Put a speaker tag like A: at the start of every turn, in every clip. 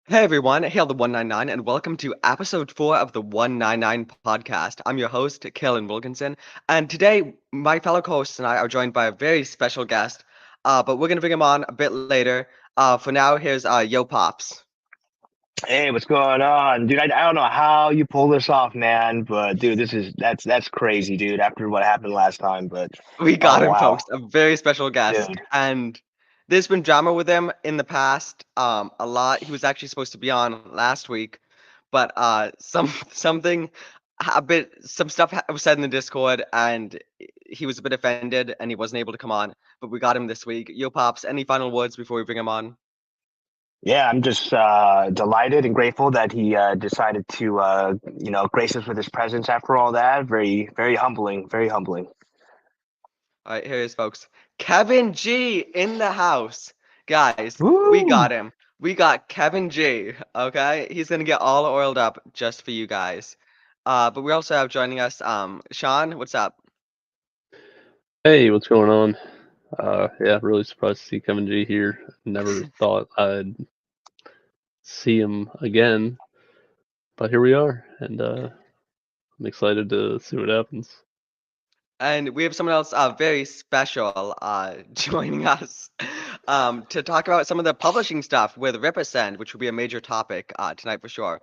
A: Hey everyone, hail the 199 and welcome to episode 4 of the 199 podcast. I'm your host, Kellen Wilkinson, and today my fellow co-hosts and I are joined by a very special guest, but we're going to bring him on a bit later. For now, here's Yo Pops.
B: Hey, what's going on, dude? I don't know how you pull this off, man, but dude, that's crazy, dude. After what happened last time, but
A: We got
B: oh
A: him,
B: wow,
A: folks, a very special guest,
B: dude.
A: and there's been drama with him in the past, a lot. He was actually supposed to be on last week, but some stuff was said in the Discord, and he was a bit offended, and he wasn't able to come on. But we got him this week. Yo, Pops, any final words before we bring him on?
B: Yeah, I'm just delighted and grateful that he decided to grace us with his presence after all that. Very, very humbling, very humbling.
A: All right, here he is, folks. Kevin G in the house. Guys, we
B: Woo!
A: got him. We got Kevin G, okay? He's gonna get all oiled up just for you guys. But we also have joining us, Sean, what's up?
C: Hey, what's going on? Yeah, really surprised to see Kevin G here. Never thought I'd see him again, but here we are, and I'm excited to see what happens.
A: And we have someone else very special joining us to talk about some of the publishing stuff with Rippasend, which will be a major topic tonight for sure.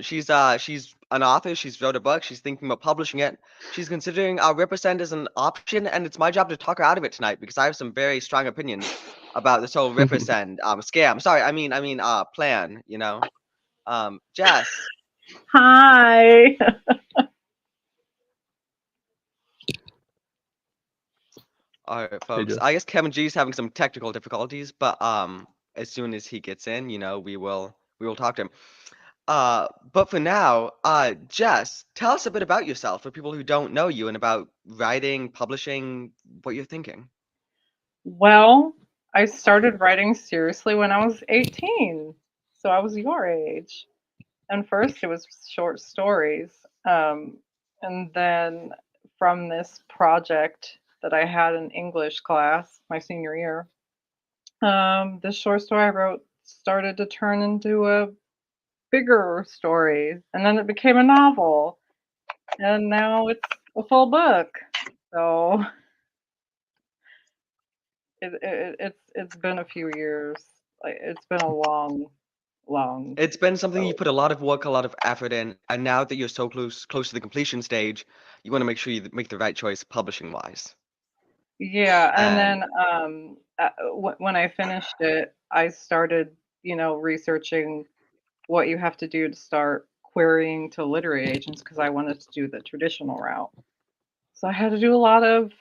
A: She's an author. She's wrote a book. She's thinking about publishing it. She's considering Rippasend as an option, and it's my job to talk her out of it tonight because I have some very strong opinions about this whole Rippasend scam. Sorry, I mean plan. You know, Jess.
D: Hi.
A: All right, folks.
C: Jess.
A: I guess Kevin G's having some technical difficulties, but as soon as he gets in, we will talk to him. But for now, Jess, tell us a bit about yourself for people who don't know you and about writing, publishing, what you're thinking.
D: Well, I started writing seriously when I was 18. So I was your age. And first it was short stories. And then from this project that I had in English class my senior year, this short story I wrote started to turn into a bigger story. And then it became a novel. And now it's a full book. So it's been a few years. Like it's been a long.
A: It's been something you
D: So
A: put a lot of work, a lot of effort in, and now that you're so close to the completion stage, you want to make sure you make the right choice publishing wise.
D: yeah, and
A: And
D: then when I finished it, I started researching what you have to do to start querying to literary agents because I wanted to do the traditional route. So I had to do a lot of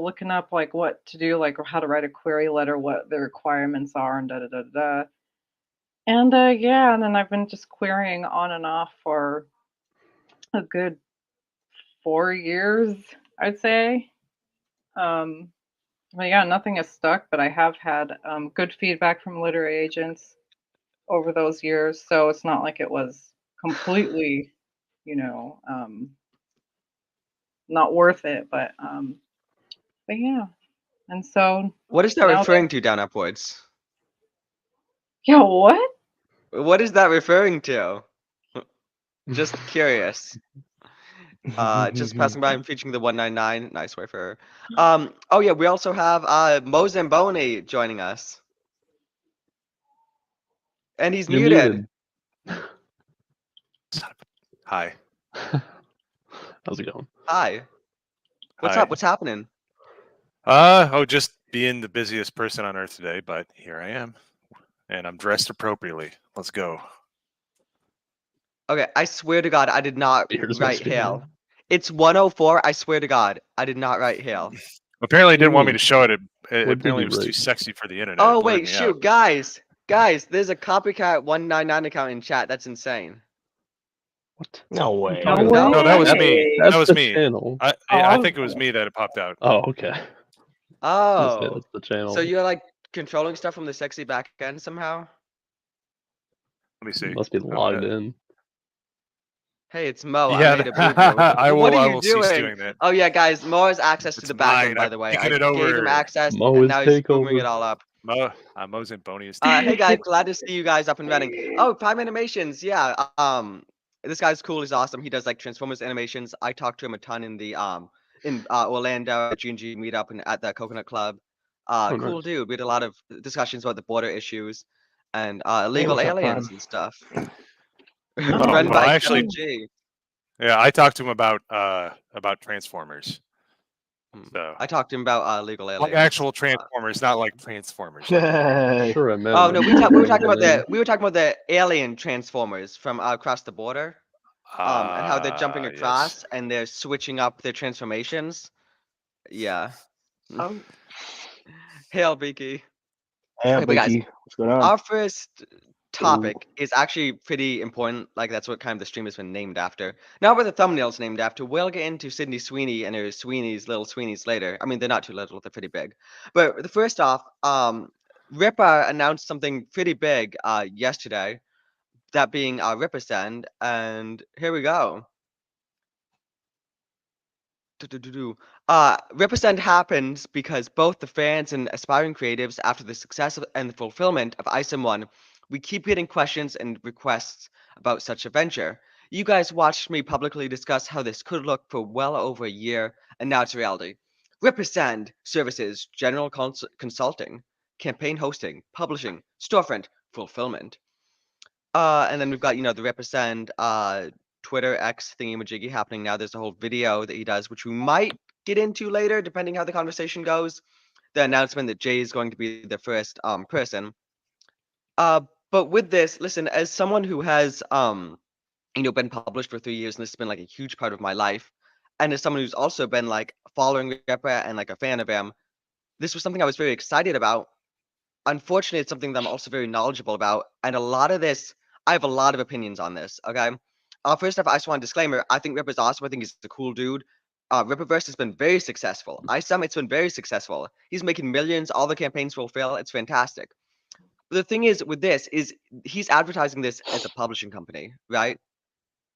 D: looking up like what to do, like how to write a query letter, what the requirements are, and da da da da. And yeah, and then I've been just querying on and off for a good 4 years, I'd say. Um, but yeah, nothing has stuck, but I have had good feedback from literary agents over those years, so it's not like it was completely, you know, not worth it. But yeah, and so
A: what is that
D: now that
A: referring to down upwards?
D: yeah, what?
A: What is that referring to? Just curious. Just passing by and featuring the 199. Nice way for her. Oh yeah, we also have Mo Zamboni joining us. And he's
C: You're
A: muted.
E: Hi.
C: How's it going?
A: Hi. What's
E: Hi.
A: up? What's happening?
E: Just being the busiest person on earth today, but here I am. And I'm dressed appropriately. Let's go.
A: Okay, I swear to God, I did not
C: You're just
A: write
C: supposed to be
A: hail.
C: here.
A: It's 104. I swear to God, I did not write hail.
E: Apparently, it
C: do you
E: didn't want me
C: mean?
E: to show it.
C: What did
E: Apparently,
C: you
E: it was too
C: write?
E: sexy for the internet.
A: Oh
E: It blurred
A: wait,
E: me
A: shoot,
E: out.
A: guys, there's a copycat 199 account in chat. That's insane.
C: What?
B: No way.
D: No
A: No?
E: No, that was
D: way.
E: me.
C: That's
E: That was
C: the
E: me.
C: channel.
E: I think it was me that it popped out.
C: Oh, okay. I was gonna say
A: Oh,
C: that's the channel.
A: so you're like controlling stuff from the sexy back end somehow?
E: Let me see.
C: You must be logged in.
A: Hey, it's Mo.
E: Yeah,
A: I made a boo-boo.
E: I
A: What
E: will.
A: are
E: I
A: you
E: will cease
A: doing?
E: doing that.
A: Oh yeah, guys, Mo has access to
E: It's
A: the back end,
E: mine.
A: by
E: I'm
A: the way.
E: taking
A: I
E: it
A: gave him
E: over.
A: access,
C: Mo
A: and
C: is
A: now he's booming
C: takeover.
A: it all up.
E: Mo's and Boney is
A: Hey guys, glad to see you guys up and running. Oh, Prime Animations, yeah. This guy's cool. He's awesome. He does like Transformers animations. I talked to him a ton in Orlando at G&G meetup and at the Coconut Club.
C: Oh,
A: Cool
C: nice.
A: dude. We had a lot of discussions about the border issues and
B: Hey,
A: illegal
B: what's up,
A: aliens
B: Prime?
A: and stuff.
D: Oh,
A: Run
E: well,
A: by
E: actually,
A: Kevin G.
E: yeah, I talked to him about Transformers. So
A: I talked to him about illegal
E: like
A: aliens.
E: actual Transformers, not like Transformers.
C: Sure, I met
A: Oh
C: him
A: no,
C: in
A: we were talking about
C: Orlando.
A: the alien Transformers from across the border. And how they're jumping
E: Yes.
A: across and they're switching up their transformations. Yeah.
D: oh,
A: Hail, Beaky.
B: Hey,
A: Okay, but guys,
B: Binky, what's going on?
A: our first
B: Ooh.
A: topic is actually pretty important. Like that's what kind of the stream has been named after. Not what the thumbnail's named after. We'll get into Sydney Sweeney and her little Sweeneys later. I mean, they're not too little; they're pretty big. But the first off, Ripper announced something pretty big yesterday. That being Rippasend, and here we go. Do-do-do-do. Represent happens because both the fans and aspiring creatives, after the success and the fulfillment of ISM 1, we keep getting questions and requests about such a venture. You guys watched me publicly discuss how this could look for well over a year, and now it's reality. Represent services, general consulting, campaign hosting, publishing, storefront, fulfillment. And then we've got, the Rippasend Twitter X thingy-majiggy happening now. There's a whole video that he does, which we might get into later, depending how the conversation goes. The announcement that Jay is going to be the first person. Uh, but with this, listen, as someone who has been published for 3 years, and this has been like a huge part of my life, and as someone who's also been like following Ripper and like a fan of him, this was something I was very excited about. Unfortunately, it's something that I'm also very knowledgeable about, and a lot of this, I have a lot of opinions on this. Okay, first off, I just want a disclaimer. I think Ripper's awesome. I think he's a cool dude. Ripperverse has been very successful. ISM, it's been very successful. He's making millions. All the campaigns fulfill. It's fantastic. The thing is with this is he's advertising this as a publishing company, right?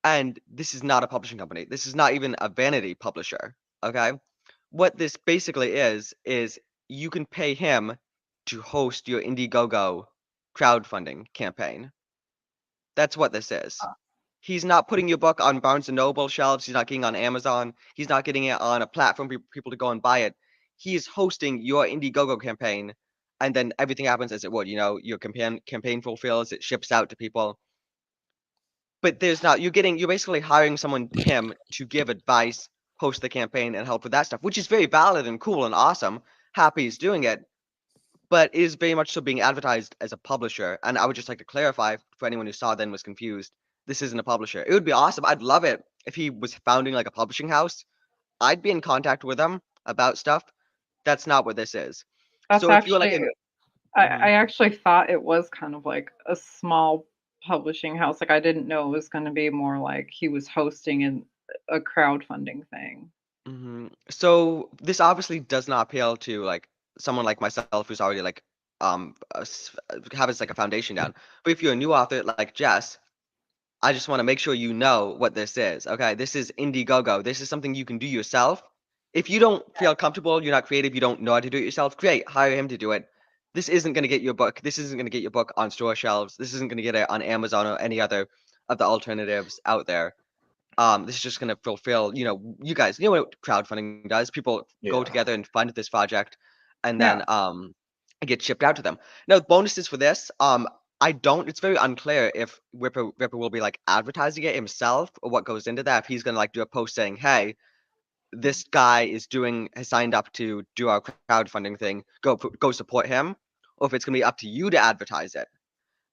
A: And this is not a publishing company. This is not even a vanity publisher. Okay, what this basically is you can pay him to host your Indiegogo crowdfunding campaign. That's what this is. He's not putting your book on Barnes and Noble shelves. He's not getting on Amazon. He's not getting it on a platform for people to go and buy it. He is hosting your Indiegogo campaign, and then everything happens as it would. Your campaign fulfills. It ships out to people. But there's not. You're basically hiring him to give advice, host the campaign, and help with that stuff, which is very valid and cool and awesome. Happy he's doing it, but is very much so being advertised as a publisher. And I would just like to clarify for anyone who saw then was confused. This isn't a publisher. It would be awesome. I'd love it if he was founding like a publishing house. I'd be in contact with him about stuff. That's not what this is.
D: that's
A: So if you're like
D: actually,
A: an
D: I actually thought it was kind of like a small publishing house. Like I didn't know it was going to be more like he was hosting a crowdfunding thing.
A: So this obviously does not appeal to like someone like myself who's already like has like a foundation down. But if you're a new author like Jess, I just want to make sure you know what this is. Okay, this is Indiegogo. This is something you can do yourself. If you don't feel comfortable, you're not creative, you don't know how to do it yourself, great, hire him to do it. This isn't going to get your book. This isn't going to get your book on store shelves. This isn't going to get it on Amazon or any other of the alternatives out there. This is just going to fulfill, you guys, you know what crowdfunding does. People go
B: Yeah.
A: together and fund this project, and
D: Yeah.
A: then it gets shipped out to them. Now, bonuses for this, it's very unclear if Ripper will be like advertising it himself or what goes into that. If he's gonna like do a post saying, "Hey, this guy has signed up to do our crowdfunding thing. Go support him," or if it's gonna be up to you to advertise it.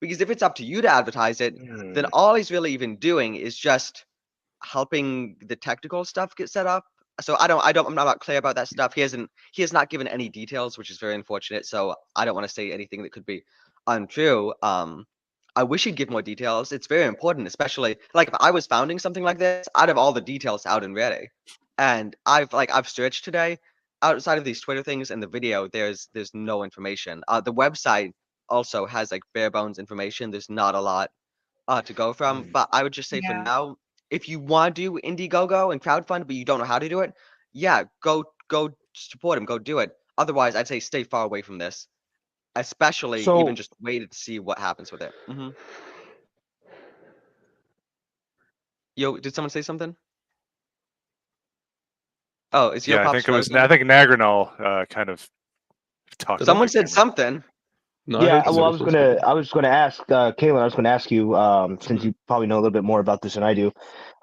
A: Because if it's up to you to advertise it, then all he's really even doing is just helping the technical stuff get set up. So I'm not clear about that stuff. He has not given any details, which is very unfortunate. So I don't want to say anything that could be untrue. I wish he'd give more details. It's very important, especially like if I was founding something like this, I'd have all the details out and ready. And I've searched today, outside of these Twitter things and the video, there's no information. The website also has like bare bones information. There's not a lot to go from. But I would just say for
D: Yeah.
A: now, if you want to do Indiegogo and crowdfund, but you don't know how to do it, yeah, go support him, go do it. Otherwise, I'd say stay far away from this. especially
B: So
A: even just waited to see what happens with it. Yo, did someone say something? Oh, is Yo
E: Yeah, I
A: Pops
E: think it was.
A: frozen?
E: I think Nagranol kind of talked
C: Did I?
E: over
A: Someone
E: the
A: said
E: camera.
A: something.
C: No, I
B: yeah,
C: heard
B: well,
C: somebody say something.
B: I was gonna ask Caitlin. I was gonna ask you, since
A: Mhm.
B: you probably know a little bit more about this than I do.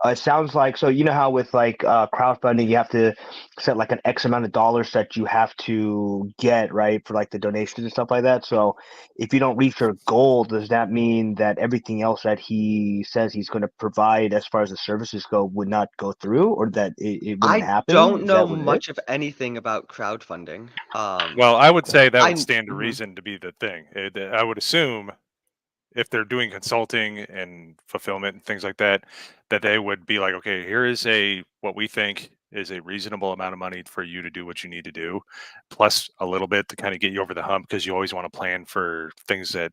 B: It sounds like, so you know how with like crowdfunding, you have to set like an X amount of dollars that you have to get, right, for like the donations and stuff like that. So if you don't reach your goal, does that mean that everything else that he says he's going to provide as far as the services go would not go through, or that it wouldn't
A: I
B: happen?
A: don't
B: Is
A: know
B: that what it is?
A: much of anything about crowdfunding.
E: Well, I would say that would
A: I
E: stand to
A: mhm.
E: reason to be the thing. I would assume if they're doing consulting and fulfillment and things like that, that they would be like, okay, here is what we think is a reasonable amount of money for you to do what you need to do, plus a little bit to kind of get you over the hump, because you always want to plan for things that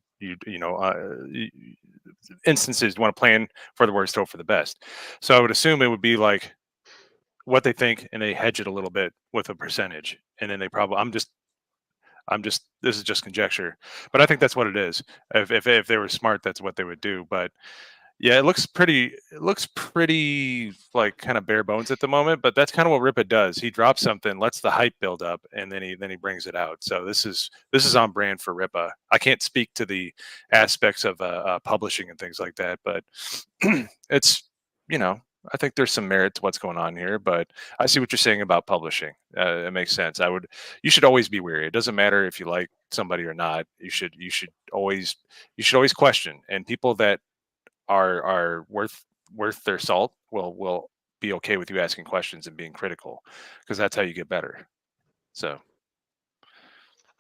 E: instances you want to plan for the worst, hope for the best. So I would assume it would be like what they think, and they hedge it a little bit with a percentage, and then they probably I'm just this is just conjecture, but I think that's what it is. If they were smart, that's what they would do. But yeah, it looks pretty like kind of bare bones at the moment, but that's kind of what Ripa does. He drops something, lets the hype build up, and then he brings it out. So this is on brand for Ripa. I can't speak to the aspects of publishing and things like that, but it's you know I think there's some merit to what's going on here. But I see what you're saying about publishing. It makes sense. You should always be wary. It doesn't matter if you like somebody or not. You should always question, and people that are worth their salt will be okay with you asking questions and being critical, because that's how you get better. So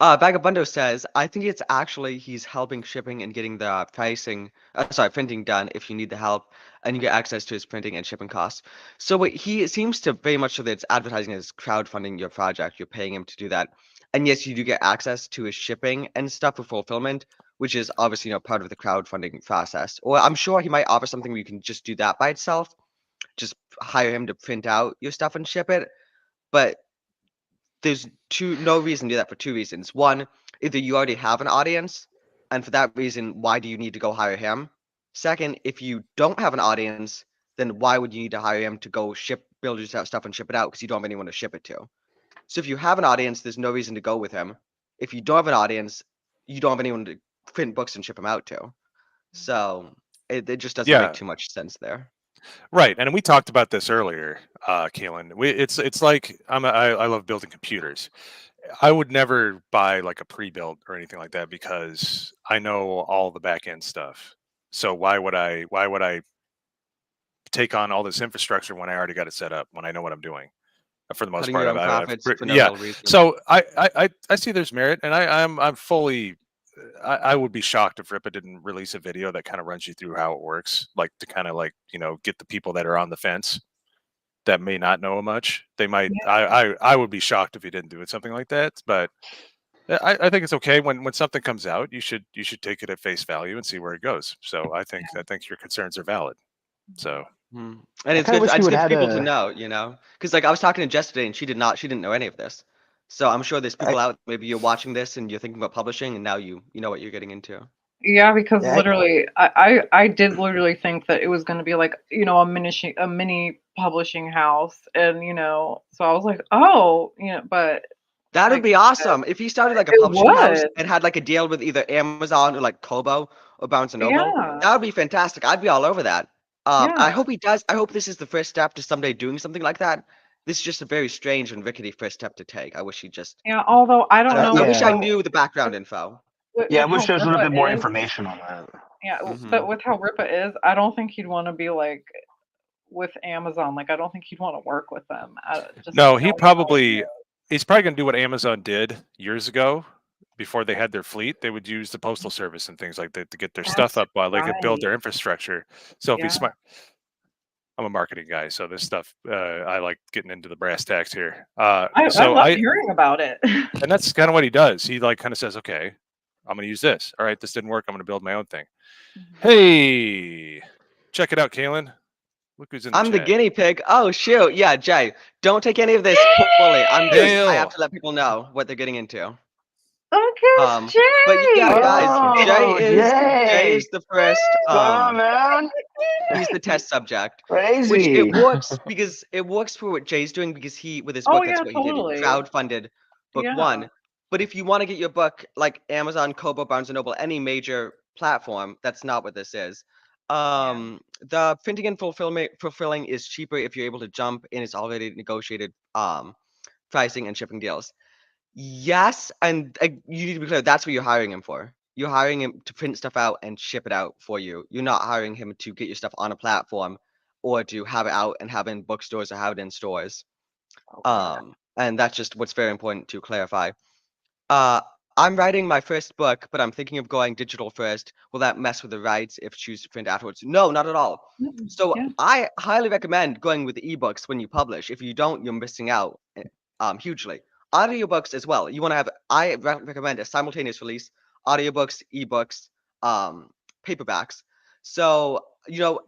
A: Vagabundo says, I think it's actually he's helping shipping and getting the printing done if you need the help, and you get access to his printing and shipping costs. So it seems to very much so that it's advertising as crowdfunding your project. You're paying him to do that. And yes, you do get access to his shipping and stuff for fulfillment, which is obviously, part of the crowdfunding process. Or I'm sure he might offer something where you can just do that by itself. Just hire him to print out your stuff and ship it. But there's no reason to do that for two reasons. One, either you already have an audience, and for that reason, why do you need to go hire him? Second, if you don't have an audience, then why would you need to hire him to go build your stuff and ship it out because you don't have anyone to ship it to? So if you have an audience, there's no reason to go with him. If you don't have an audience, you don't have anyone to print books and ship them out to. So it just doesn't make
E: yeah,
A: too much sense there.
E: right. And we talked about this earlier, Keelan. It's like I love building computers. I would never buy like a pre-built or anything like that because I know all the back end stuff. So why would I take on all this infrastructure when I already got it set up, when I know what I'm doing? For the most
A: Cutting
E: part,
A: your own profits for no
E: yeah.
A: real reason.
E: So I see there's merit, and I'm fully. I would be shocked if Ripa didn't release a video that kind of runs you through how it works, like to kind of like get the people that are on the fence that may not know much. They might.
D: Yeah.
E: I would be shocked if he didn't do it something like that. But I think it's okay when something comes out. You should take it at face value and see where it goes. So I think your concerns are valid. So
A: And
B: I
A: it's
B: kind of
A: good.
B: wish he
A: It's
B: would
A: good for
B: have
A: people to
B: had
A: know, because like I was talking to Jess today, and she didn't know any of this. So I'm sure there's people
B: I,
A: out. Maybe you're watching this and you're thinking about publishing, and now you know what you're getting into.
D: Yeah, because
B: I,
D: literally, I did literally think that it was going to be like, a mini publishing house, and so I was like, oh, but
A: That would
D: like
A: be
D: you said,
A: awesome if he started like a
D: it
A: publishing house
D: would.
A: and had like a deal with either Amazon or like Kobo or Barnes and Noble.
D: Yeah,
A: That would be fantastic. I'd be all over that. I
D: yeah,
A: hope he does. I hope this is the first step to someday doing something like that. This is just a very strange and rickety first step to take. I wish he just.
D: yeah. Although I
A: I
D: don't
A: don't.
D: know
A: I
D: with
A: wish I
B: yeah,
D: how
A: knew the background info.
B: yeah. I
D: with
B: wish
D: how
B: there was a little
D: Ripa
B: bit more
D: is.
B: information on that.
D: Yeah,
A: Hmm.
D: but with how Ripa is, I don't think he'd want to be like with Amazon. Like I don't think he'd want to work with them. Just
E: no,
D: knowing how he is.
E: he's probably going to do what Amazon did years ago before they had their fleet. They would use the postal service and things like that to get their stuff
D: That's
E: up while they could build
D: right.
E: their infrastructure. So if he's
D: Yeah,
E: smart, I'm a marketing guy, so this stuff I like getting into the brass tacks here.
D: I
E: So
D: love
E: I
D: hearing about it.
E: and that's kind of what he does. He like kind of says, okay, I'm going to use this. All right, this didn't work. I'm going to build my own thing.
D: Mhm.
E: Hey, check it out, Kalen. Look who's in the
A: I'm the
E: chat.
A: guinea pig. Oh shoot, yeah, Jay. Don't take any of this fully. I have
E: Hail.
A: to let people know what they're getting into.
D: Uncle
A: But yeah, guys,
B: Oh,
A: Jay
B: Jay.
A: is the first.
B: What's going on, man?
A: He's the test subject, which it
B: Crazy.
A: works because it works for what Jay's doing because he with his
D: Oh
A: book that's
D: yeah,
A: what he did. He
D: totally.
A: crowdfunded book
D: Yeah.
A: one. But if you want to get your book like Amazon, Kobo, Barnes and Noble, any major platform, that's not what this is.
D: Yeah.
A: The printing and fulfilling is cheaper if you're able to jump in its already negotiated pricing and shipping deals. Yes, and you need to be clear. That's what you're hiring him for. You're hiring him to print stuff out and ship it out for you. You're not hiring him to get your stuff on a platform or to have it out and have it in bookstores or have it in stores.
B: Okay.
A: And that's just what's very important to clarify. Uh, I'm writing my first book, but I'm thinking of going digital first. Will that mess with the rights if choose to print afterwards? No, not at all.
D: Mm-mm.
A: So
D: Yeah.
A: I highly recommend going with ebooks when you publish. If you don't, you're missing out hugely. Audiobooks as well. You want to have I recommend a simultaneous release, audiobooks, ebooks, um, paperbacks. So,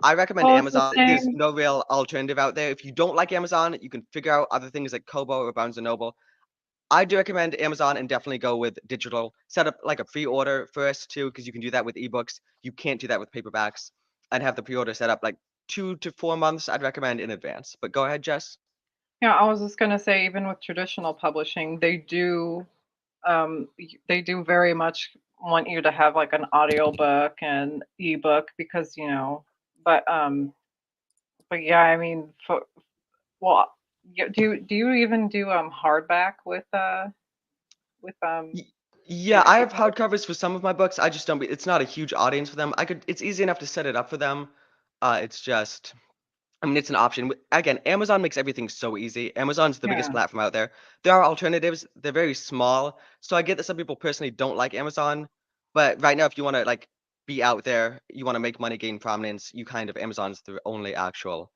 A: I recommend
D: Well, it's the
A: Amazon. There's
D: same.
A: no real alternative out there. If you don't like Amazon, you can figure out other things like Kobo or Barnes& and Noble. I do recommend Amazon and definitely go with digital. Set up like a pre-order first too, because you can do that with ebooks. You can't do that with paperbacks. And have the pre-order set up like 2 to 4 months. I'd recommend in advance. But go ahead, Jess.
D: Yeah, I was just gonna say, even with traditional publishing, they do very much want you to have like an audiobook and ebook because but but yeah, I mean, well, do you even do hardback with
A: Y- Yeah,
D: your
A: I have
D: ebook?
A: hardcovers for some of my books. I just don't. It's not a huge audience for them. It's easy enough to set it up for them. It's just. I mean, it's an option. Again, Amazon makes everything so easy. Amazon's the biggest
D: Yeah,
A: platform out there. There are alternatives. They're very small. So I get that some people personally don't like Amazon, but right now, if you want to like be out there, you want to make money, gain prominence, Amazon's the only actual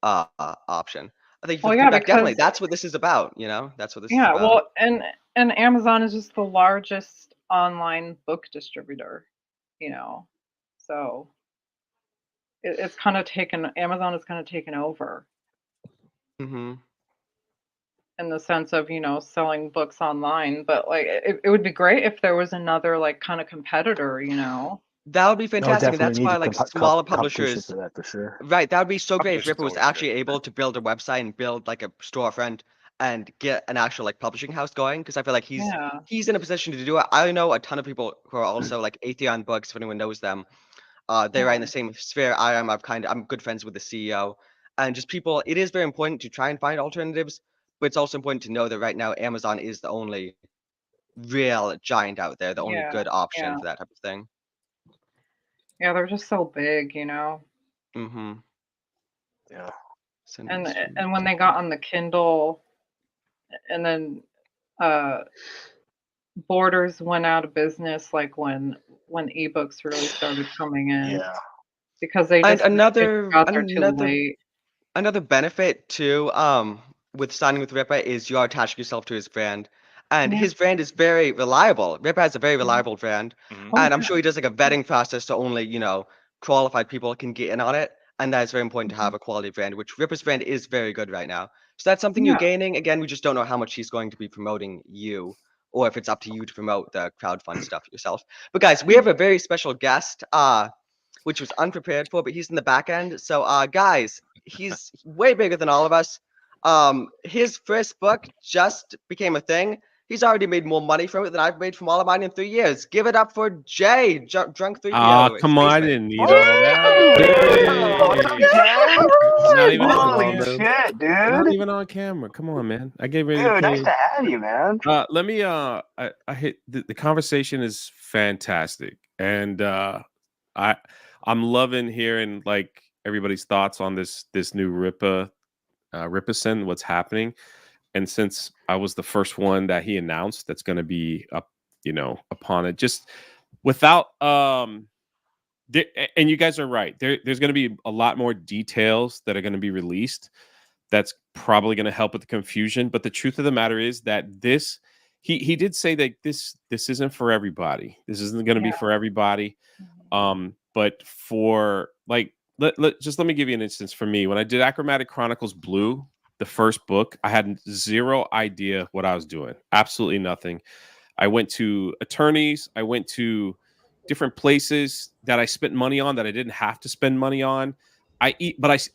A: option. I think for
D: well,
A: the
D: yeah,
A: feedback, definitely.
D: because
A: That's what this is about. That's what this is
D: yeah,
A: about.
D: well, and Amazon is just the largest online book distributor, you know, so it's kind of taken Amazon is kind of taken over
A: Mm-hmm.
D: in the sense of selling books online, but like it would be great if there was another like kind of competitor,
A: That would be
B: No,
A: fantastic, and
B: definitely
A: that's
B: need
A: why
B: the
A: like smaller
B: competition
A: publishers.
B: for that for sure.
A: Right, that would be so great if
E: Competition's
A: Ripper was
E: always good.
A: actually able to build a website and build like a storefront and get an actual like publishing house going. Because I feel like he's
D: Yeah,
A: he's in a position to do it. I know a ton of people who are also like Atheon Books, if anyone knows them. They are in the
D: yeah,
A: same sphere I am. I'm good friends with the CEO, and just people. It is very important to try and find alternatives, but it's also important to know that right now Amazon is the only real giant out there, the only
D: yeah,
A: good option
D: yeah,
A: for that type of thing.
D: yeah. They're just so big.
A: Mm-hmm.
B: Yeah.
A: Sending
D: And
A: streams.
D: when they got on the Kindle, and then uh, Borders went out of business, like when ebooks really started coming in,
B: Yeah.
D: because they
A: And
D: just they
A: another
D: got there too
A: another
D: late.
A: Another benefit too, with signing with Ripper is you're attaching yourself to his brand, and
D: Yeah.
A: his brand is very reliable. Ripper has a very
D: Mhm.
A: reliable brand,
E: Hmm.
D: Oh
A: and I'm
D: yeah.
A: sure he does like a vetting process so only qualified people can get in on it, and that is very important to
D: Mhm.
A: have a quality brand, which Ripper's brand is very good right now. So that's something you're
D: Yeah.
A: gaining. Again, we just don't know how much he's going to be promoting you, or if it's up to you to promote the crowdfund stuff yourself. But guys, we have a very special guest. Which was unprepared for, but he's in the back end. So, guys, he's way bigger than all of us. His first book just became a thing. He's already made more money from it than I've made from all of mine in 3 years. Give it up for Jay, Drunk
F: Ah,
A: 3PO.
F: come on!
A: Excuse
F: I
A: me.
F: didn't need all that.
B: Woo! What's up,
F: Hey,
B: Jay?
F: not even
C: What's
F: on,
C: going
B: Holy
C: on, man?
B: shit,
F: not
B: dude!
F: even on camera. Come on, man. I gave you the
B: Dude, nice
F: play.
B: to have you, man.
F: Let me. I hit the conversation is fantastic, and I I'm loving hearing like everybody's thoughts on this new Rippasend, what's happening. And since I was the first one that he announced that's going to be up, upon it, just without and you guys are right. There's going to be a lot more details that are going to be released. That's probably going to help with the confusion. But the truth of the matter is that he did say that this isn't for everybody. This isn't going to be
D: Yeah.
F: for everybody.
D: Mhm.
F: But for like, let me give you an instance. For me, when I did Achromatic Chronicles Blue, the first book, I had zero idea what I was doing. Absolutely nothing. I went to attorneys. I went to different places that I spent money on that I didn't have to spend money on. I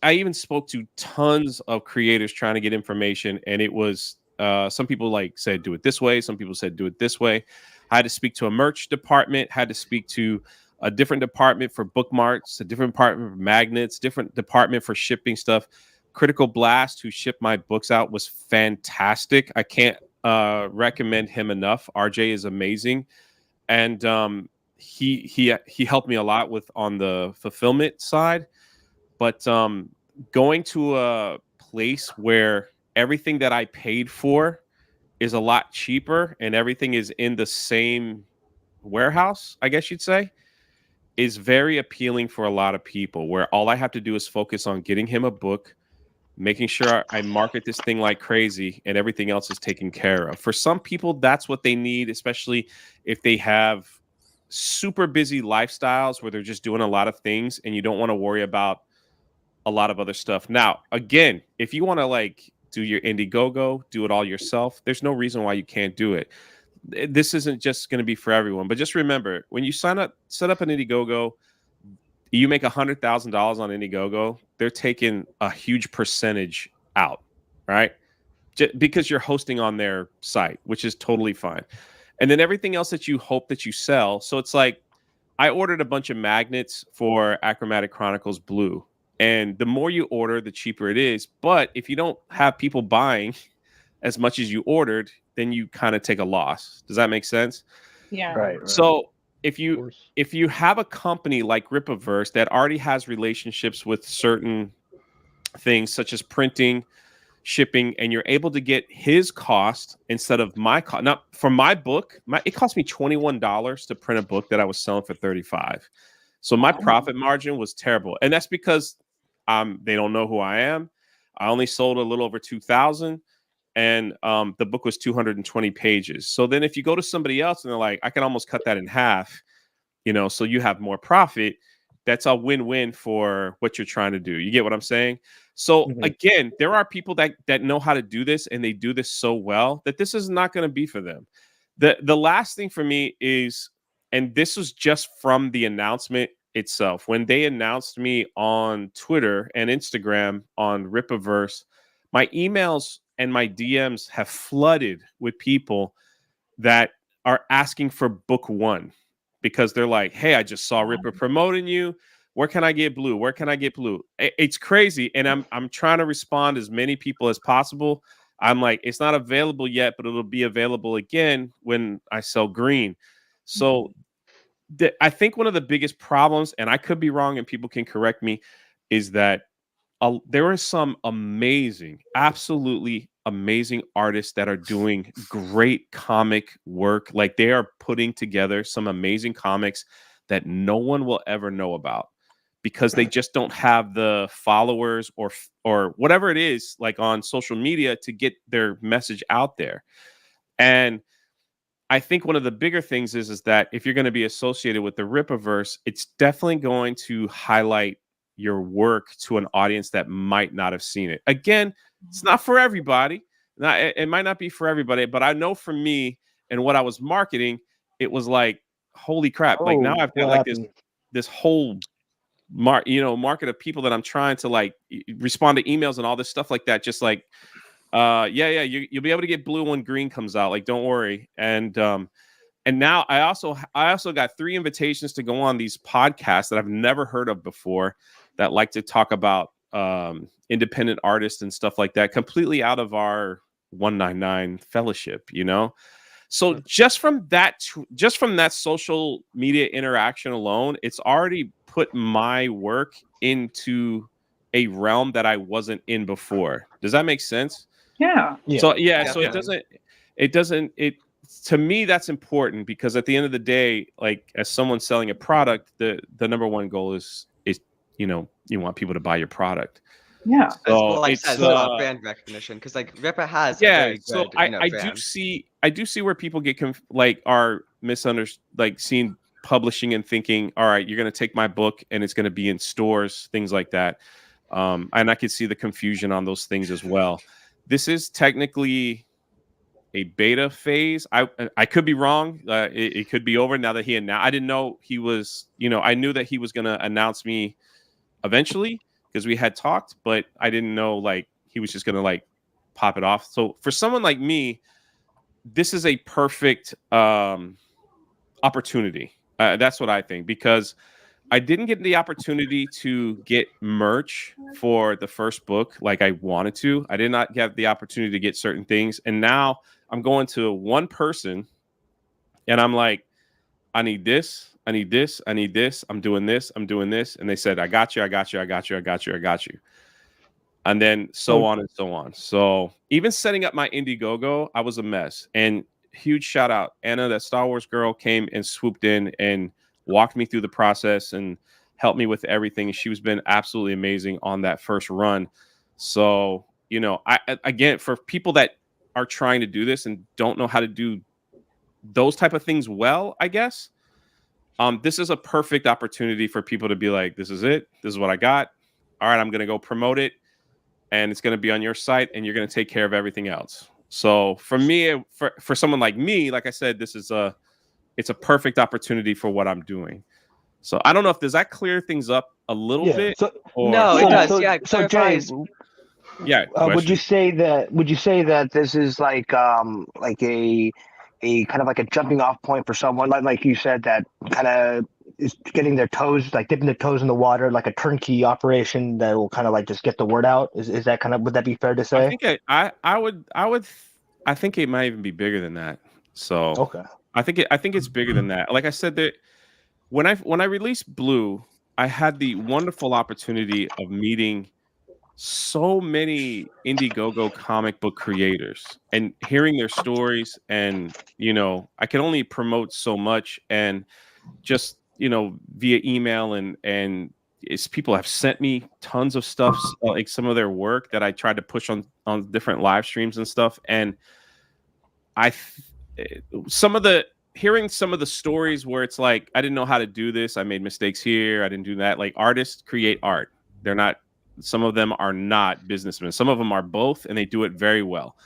F: even spoke to tons of creators trying to get information, and it was some people like said do it this way, some people said do it this way. I had to speak to a merch department, had to speak to a different department for bookmarks, a different department for magnets, different department for shipping stuff. Critical Blast, who shipped my books out, was fantastic. I can't recommend him enough. RJ is amazing, and he helped me a lot with on the fulfillment side. But going to a place where everything that I paid for is a lot cheaper and everything is in the same warehouse, I guess you'd say, is very appealing for a lot of people, where all I have to do is focus on getting him a book, making sure I market this thing like crazy, and everything else is taken care of. For some people, that's what they need, especially if they have super busy lifestyles where they're just doing a lot of things and you don't want to worry about a lot of other stuff. Now, again, if you want to like do your Indiegogo, do it all yourself, there's no reason why you can't do it. This isn't just going to be for everyone, but just remember, when you set up an Indiegogo, you make $100,000 on Indiegogo, they're taking a huge percentage out, right? Because you're hosting on their site, which is totally fine. And then everything else that you hope that you sell. So it's like, I ordered a bunch of magnets for Achromatic Chronicles Blue. And the more you order, the cheaper it is. But if you don't have people buying as much as you ordered, then you kind of take a loss. Does that make sense?
D: Yeah.
B: Right.
F: So if
C: Of
F: you
C: course.
F: have a company like Rippasend that already has relationships with certain things such as printing, shipping, and you're able to get his cost instead of my cost. Now, for my book, it cost me $21 to print a book that I was selling for $35. So my profit margin was terrible, and that's because they don't know who I am. I only sold a little over 2,000, and the book was 220 pages. So then, if you go to somebody else and they're like, I can almost cut that in half, so you have more profit. That's a win-win for what you're trying to do. You get what I'm saying? So
B: Mhm.
F: again, there are people that know how to do this, and they do this so well that this is not going to be for them. The last thing for me is, and this was just from the announcement itself, when they announced me on Twitter and Instagram on Rippaverse, my emails and my DMs have flooded with people that are asking for book one, because they're like, hey, I just saw Ripper promoting you. Where can I get blue? Where can I get blue? It's crazy. And I'm trying to respond as many people as possible. I'm like, it's not available yet, but it'll be available again when I sell green. So I think one of the biggest problems, and I could be wrong and people can correct me, is that there are some amazing, absolutely amazing artists that are doing great comic work. Like, they are putting together some amazing comics that no one will ever know about because they just don't have the followers or whatever it is, like on social media, to get their message out there. And I think one of the bigger things is that if you're going to be associated with the Rippaverse, it's definitely going to highlight your work to an audience that might not have seen it. Again, it's not for everybody. It might not be for everybody, but I know for me and what I was marketing, it was like, holy crap! Like, now
B: Oh,
F: I've got
B: what
F: like
B: happened?
F: this whole market of people that I'm trying to like respond to emails and all this stuff like that. Just like, yeah, you'll be able to get blue when green comes out. Like, don't worry. And now I also got 3 invitations to go on these podcasts that I've never heard of before, that like to talk about independent artists and stuff like that, completely out of our 199 fellowship, So just from that social media interaction alone, it's already put my work into a realm that I wasn't in before. Does that make sense?
D: Yeah.
B: Yeah.
F: So yeah, so
A: Definitely.
F: it to me, that's important, because at the end of the day, like, as someone selling a product, the number one goal is you want people to buy your product.
D: Yeah.
A: As
F: So
A: like I
F: it's
A: said, it's about brand recognition because like Rippa has a
F: yeah,
A: very
F: so
A: good,
F: I do
A: fan.
F: see where people get are misunderstood, like seeing publishing and thinking, all right, you're going to take my book and it's going to be in stores, things like that. And I could see the confusion on those things as well. This is technically a beta phase. I could be wrong. It could be over now that he announced. I didn't know he was. I knew that he was going to announce me eventually because we had talked, but I didn't know like he was just going to like pop it off. So for someone like me, this is a perfect opportunity. That's what I think, because I didn't get the opportunity to get merch for the first book like I wanted to. I did not get the opportunity to get certain things. And now I'm going to one person and I'm like, I need this. I need this. I need this. I'm doing this. I'm doing this. And they said, I got you. I got you. I got you. I got you. I got you. And then so on and so on. So even setting up my Indiegogo, I was a mess. And huge shout out, Anna, that Star Wars girl, came and swooped in and walked me through the process and helped me with everything. She's been absolutely amazing on that first run. So, I again, for people that are trying to do this and don't know how to do those type of things well, I guess, this is a perfect opportunity for people to be like, this is it. This is what I got. All right, I'm going to go promote it. And it's going to be on your site and you're going to take care of everything else. So for me, for someone like me, like I said, it's a perfect opportunity for what I'm doing. So I don't know if does that clear things up a little bit?
A: No, it does. Yeah, it
B: so Jay,
A: clarifies.
F: Yeah.
B: would you say that this is like a kind of like a jumping off point for someone like you said that kind of is getting their toes, like dipping their toes in the water, like a turnkey operation that will kind of like just get the word out? Is that kind of, would that be fair to
F: I
B: say?
F: think I think it might even be bigger than that. So
B: Okay.
F: I think it's bigger than that. Like I said, that when I released Blue, I had the wonderful opportunity of meeting so many Indiegogo comic book creators and hearing their stories. And I can only promote so much, and just via email and it's people have sent me tons of stuff, like some of their work that I tried to push on different live streams and stuff. And I some of the hearing some of the stories where it's like, I didn't know how to do this, I made mistakes here, I didn't do that. Like, artists create art. They're not, some of them are not businessmen. Some of them are both, and they do it very well.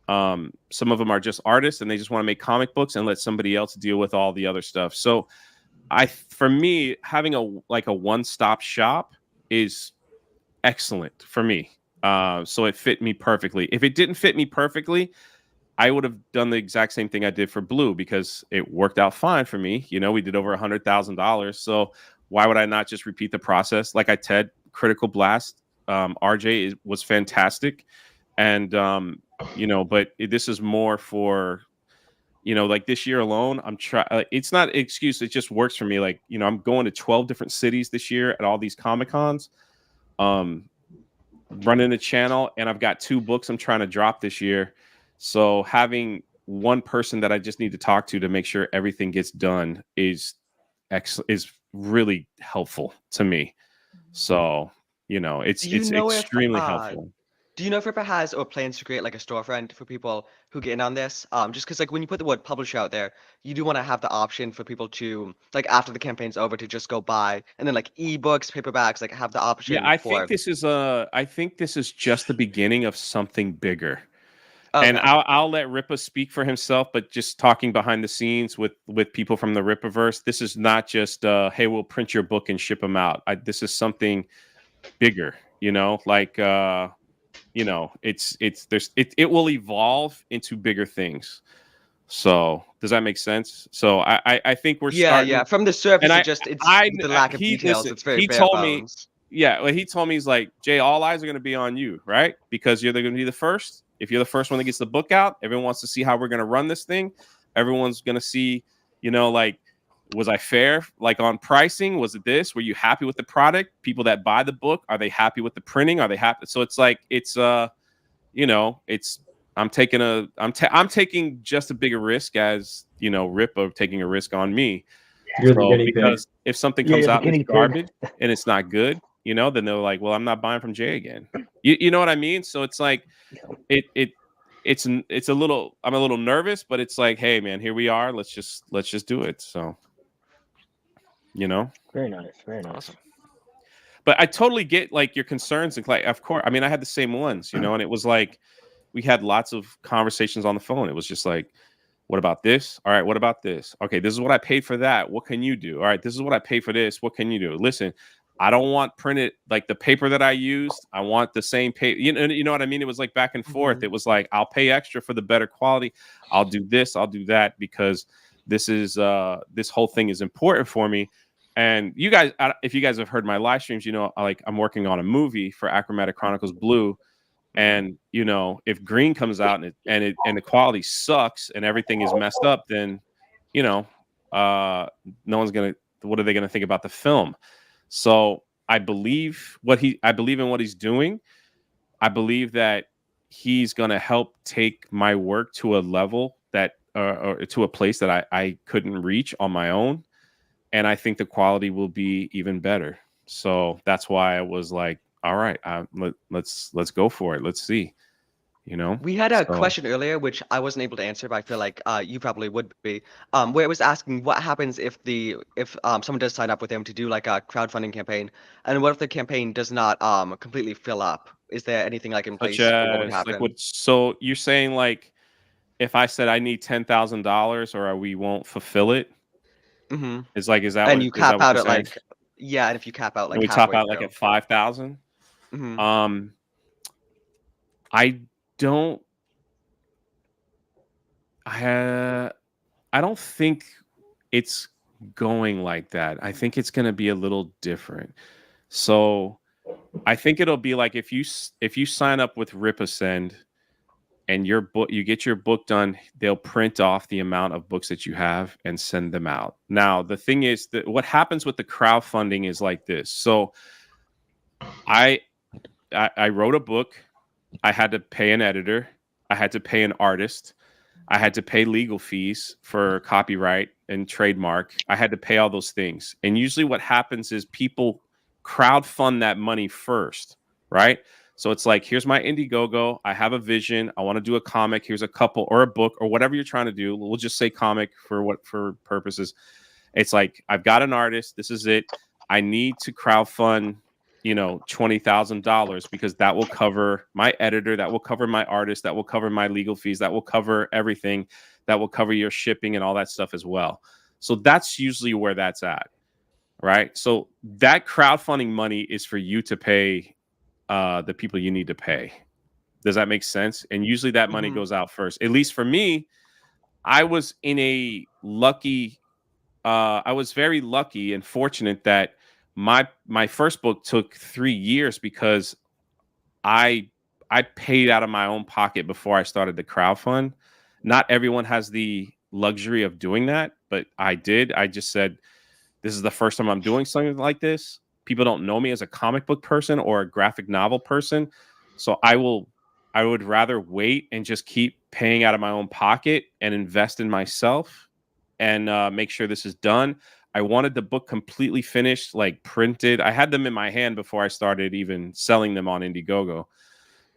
F: Some of them are just artists and they just want to make comic books and let somebody else deal with all the other stuff. So for me, having a one-stop shop is excellent for me. So it fit me perfectly. If it didn't fit me perfectly, I would have done the exact same thing I did for Blue, because it worked out fine for me. We did over $100,000. So why would I not just repeat the process? Like I said, Critical Blast, RJ was fantastic. And, but this is more for, like this year alone, I'm trying, it's not an excuse. It just works for me. Like, I'm going to 12 different cities this year at all these Comic Cons, running a channel, and I've got 2 books I'm trying to drop this year. So having one person that I just need to talk to make sure everything gets done is really helpful to me. So, it's
A: Do you know if
F: extremely helpful.
A: Do you know if Ripper has or plans to create like a storefront for people who get in on this? Just because like when you put the word publisher out there, you do want to have the option for people to like after the campaign's over to just go buy, and then like ebooks, paperbacks, like have the
F: Yeah,
A: option
F: I
A: for.
F: think this is just the beginning of something bigger. And
A: Okay.
F: I'll let Rippa speak for himself, but just talking behind the scenes with people from the Rippaverse, this is not just hey, we'll print your book and ship them out. This is something bigger, like it will evolve into bigger things. So does that make sense? So I think we're
A: Yeah,
F: starting.
A: yeah. From the surface,
F: And
A: it's with the lack of details.
F: listen,
A: It's very
F: he
A: bare
F: told me,
A: bones.
F: yeah, well, he told me, he's like, Jay, all eyes are going to be on you, right? Because you're going to be the first. If you're the first one that gets the book out, everyone wants to see how we're going to run this thing. Everyone's going to see, like, was I fair? Like on pricing, was it this? Were you happy with the product? People that buy the book, are they happy with the printing? Are they happy? So it's like, it's I'm taking just a bigger risk as, Rip of taking a risk on me.
G: You're the
F: So
G: guinea pig.
F: because if something
B: Yeah,
F: comes
B: the
F: out and
B: guinea
F: it's
B: pig.
F: garbage and it's not good, then they're like, well, I'm not buying from Jay again. You know what I mean? So it's like it's a little, I'm a little nervous, but it's like, hey man, here we are. Let's just do it. So,
B: Very nice. Very nice.
E: Awesome.
F: But I totally get like your concerns, and like, of course, I mean, I had the same ones, and it was like, we had lots of conversations on the phone. It was just like, what about this? All right, what about this? Okay, this is what I paid for that. What can you do? All right, this is what I paid for this. What can you do? Listen, I don't want printed like the paper that I used. I want the same paper. You know what I mean? It was like back and forth.
A: Mhm.
F: It was like, I'll pay extra for the better quality. I'll do this, I'll do that, because this is this whole thing is important for me. And you guys, if you guys have heard my live streams, like I'm working on a movie for Achromatic Chronicles Blue. And if green comes out and the quality sucks and everything is messed up, then no one's gonna. What are they gonna think about the film? So I believe in what he's doing. I believe that he's gonna help take my work to a level that or to a place that I couldn't reach on my own, and I think the quality will be even better. So that's why I was like, all right, let's go for it. Let's see.
A: We had a
F: So
A: question earlier, which I wasn't able to answer, but I feel like you probably would be. Where it was asking what happens if someone does sign up with him to do like a crowdfunding campaign, and what if the campaign does not completely fill up? Is there anything like in
F: such
A: place for what would
F: as like
A: happen?
F: what? So you're saying like if I said I need $10,000 or we won't fulfill it,
A: Hmm.
F: is that
A: And
F: what
A: you
F: is that
A: cap
F: what
A: out
F: you're
A: at
F: saying?
A: like, yeah, and if you cap out
F: And
A: like
F: we top
A: halfway
F: out like
A: through.
F: at 5,000.
A: Hmm.
F: Um, I don't. I I don't think it's going like that. I think it's going to be a little different. So I think it'll be like if you sign up with Rippasend and you get your book done, they'll print off the amount of books that you have and send them out. Now the thing is that what happens with the crowdfunding is like this. So I I wrote a book. I had to pay an editor. I had to pay an artist. I had to pay legal fees for copyright and trademark. I had to pay all those things. And usually what happens is people crowdfund that money first, right? So it's like, here's my Indiegogo. I have a vision. I want to do a comic. Here's a couple or a book or whatever you're trying to do. We'll just say comic for purposes. It's like, I've got an artist. This is it. I need to crowdfund $20,000 because that will cover my editor, that will cover my artist, that will cover my legal fees, that will cover everything, that will cover your shipping and all that stuff as well. So that's usually where that's at, right? So that crowdfunding money is for you to pay the people you need to pay. Does that make sense? And usually that money
A: Hmm.
F: goes out first. At least for me, I was in a lucky I was very lucky and fortunate that my first book took 3 years because I I paid out of my own pocket before I started the crowdfund. Not everyone has the luxury of doing that, but I did. I just said, this is the first time I'm doing something like this. People don't know me as a comic book person or a graphic novel person. So I would rather wait and just keep paying out of my own pocket and invest in myself and make sure this is done. I wanted the book completely finished, like printed. I had them in my hand before I started even selling them on Indiegogo.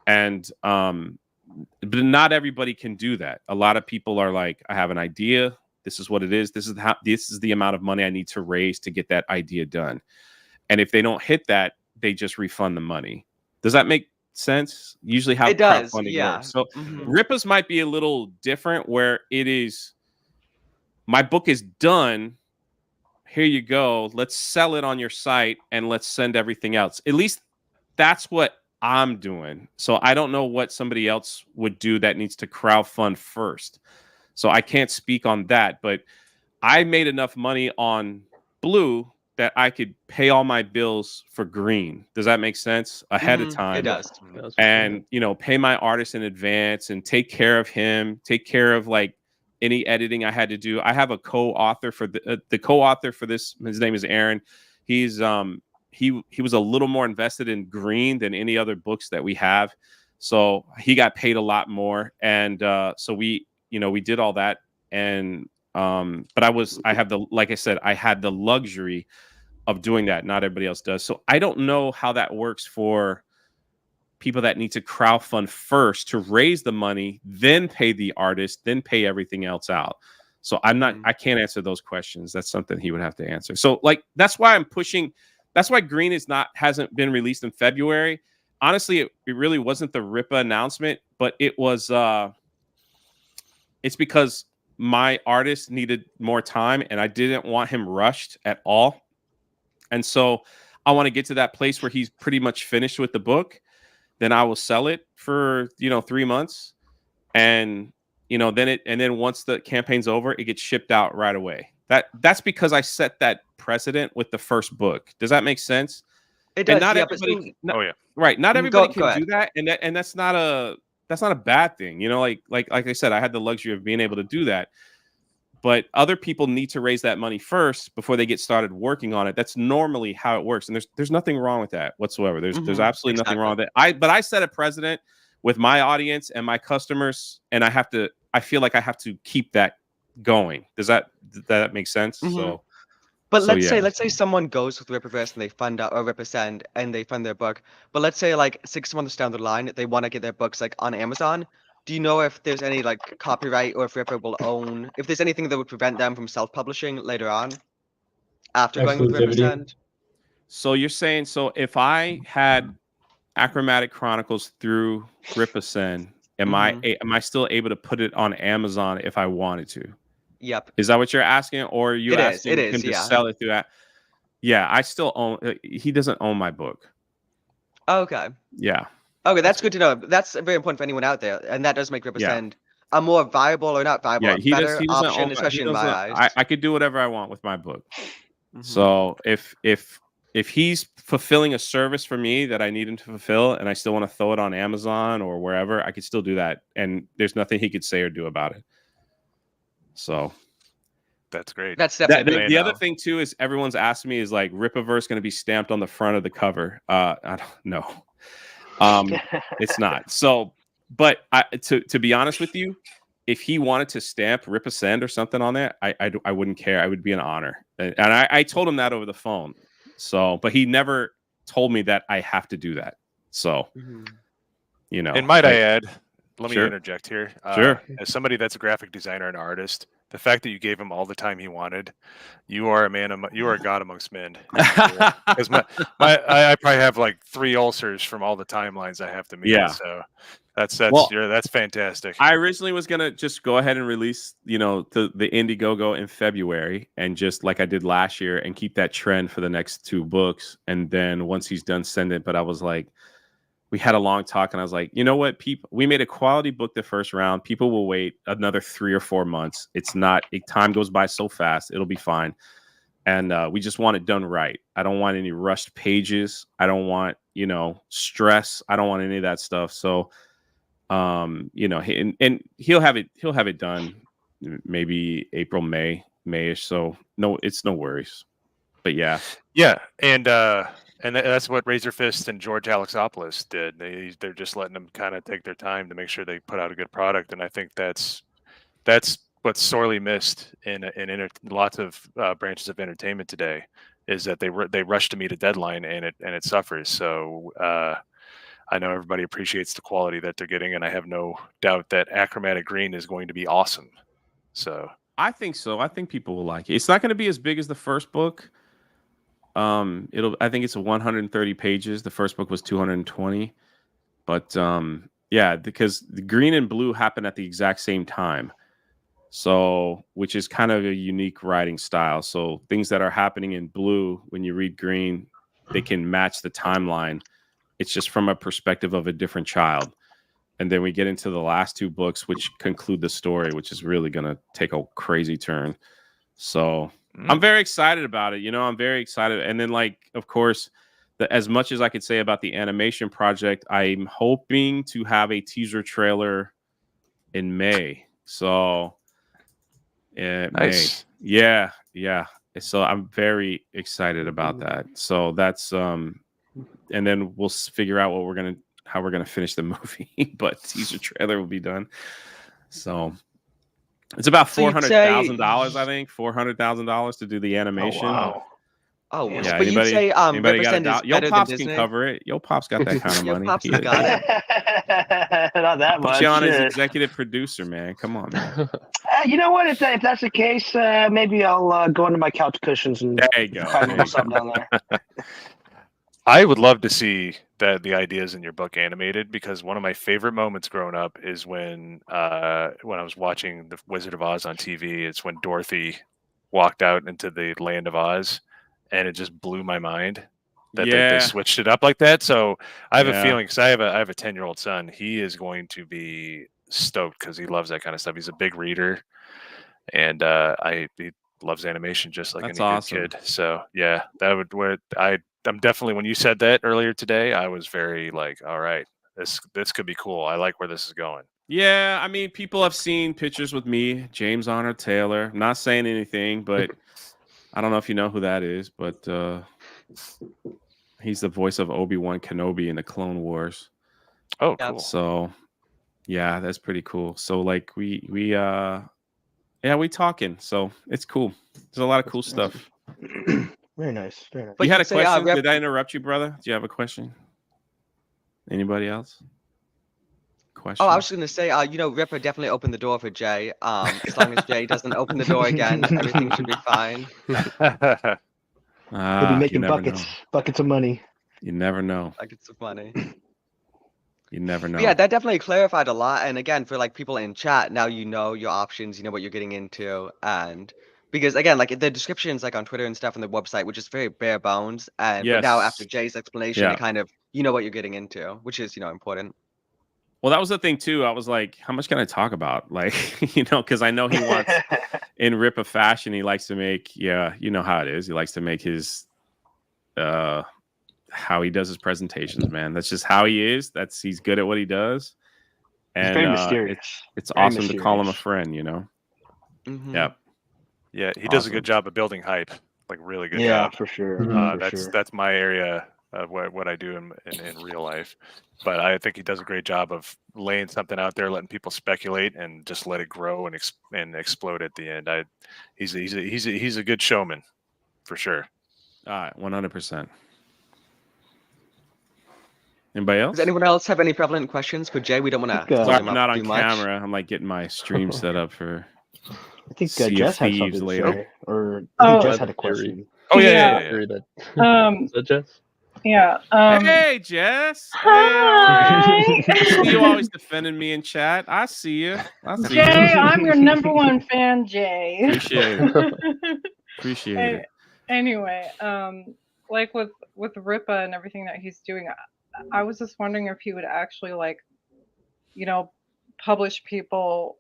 F: And but not everybody can do that. A lot of people are like, I have an idea. This is what it is. This is the amount of money I need to raise to get that idea done. And if they don't hit that, they just refund the money. Does that make sense? Usually how
A: It does,
F: crowdfunding
A: yeah.
F: works. So
A: Hmm.
F: Rippa's might be a little different where it is my book is done. Here you go. Let's sell it on your site and let's send everything else. At least that's what I'm doing. So I don't know what somebody else would do that needs to crowdfund first. So I can't speak on that, but I made enough money on blue that I could pay all my bills for green. Does that make sense? Ahead of
A: Hmm. It
F: time.
C: Yep.
A: does.
C: That's for sure.
F: And pay my artist in advance and take care of him, take care of like any editing I had to do. I have a co-author for the co-author for this. His name is Aaron. He's he was a little more invested in green than any other books that we have, so he got paid a lot more. And so we did all that. And but I have the like I said, I had the luxury of doing that. Not everybody else does. So I don't know how that works for people that need to crowdfund first to raise the money, then pay the artist, then pay everything else out. So
A: Hmm.
F: I can't answer those questions. That's something he would have to answer. So like that's why I'm pushing. That's why Green hasn't been released in February. honestly, it really wasn't the Rippa announcement, but it was. It's because my artist needed more time, and I didn't want him rushed at all. And so I want to get to that place where he's pretty much finished with the book. Then I will sell it for 3 months, and then once the campaign's over, it gets shipped out right away. That's because I set that precedent with the first book. Does that make sense?
A: It
F: And
A: does,
F: not
A: yeah, but
F: everybody,
E: Oh yeah.
F: right? Not
A: Go
F: everybody
A: go
F: can do
A: ahead.
F: that, and that's not a bad thing. Like I said, I had the luxury of being able to do that. But other people need to raise that money first before they get started working on it. That's normally how it works, and there's nothing wrong with that whatsoever. There's
A: Mhm,
F: absolutely nothing wrong
A: exactly.
F: with it. But I set a precedent with my audience and my customers, and I feel like I have to keep that going. Does that make sense?
A: Mhm. But
F: So
A: let's
F: yeah.
A: say someone goes with Rippaverse and they fund out or Rippasend and they fund their book. But let's say like 6 months down the line they want to get their books like on Amazon. Do you know if there's any like copyright or if Rippa will own if there's anything that would prevent them from self-publishing later on after going with
G: Exclusivity.
A: Rippasend?
F: So you're saying, so if I had Achromatic Chronicles through Rippasend, am
A: Mhm.
F: I still able to put it on Amazon if I wanted to?
A: Yep.
F: Is that what you're asking, or are you
A: It
F: asking
A: is,
F: him to
A: yeah.
F: sell it through that? Yeah, I still own. He doesn't own my book.
A: Okay.
F: Yeah,
A: Okay, that's good to know. That's very important for anyone out there, and that does make
F: yeah,
A: Rippasend a more viable or not viable,
F: yeah.
A: a better
F: He doesn't own
A: option,
F: my. He
A: especially in my
F: doesn't.
A: eyes.
F: I could do whatever I want with my book.
A: Mhm.
F: So if he's fulfilling a service for me that I need him to fulfill, and I still want to throw it on Amazon or wherever, I could still do that, and there's nothing he could say or do about it. So
E: That's great.
A: That's definitely a big
F: the other
A: no.
F: thing too is everyone's asking me is like Rippaverse going to be stamped on the front of the cover. I don't know. It's not. So, but to be honest with you, if he wanted to stamp Rippasend or something on there, I wouldn't care. I would be an honor, and I told him that over the phone. So, but he never told me that I have to do that. So,
A: Mhm.
E: And might I
F: like,
E: add, let me
F: sure,
E: interject here.
F: sure.
E: As somebody that's a graphic designer and artist, the fact that you gave him all the time he wanted, you are a man. You are a god amongst men. Because I probably have like 3 ulcers from all the timelines I have to meet.
F: Yeah.
E: So that's
F: Well,
E: that's fantastic.
F: I originally was gonna just go ahead and release, the Indiegogo in February, and just like I did last year, and keep that trend for the next 2 books, and then once he's done, send it. But I was like, we had a long talk, and I was like, you know what, people, we made a quality book the first round. People will wait another 3 or 4 months. It's not. Time goes by so fast. It'll be fine. And we just want it done right. I don't want any rushed pages. I don't want stress. I don't want any of that stuff. So and he'll have it done maybe April, Mayish. So no, it's no worries. But yeah,
E: And that's what Razor Fist and George Alexopoulos did. They're just letting them kind of take their time to make sure they put out a good product, and I think that's what's sorely missed in lots of branches of entertainment today, is that they rush to meet a deadline, and it suffers. So I know everybody appreciates the quality that they're getting, and I have no doubt that Achromatic Green is going to be awesome. So
F: I think so. I think people will like it. It's not going to be as big as the first book. I think it's 130 pages. The first book was 220. But yeah, because the green and blue happen at the exact same time. So, which is kind of a unique writing style. So things that are happening in blue, when you read green, they can match the timeline. It's just from a perspective of a different child. And then we get into the last 2 books, which conclude the story, which is really going to take a crazy turn. So I'm very excited about it. I'm very excited. And then, like, of course, as much as I could say about the animation project, I'm hoping to have a teaser trailer in May. So
E: nice.
F: May. Yeah. So I'm very excited about that. So that's and then we'll figure out how we're gonna finish the movie. But teaser trailer will be done. So it's about $400,000, I think. $400,000 to do the animation.
E: Oh, wow.
A: Oh,
B: Yeah.
A: but you'd say
F: anybody got a
A: Rippasend is
F: dollar? Yo
A: better than
F: Pops can
A: Disney?
F: cover it. Yo Pops got that kind of
A: Yo
F: money.
A: Pops got it.
B: Not that
F: Put
B: much.
F: you on as executive producer, man. Come on, man.
B: You know what? If that's the case, maybe I'll go into my couch cushions and
F: There you go.
B: find a little something down there.
E: I would love to see the ideas in your book animated, because one of my favorite moments growing up is when I was watching The Wizard of Oz on TV. It's when Dorothy walked out into the land of Oz, and it just blew my mind that they
F: Yeah,
E: switched it up like that. So I have a
F: yeah,
E: feeling, because I have a 10-year-old son. He is going to be stoked because he loves that kind of stuff. He's a big reader, and he loves animation just like
F: that's
E: any good
F: awesome.
E: kid. So yeah, that would what I'm definitely, when you said that earlier today, I was very like, all right, this could be cool. I like where this is going.
F: Yeah, I mean, people have seen pictures with me, James Honor Taylor. I'm not saying anything, but I don't know if you know who that is, but he's the voice of Obi-Wan Kenobi in the Clone Wars.
E: Oh,
A: Yeah.
E: cool.
F: So yeah, that's pretty cool. So like we yeah, we talking. So it's cool. There's a lot of cool stuff.
B: Very nice. Very nice.
A: But
F: You had
A: you'd
F: a
A: say,
F: question?
A: Rip,
F: Did I interrupt you, brother? Do you have a question? Anybody else?
A: oh, I
F: Question?
A: was just gonna say, Ripper definitely opened the door for Jay. As long as Jay doesn't open the door again, everything should be fine.
B: He'll be
F: You
B: making
F: never know.
B: buckets of money.
F: You never know.
A: Like, it's so funny.
F: You never
A: But yeah,
F: know.
A: that definitely clarified a lot. And again, for like people in chat, now you know your options, you know what you're getting into, and because again, like the descriptions like on Twitter and stuff on the website, which is very bare bones, and but now after
F: Yes.
A: Jay's explanation,
F: Yeah.
A: it kind of you know what you're getting into, which is important.
F: Well, that was the thing too. I was like, how much can I talk about? Like, because I know he wants in Rippa fashion, he likes to make, yeah, you know how it is. He likes to make his how he does his presentations, man. That's just how he is. He's good at what he does.
B: He's
F: And
B: very mysterious.
F: it's
B: Very
F: awesome to call him a
B: mysterious.
F: friend, you know?
A: Mm-hmm.
F: Yep.
E: Yeah, he does a good
F: Awesome.
E: job of building hype, like really good
B: Yeah,
E: job.
B: for sure.
C: Mhm.
B: For sure.
E: That's my area of what I do in real life. But I think he does a great job of laying something out there, letting people speculate, and just let it grow and explode at the end. He's a good showman for sure.
F: All right, 100%. Anybody else?
A: Does anyone else have any prevalent questions for Jay? We don't want
B: I
A: to
B: think,
A: hold
F: Sorry,
A: him
F: I'm
A: up
F: not on
A: too much.
F: camera. I'm like getting my stream set up for
B: I think
F: Sea of
B: Jess had
F: Thieves
B: something to
F: later.
B: say, or
D: Oh.
B: I think
C: I
B: Jess
C: have
B: had
C: a
B: a
C: theory.
B: question.
E: Oh yeah,
D: Yeah.
E: yeah.
C: Theory that
D: Um,
C: is that Jess?
D: yeah.
F: Hey, Jess. Hey, how are you?
D: Hi.
F: I see you always defending me in chat. I see you. I see
D: Jay,
F: you.
D: I'm your number one fan, Jay.
F: Appreciate it. Appreciate it.
D: Anyway, like with Ripa and everything that he's doing, I was just wondering if he would actually like, publish people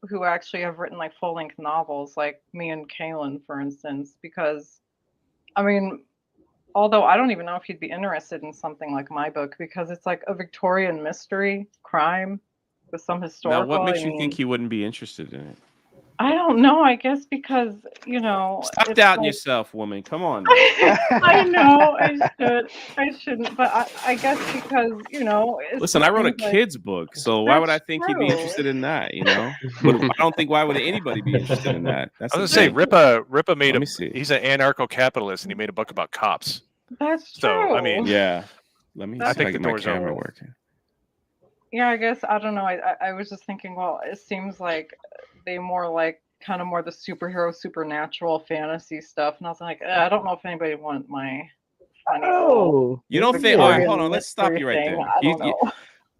D: who actually have written like full length novels, like me and Kaylin, for instance, because I mean, although I don't even know if he'd be interested in something like my book because it's like a Victorian mystery crime with some
F: Now,
D: historical.
F: what makes
D: I
F: you think
D: mean,
F: he wouldn't be interested in it?
D: I don't know. I guess because
F: Stop
D: it's
F: doubting
D: like
F: yourself, woman. Come on now.
D: I know I shouldn't, but I guess because it's
F: Listen,
D: just
F: I wrote a
D: things like
F: kid's book, so why would I
D: that's
F: think he'd be
D: true.
F: interested in that? But I don't think why would anybody be interested in that? That's
E: I
F: the
E: was gonna say
F: thing.
E: Rippa made
F: Let me see.
E: he's an anarcho-capitalist, and he made a book about cops.
D: That's
E: So
D: true.
E: I mean,
F: Yeah. Let me
E: I
F: see if
E: think
F: I
E: the
F: get my
E: door's
F: camera
E: open.
F: working.
D: Yeah, I guess I don't know. I was just thinking, well, it seems like they more like kind of more the superhero, supernatural fantasy stuff, and I was like, I don't know if anybody want my funny little
F: You don't think? All right, hold on. Let's stop you right
D: thing.
F: there.
D: I don't know.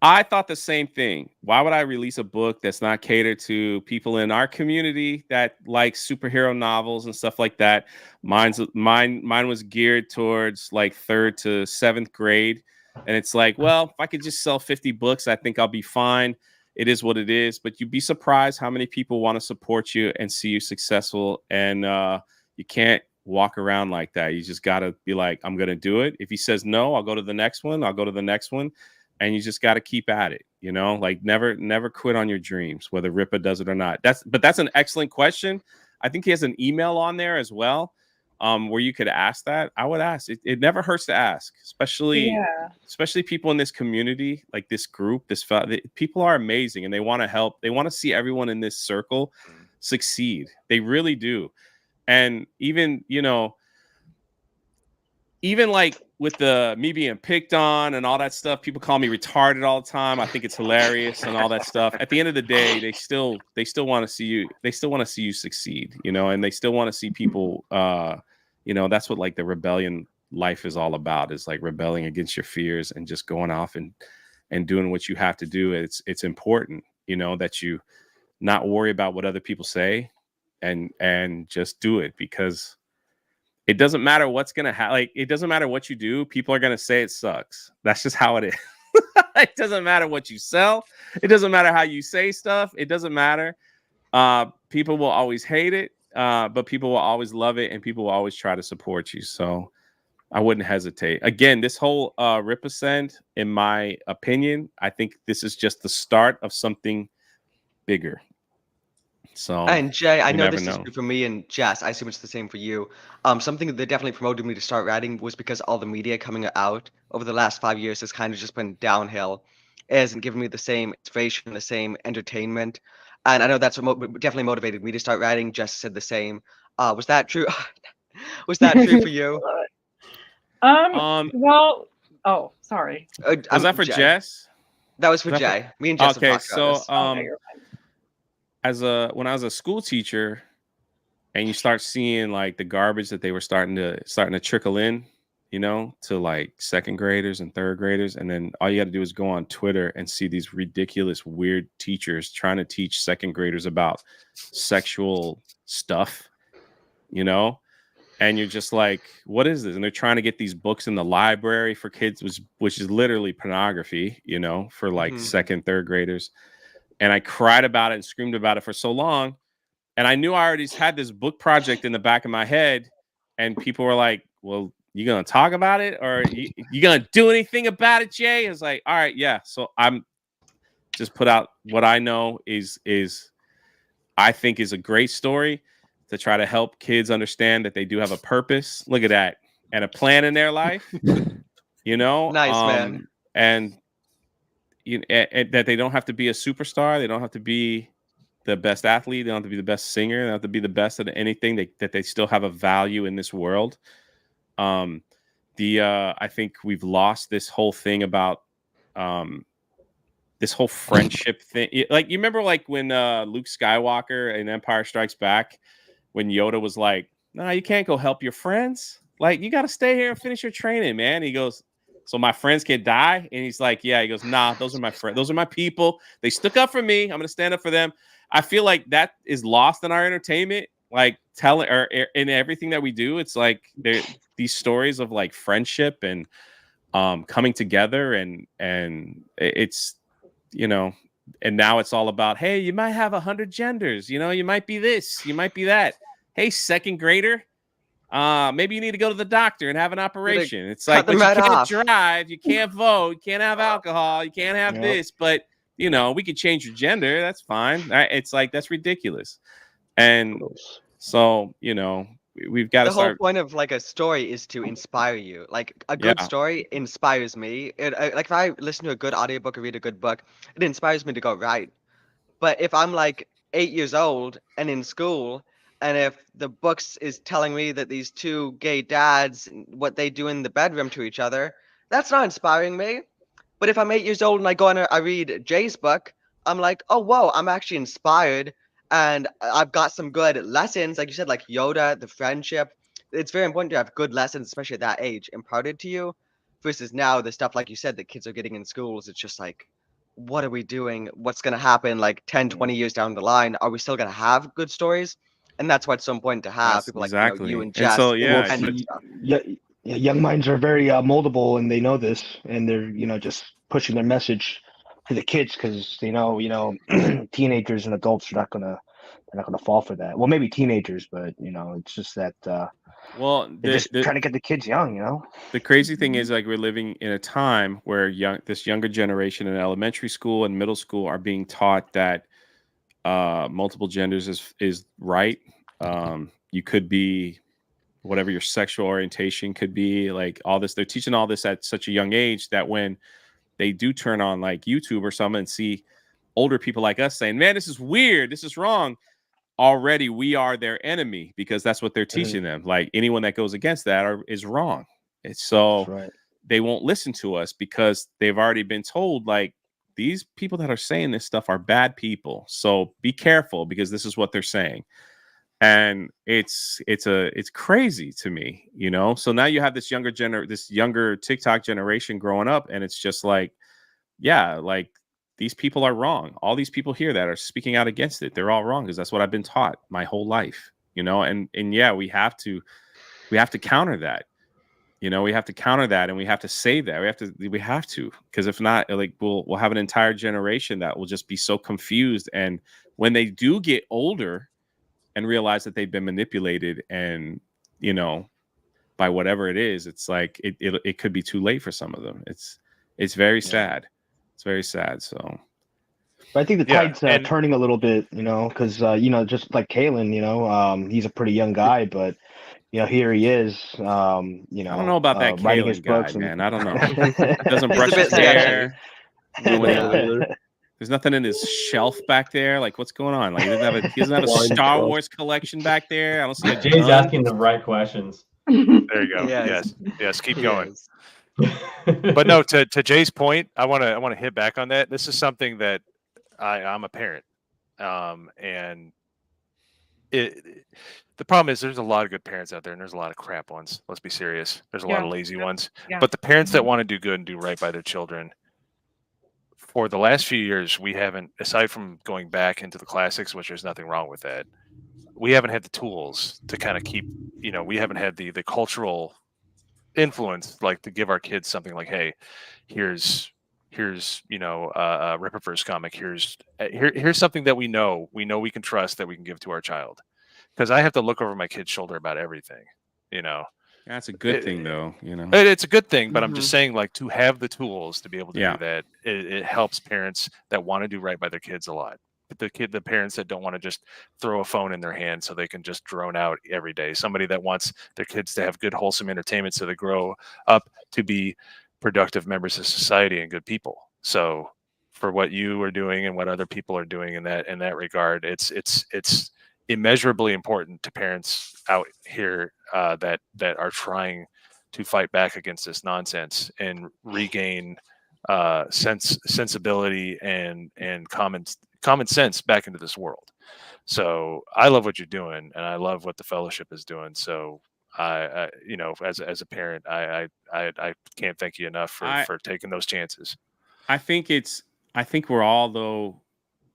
F: I thought the same thing. Why would I release a book that's not catered to people in our community that like superhero novels and stuff like that? Mine was geared towards like 3rd to 7th grade. And it's like, well, if I could just sell 50 books, I think I'll be fine. It is what it is. But you'd be surprised how many people want to support you and see you successful. And you can't walk around like that. You just got to be like, I'm going to do it. If he says no, I'll go to the next one. I'll go to the next one. And you just got to keep at it, like never quit on your dreams, whether Ripa does it or not. That's an excellent question. I think he has an email on there as well, where you could ask that. I would ask. It never hurts to ask, especially people in this community, like this group. People are amazing, and they want to help. They want to see everyone in this circle succeed. They really do. And even like with me being picked on and all that stuff, people call me retarded all the time. I think it's hilarious and all that stuff. At the end of the day, they still want to see you. They still want to see you succeed, and they still want to see people. That's what like the rebellion life is all about, is like rebelling against your fears and just going off and doing what you have to do. It's important, that you not worry about what other people say and just do it, because it doesn't matter what's going to happen. Like, it doesn't matter what you do. People are going to say it sucks. That's just how it is. It doesn't matter what you sell. It doesn't matter how you say stuff. It doesn't matter. People will always hate it, but people will always love it, and people will always try to support you. So I wouldn't hesitate. Again, this whole Rippasend, in my opinion, I think this is just the start of something bigger. So
A: And Jay, I
F: you
A: know
F: never
A: this is
F: know.
A: true for me and Jess. I assume it's the same for you. Something that definitely promoted me to start writing was because all the media coming out over the last 5 years has kind of just been downhill. It hasn't given me the same inspiration, the same entertainment. And I know that's what definitely motivated me to start writing. Jess said the same. Was that true? Was that true for you?
F: Um,
D: Well, oh, sorry.
F: was that for
A: Jay.
F: Jess?
A: That was for
F: Was that for-
A: Jay. Me and Jess have
F: Okay,
A: talked about
F: so
A: this.
D: Oh, no, you're fine.
F: when I was a school teacher, and you start seeing like the garbage that they were starting to trickle in, to like second graders and third graders, and then all you had to do is go on Twitter and see these ridiculous, weird teachers trying to teach second graders about sexual stuff, and you're just like, what is this? And they're trying to get these books in the library for kids, which is literally pornography, for like
A: Mhm.
F: second, third graders. And I cried about it and screamed about it for so long. And I knew I already had this book project in the back of my head. And people were like, well, you going to talk about it, or you going to do anything about it, Jay? I was like, all right, yeah. So I'm just put out what I know is I think is a great story to try to help kids understand that they do have a purpose. Look at that. And a plan in their life,
A: Nice, man.
F: and that they don't have to be a superstar. They don't have to be the best athlete. They don't have to be the best singer. They don't have to be the best at anything. That they still have a value in this world. I think we've lost this whole thing about this whole friendship thing. Like, you remember like when Luke Skywalker in Empire Strikes Back, when Yoda was like, "No, you can't go help your friends. Like, you got to stay here and finish your training, man." He goes, "So my friends can die?" And he's like, "Yeah." He goes, "Nah, those are my friends. Those are my people. They stuck up for me. I'm gonna stand up for them." I feel like that is lost in our entertainment, like telling or in everything that we do. It's like these stories of like friendship and coming together, and it's and now it's all about, hey, you might have 100 genders, you might be this, you might be that. Hey, second grader, maybe you need to go to the doctor and have an operation. It's
A: Cut
F: like,
A: them
F: but you
A: right
F: can't
A: off.
F: drive, you can't vote, you can't have alcohol, you can't have
B: Yep.
F: this, but we could change your gender. That's fine. It's like, that's ridiculous. And so, we've got to
A: The whole
F: start.
A: point of like a story is to inspire you. Like a good
F: Yeah.
A: story inspires me. Like if I listen to a good audiobook or read a good book, it inspires me to go write. But if I'm like 8 years old and in school, and if the books is telling me that these two gay dads, what they do in the bedroom to each other, that's not inspiring me. But if I'm 8 years old and I go and I read Jay's book, I'm like, oh, whoa, I'm actually inspired. And I've got some good lessons, like you said, like Yoda, the friendship. It's very important to have good lessons, especially at that age, imparted to you, versus now the stuff, like you said, that kids are getting in schools. It's just like, what are we doing? What's going to happen like 10, 20 years down the line? Are we still going to have good stories? And that's why it's so important to have
F: That's
A: people like, you
F: exactly.
A: and
F: And
A: Jess,
F: so,
B: Well,
F: yeah,
A: independent stuff.
B: young minds are very moldable, and they know this, and they're just pushing their message to the kids because they know teenagers and adults are not gonna they're not gonna fall for that. Well, maybe teenagers, but it's just that
F: well,
B: they're just trying to get the kids young.
F: the crazy thing is, like, we're living in a time where this younger generation in elementary school and middle school are being taught that multiple genders is right. You could be whatever your sexual orientation could be, like all this. They're teaching all this at such a young age that when they do turn on like YouTube or something and see older people like us saying, "Man, this is weird, this is wrong," already we are their enemy, because that's what they're teaching them. Like, anyone that goes against that is wrong. It's
B: That's
F: so
B: right.
F: they won't listen to us because they've already been told, like, these people that are saying this stuff are bad people. So be careful, because this is what they're saying. and it's crazy to me, you know. So now you have this younger TikTok generation growing up, and it's just like, yeah, like these people are wrong. All these people here that are speaking out against it, they're all wrong, because that's what I've been taught my whole life, you know. And yeah, we have to counter that. You know, we have to counter that, and we have to say that we have to, because if not, like we'll have an entire generation that will just be so confused, and when they do get older and realize that they've been manipulated, and you know, by whatever it is, it's like it could be too late for some of them. It's very sad. It's very sad. So
B: But I think the
E: Yeah,
B: tide's
E: and
B: turning a little bit, you know, because you know, just like Kalen, you know, he's a pretty young guy, but you know, here he is, you
F: I don't know
B: know,
F: about that
B: writing his
F: Kalen guy,
B: books and.
F: man. I don't know. Doesn't
A: He's
F: brush
A: a
F: his
A: bit sketchy.
F: hair. Ruin
C: Yeah.
F: the. There's nothing in his shelf back there. Like, what's going on? Like, he doesn't have a
C: Blind
F: Star
C: spot.
F: Wars collection back there. I don't see a
G: Jay's
F: gun.
G: asking the right questions.
E: there you go.
A: Yes.
E: Yes, keep
A: He
E: going.
A: is.
E: But no, to Jay's point, I want to hit back on that. This is something that I'm a parent, and the problem is there's a lot of good parents out there, and there's a lot of crap ones. Let's be serious. There's a lot of lazy ones.
D: Yeah.
E: But the parents that want to do good and do right by their children, for the last few years, we haven't, aside from going back into the classics, which there's nothing wrong with that, we haven't had the tools to kind of keep, you know, we haven't had the cultural influence, like to give our kids something like, hey, here's you know, Rippaverse comic, here's something that we know we can trust, that we can give to our child, because I have to look over my kid's shoulder about everything, you know.
F: That's a good thing, though. You know,
E: It's a good thing, but I'm
A: Mhm.
E: just saying, like, to have the tools to be able to
F: Yeah.
E: do that, it helps parents that want to do right by their kids a lot. But the parents that don't want to just throw a phone in their hand so they can just drone out every day. Somebody that wants their kids to have good, wholesome entertainment so they grow up to be productive members of society and good people. So for what you are doing and what other people are doing in that regard, it's immeasurably important to parents out here that are trying to fight back against this nonsense and regain sensibility and common sense back into this world. So I love what you're doing, and I love what the fellowship is doing. So I you know, as a parent, I can't thank you enough for taking those chances.
F: I think we're all, though.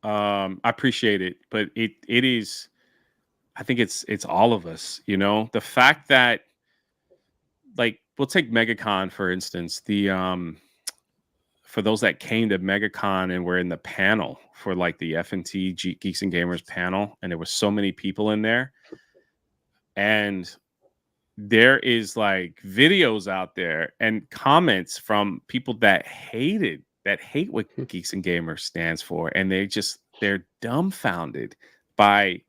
F: I appreciate it, but it is. I think it's all of us. You know, the fact that, like, we'll take MegaCon for instance. For those that came to MegaCon and were in the panel for like the F&T Geeks and Gamers panel, and there were so many people in there, and there is like videos out there and comments from people that hate what Geeks and Gamers stands for, and they're dumbfounded by,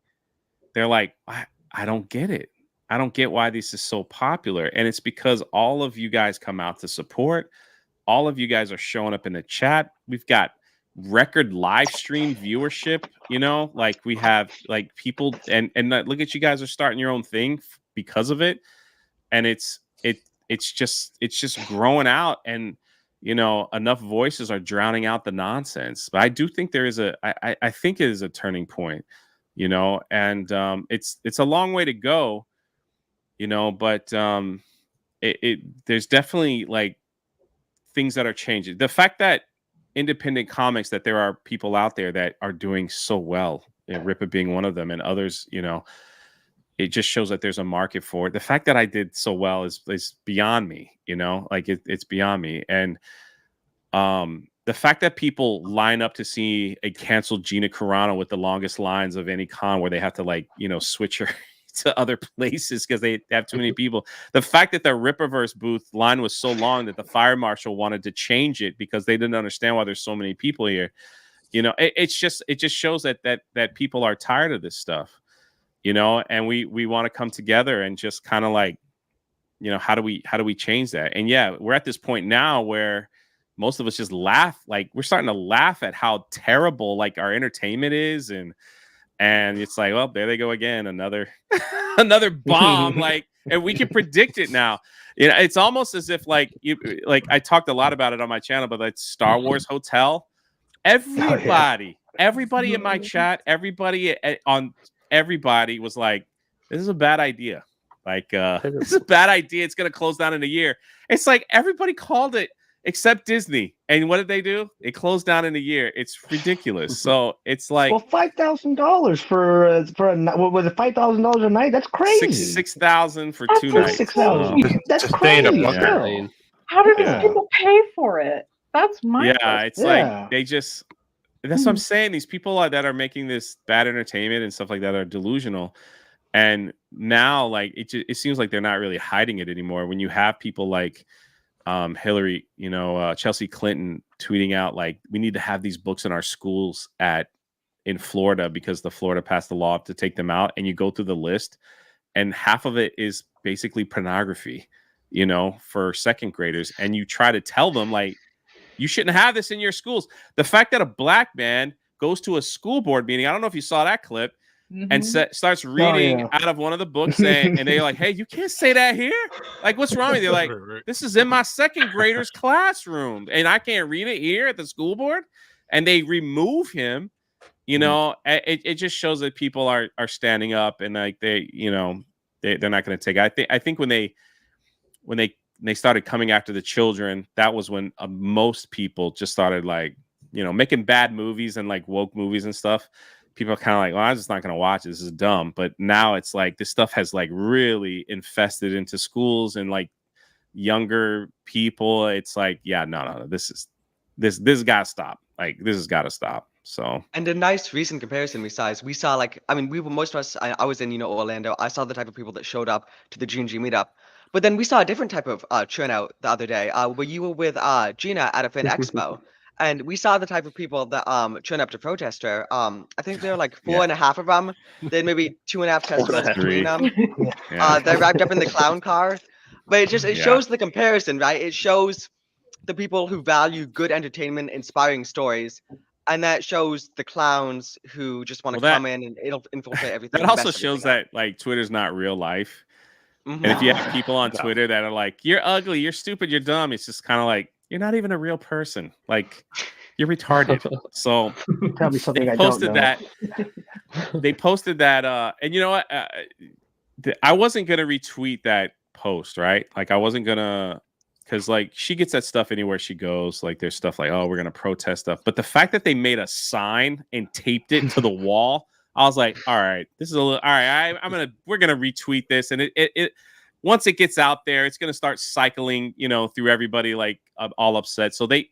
F: they're like, I don't get it. I don't get why this is so popular. And it's because all of you guys come out to support. All of you guys are showing up in the chat. We've got record live stream viewership, you know, like we have like people, and look at, you guys are starting your own thing because of it. And it's just growing out, and you know, enough voices are drowning out the nonsense. But I do think there is I think it is a turning point, you know, and it's a long way to go, you know, but there's definitely like things that are changing. The fact that independent comics, that there are people out there that are doing so well, Rippa being one of them, and others, you know, it just shows that there's a market for it. The fact that I did so well is beyond me, you know, like it's beyond me. And the fact that people line up to see a canceled Gina Carano with the longest lines of any con, where they have to, like, you know, switch her to other places because they have too many people. The fact that the Rippaverse booth line was so long that the fire marshal wanted to change it because they didn't understand why there's so many people here. You know, it just shows that people are tired of this stuff, you know, and we want to come together and just kind of like, you know, how do we change that? And yeah, we're at this point now where most of us just laugh. Like, we're starting to laugh at how terrible like our entertainment is, and it's like, well, there they go again, another bomb. Like, and we can predict it now. You know, it's almost as if like I talked a lot about it on my channel, but like Star Wars Hotel, everybody in my chat, everybody on everybody was like, this is a bad idea. Like, this is a bad idea. It's going to close down in a year. It's like everybody called it except Disney. And what did they do? It closed down in a year. It's ridiculous. So it's like,
B: well, $5,000 for a was it $5,000 a night? That's crazy.
F: 6,000 for
D: That's
F: 2 nights.
D: insane.
B: That's
E: To stay in a
B: crazy.
E: bunker.
B: Still.
D: How do these
B: Yeah.
D: people pay for it? That's my
F: Yeah, it's
B: Yeah.
F: like they just. That's what I'm saying. These people that are making this bad entertainment and stuff like that are delusional. And now, like it seems like they're not really hiding it anymore. When you have people like Hillary, Chelsea Clinton tweeting out like, we need to have these books in our schools in Florida because the Florida passed the law to take them out. And you go through the list, and half of it is basically pornography, for second graders. And you try to tell them like, you shouldn't have this in your schools. The fact that a black man goes to a school board meeting, I don't know if you saw that clip, and starts reading out of one of the books, and they're like, hey, you can't say that here. Like, what's wrong with you? Like, this is in my second grader's classroom, and I can't read it here at the school board. And they remove him. It just shows that people are standing up, and like they're not going to take it. I think when they started coming after the children, that was when most people just started like, making bad movies and like woke movies and stuff. People are kind of like, well, I'm just not going to watch it. This is dumb. But now it's like this stuff has like really infested into schools and like younger people. It's like, yeah, no, this got to stop. Like, this has got to stop. So,
A: And a nice recent comparison we saw like, I mean, most of us, I was in, Orlando. I saw the type of people that showed up to the G&G meetup. But then we saw a different type of turnout the other day, where you were with Gina at a Fin Expo. And we saw the type of people that turn up to protest her. I think there were like 4.5 of them. Then maybe 2.5 testicles between them. They're wrapped up in the clown car. But it shows the comparison, right? It shows the people who value good entertainment, inspiring stories, and that shows the clowns who just want to come in and it'll infiltrate everything.
F: That also shows that like Twitter's not real life. And if you have people on Twitter that are like, you're ugly, you're stupid, you're dumb, it's just kind of like, you're not even a real person. Like, you're retarded. So
B: tell me something
F: they
B: I
F: posted
B: don't know.
F: they posted that. And you know what? I wasn't going to retweet that post, right? Like, I wasn't going to, because like she gets that stuff anywhere she goes. Like, there's stuff like, oh, we're going to protest stuff. But the fact that they made a sign and taped it to the wall, I was like, all right, this is a little, all right, we're going to retweet this. And it once it gets out there, it's going to start cycling, through everybody, like all upset. So they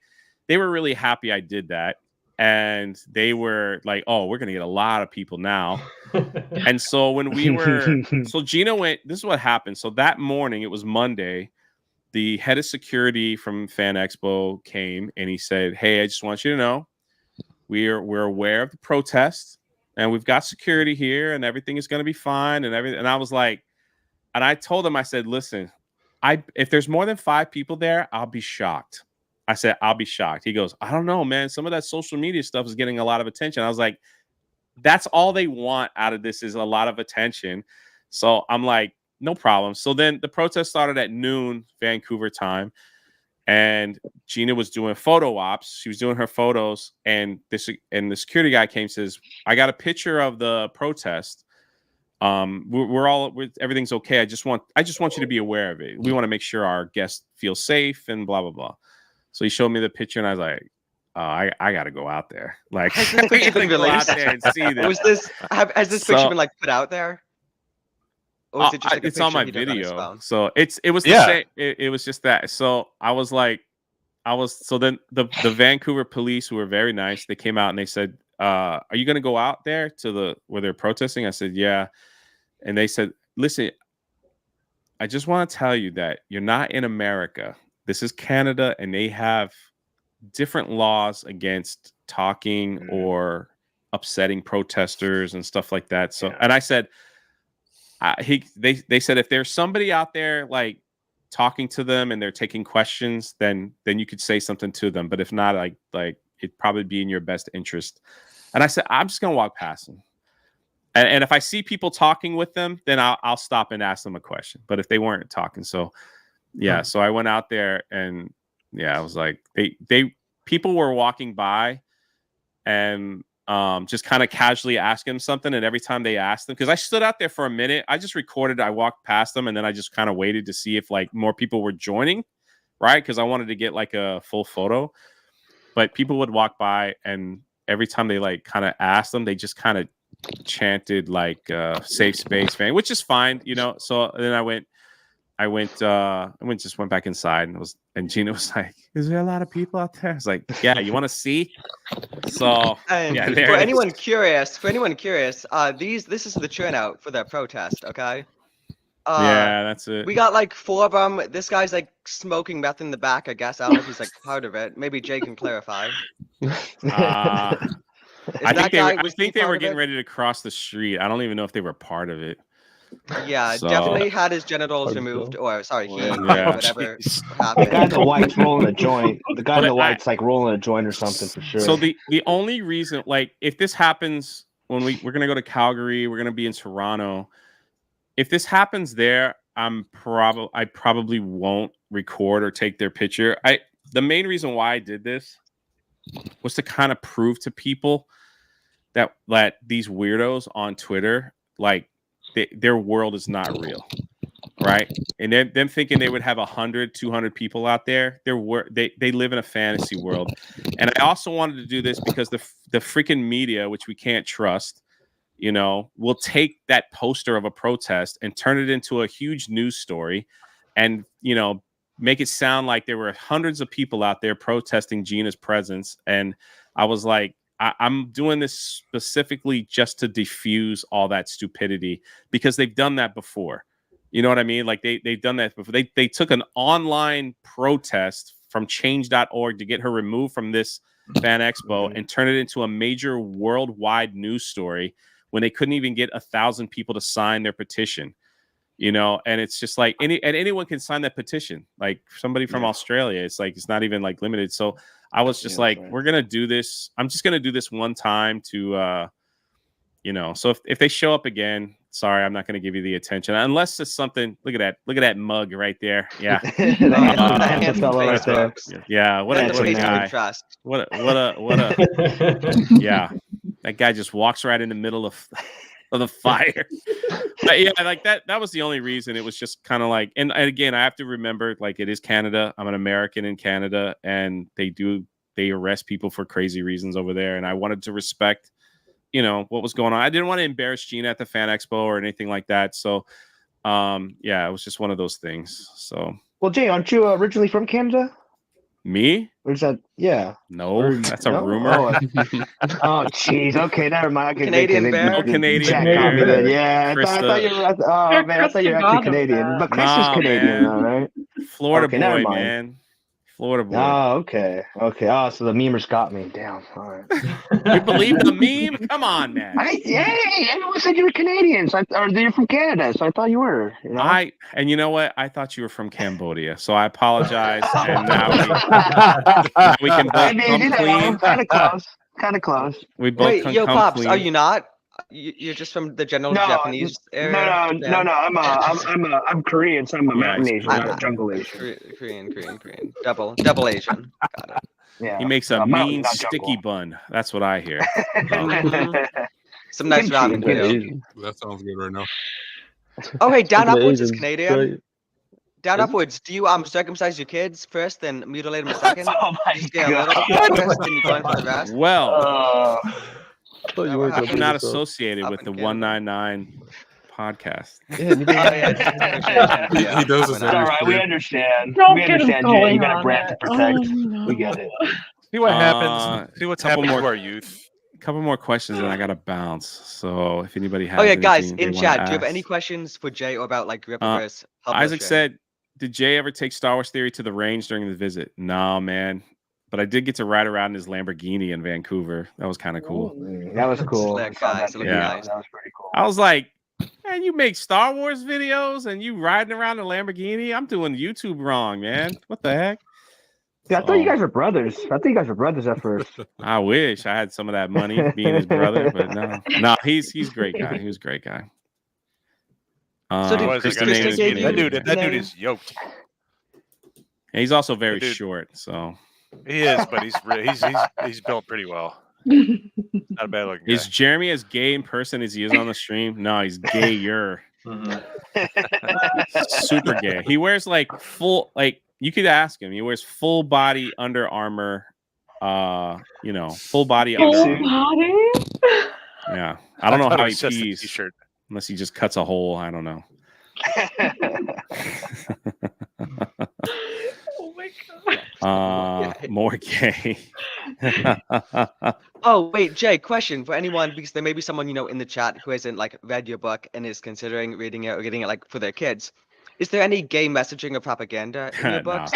F: were really happy I did that. And they were like, oh, we're going to get a lot of people now. And so when so Gina went, this is what happened. So that morning, it was Monday, the head of security from Fan Expo came and he said, hey, I just want you to know, we're aware of the protest and we've got security here and everything is going to be fine and everything. And I was like, and I told him, I said, listen, if there's more than 5 people there, I'll be shocked. I said, I'll be shocked. He goes, I don't know, man. Some of that social media stuff is getting a lot of attention. I was like, that's all they want out of this is a lot of attention. So I'm like, no problem. So then the protest started at noon, Vancouver time. And Gina was doing photo ops. She was doing her photos. And the security guy came and says, I got a picture of the protest. Everything's okay. I just want you to be aware of it. We want to make sure our guests feel safe and blah, blah, blah. So he showed me the picture and I was like, oh, I got to go out there. Like,
A: has this picture been released?
F: Out there and see this.
A: Has this picture been like put out there? Or is it just like
F: it's on my video. So it was the same. It was just that. So I was like, so then the Vancouver police, who were very nice, they came out and they said, are you going to go out there to where they're protesting? I said, yeah. And they said, listen, I just want to tell you that you're not in America. This is Canada, and they have different laws against talking or upsetting protesters and stuff like that. So, and I said, they said, if there's somebody out there like talking to them and they're taking questions, then you could say something to them. But if not, like it'd probably be in your best interest. And I said, I'm just going to walk past them. And if I see people talking with them, then I'll stop and ask them a question. But if they weren't talking, so I went out there and I was like, people were walking by and just kind of casually ask him something. And every time they asked them, because I stood out there for a minute, I just recorded, I walked past them, and then I just kind of waited to see if like more people were joining, right? Because I wanted to get like a full photo. But people would walk by, and every time they like kind of asked them, they just kind of chanted like safe space fan, which is fine, you know. So then I just went back inside, and Gina was like, "Is there a lot of people out there?" I was like, "Yeah, you want to see?" So
A: And
F: yeah,
A: for
F: there it
A: anyone
F: is.
A: curious, this is the turnout for that protest, okay?
F: Yeah, that's it.
A: We got like 4 of them. This guy's like smoking meth in the back, I guess. I don't know if he's like part of it. Maybe Jay can clarify.
F: I
A: If that guy was he
F: think they
A: part
F: were
A: of
F: getting
A: it?
F: ready to cross the street. I don't even know if they were part of it.
A: Yeah,
F: So
A: definitely had his genitals
C: Hard to
A: removed,
C: tell.
A: or sorry, he,
F: Yeah.
A: whatever
E: Jeez.
B: The guy in
A: happened.
B: the white's rolling a joint. The guy in
F: But
B: the white's like rolling a joint or something for sure.
F: So the only reason, like, if this happens when we're gonna go to Calgary, we're gonna be in Toronto. If this happens there, I probably won't record or take their picture. The main reason why I did this was to kind of prove to people that these weirdos on Twitter, like, their world is not real, right? And them thinking they would have 100, 200 people out there, they live in a fantasy world. And I also wanted to do this because the freaking media, which we can't trust, you know, will take that poster of a protest and turn it into a huge news story, and, you know, make it sound like there were hundreds of people out there protesting Gina's presence. And I was like, I'm doing this specifically just to diffuse all that stupidity, because they've done that before. You know what I mean? Like they've done that before. They took an online protest from change.org to get her removed from this fan expo and turn it into a major worldwide news story when they couldn't even get 1,000 people to sign their petition. You know, and it's just like anyone can sign that petition. Like somebody from Australia, it's like it's not even like limited. So I was just like, we're gonna do this. I'm just gonna do this one time to you know, so if they show up again, sorry, I'm not going to give you the attention unless it's something. Look at that mug right there. Yeah,
A: That handsome
B: fellow
A: face,
B: right there.
A: folks.
F: yeah. What
A: That's
F: a
A: the face you
F: guy.
A: can trust.
F: What a yeah. That guy just walks right in the middle of the fire. But yeah, like that was the only reason. It was just kind of like, and again, I have to remember, like, it is Canada. I'm an American in Canada, and they arrest people for crazy reasons over there, and I wanted to respect, you know, what was going on. I didn't want to embarrass Gina at the fan expo or anything like that. So yeah, it was just one of those things. So
B: Well, Jay, aren't you originally from Canada?
F: me?
B: Or is that
F: No, that's a
B: no?
F: rumor.
B: Oh, jeez. Okay, never mind.
A: Canadian bear?
F: No Canadian
B: Jack
F: bear.
B: got me then. Yeah, I thought you were. Oh man, I thought you were actually Canadian. But Chris is
F: Nah,
B: Canadian,
F: man.
B: though, right?
F: Florida
B: Okay, never
F: boy,
B: mind.
F: man. Florida boy.
B: Oh, okay. Oh, so the memers got me. Damn. All right.
F: You believe the meme? Come on, man.
B: Everyone said you were Canadian, or you're from Canada, so I thought you were. You know?
F: And you know what? I thought you were from Cambodia, so I apologize. And now we can both come clean.
B: Kind of close.
F: We both
A: Wait,
F: can
A: yo,
F: come
A: Pops,
F: clean.
A: are you not? You're just from the general Japanese area?
B: No. I'm Korean, so I'm a mountain Asian, not a jungle Asian.
A: Korean. Double Asian. Got it.
B: Yeah.
F: He makes a mean sticky bun. That's what I hear.
A: Some nice
B: Kimchi,
A: ramen
B: kimchi.
A: too.
G: That sounds good right now.
A: Oh, hey, down
C: The
A: upwards is
C: Asians,
A: Canadian.
C: right?
A: Down
C: Is it?
A: upwards, do you circumcise your kids first, then mutilate them second?
B: Oh my
A: Just get a little
B: god.
A: first, then you go in for the rest?
F: Well,
C: I thought
A: That
C: you weren't
A: happened.
C: gonna
F: I'm not
C: bring this up.
F: associated
A: Up
F: with the
A: in Canada.
F: 199 podcast.
C: Yeah, you
A: Oh,
C: didn't-
A: yeah.
G: He does this
B: It's
G: every
B: all right. We
G: stream.
B: understand.
D: Don't
B: We
D: get him
B: understand, Jay.
D: going
B: You got a
D: on
B: brand to
D: it.
B: protect.
D: Oh, no.
B: We get it.
E: See what happens. See what's
F: couple
E: happening
F: more-
E: to our youth.
F: Couple more questions and I gotta bounce. So if anybody has
A: Oh yeah, guys,
F: anything they
A: in
F: wanna
A: chat, do you have
F: ask.
A: any questions for Jay or about like Rippaverse publishing?
F: Isaac said, did Jay ever take Star Wars Theory to the range during the visit? No, man. But I did get to ride around in his Lamborghini in Vancouver. That was kind of cool.
B: That was cool.
A: Slick,
B: I saw
A: guys.
B: that
A: Look
B: video.
A: nice.
B: That was pretty cool.
F: I was like, man, you make Star Wars videos and you riding around in a Lamborghini? I'm doing YouTube wrong, man. What the heck?
B: Yeah, I thought you guys were brothers. I think you guys were brothers at first.
F: I wish I had some of that money being his brother, but no, he's a great guy. He was a great guy.
A: So did
E: Otherwise, I
A: Kristen
E: gotta
A: gave
E: say,
A: you
E: that dude
A: the name?
E: is yoked.
F: And he's also very
E: Dude.
F: short, so
E: He is, but he's built pretty well. Not a bad looking guy.
F: Is Jeremy as gay in person as he is on the stream? No, he's gayer. Super gay. He wears like full, like you could ask him. He wears full body Under Armour. Full body Under
D: Full
F: Armour.
D: body?
F: Yeah, I don't know
E: thought
F: how
E: it
F: he
E: was just a
F: pees
E: t-shirt.
F: unless he just cuts a hole. I don't know.
D: Oh my god.
F: More gay.
A: Oh, wait, Jay, question for anyone, because there may be someone, in the chat who hasn't, like, read your book and is considering reading it or getting it, like, for their kids. Is there any gay messaging or propaganda in your
F: No.
A: books?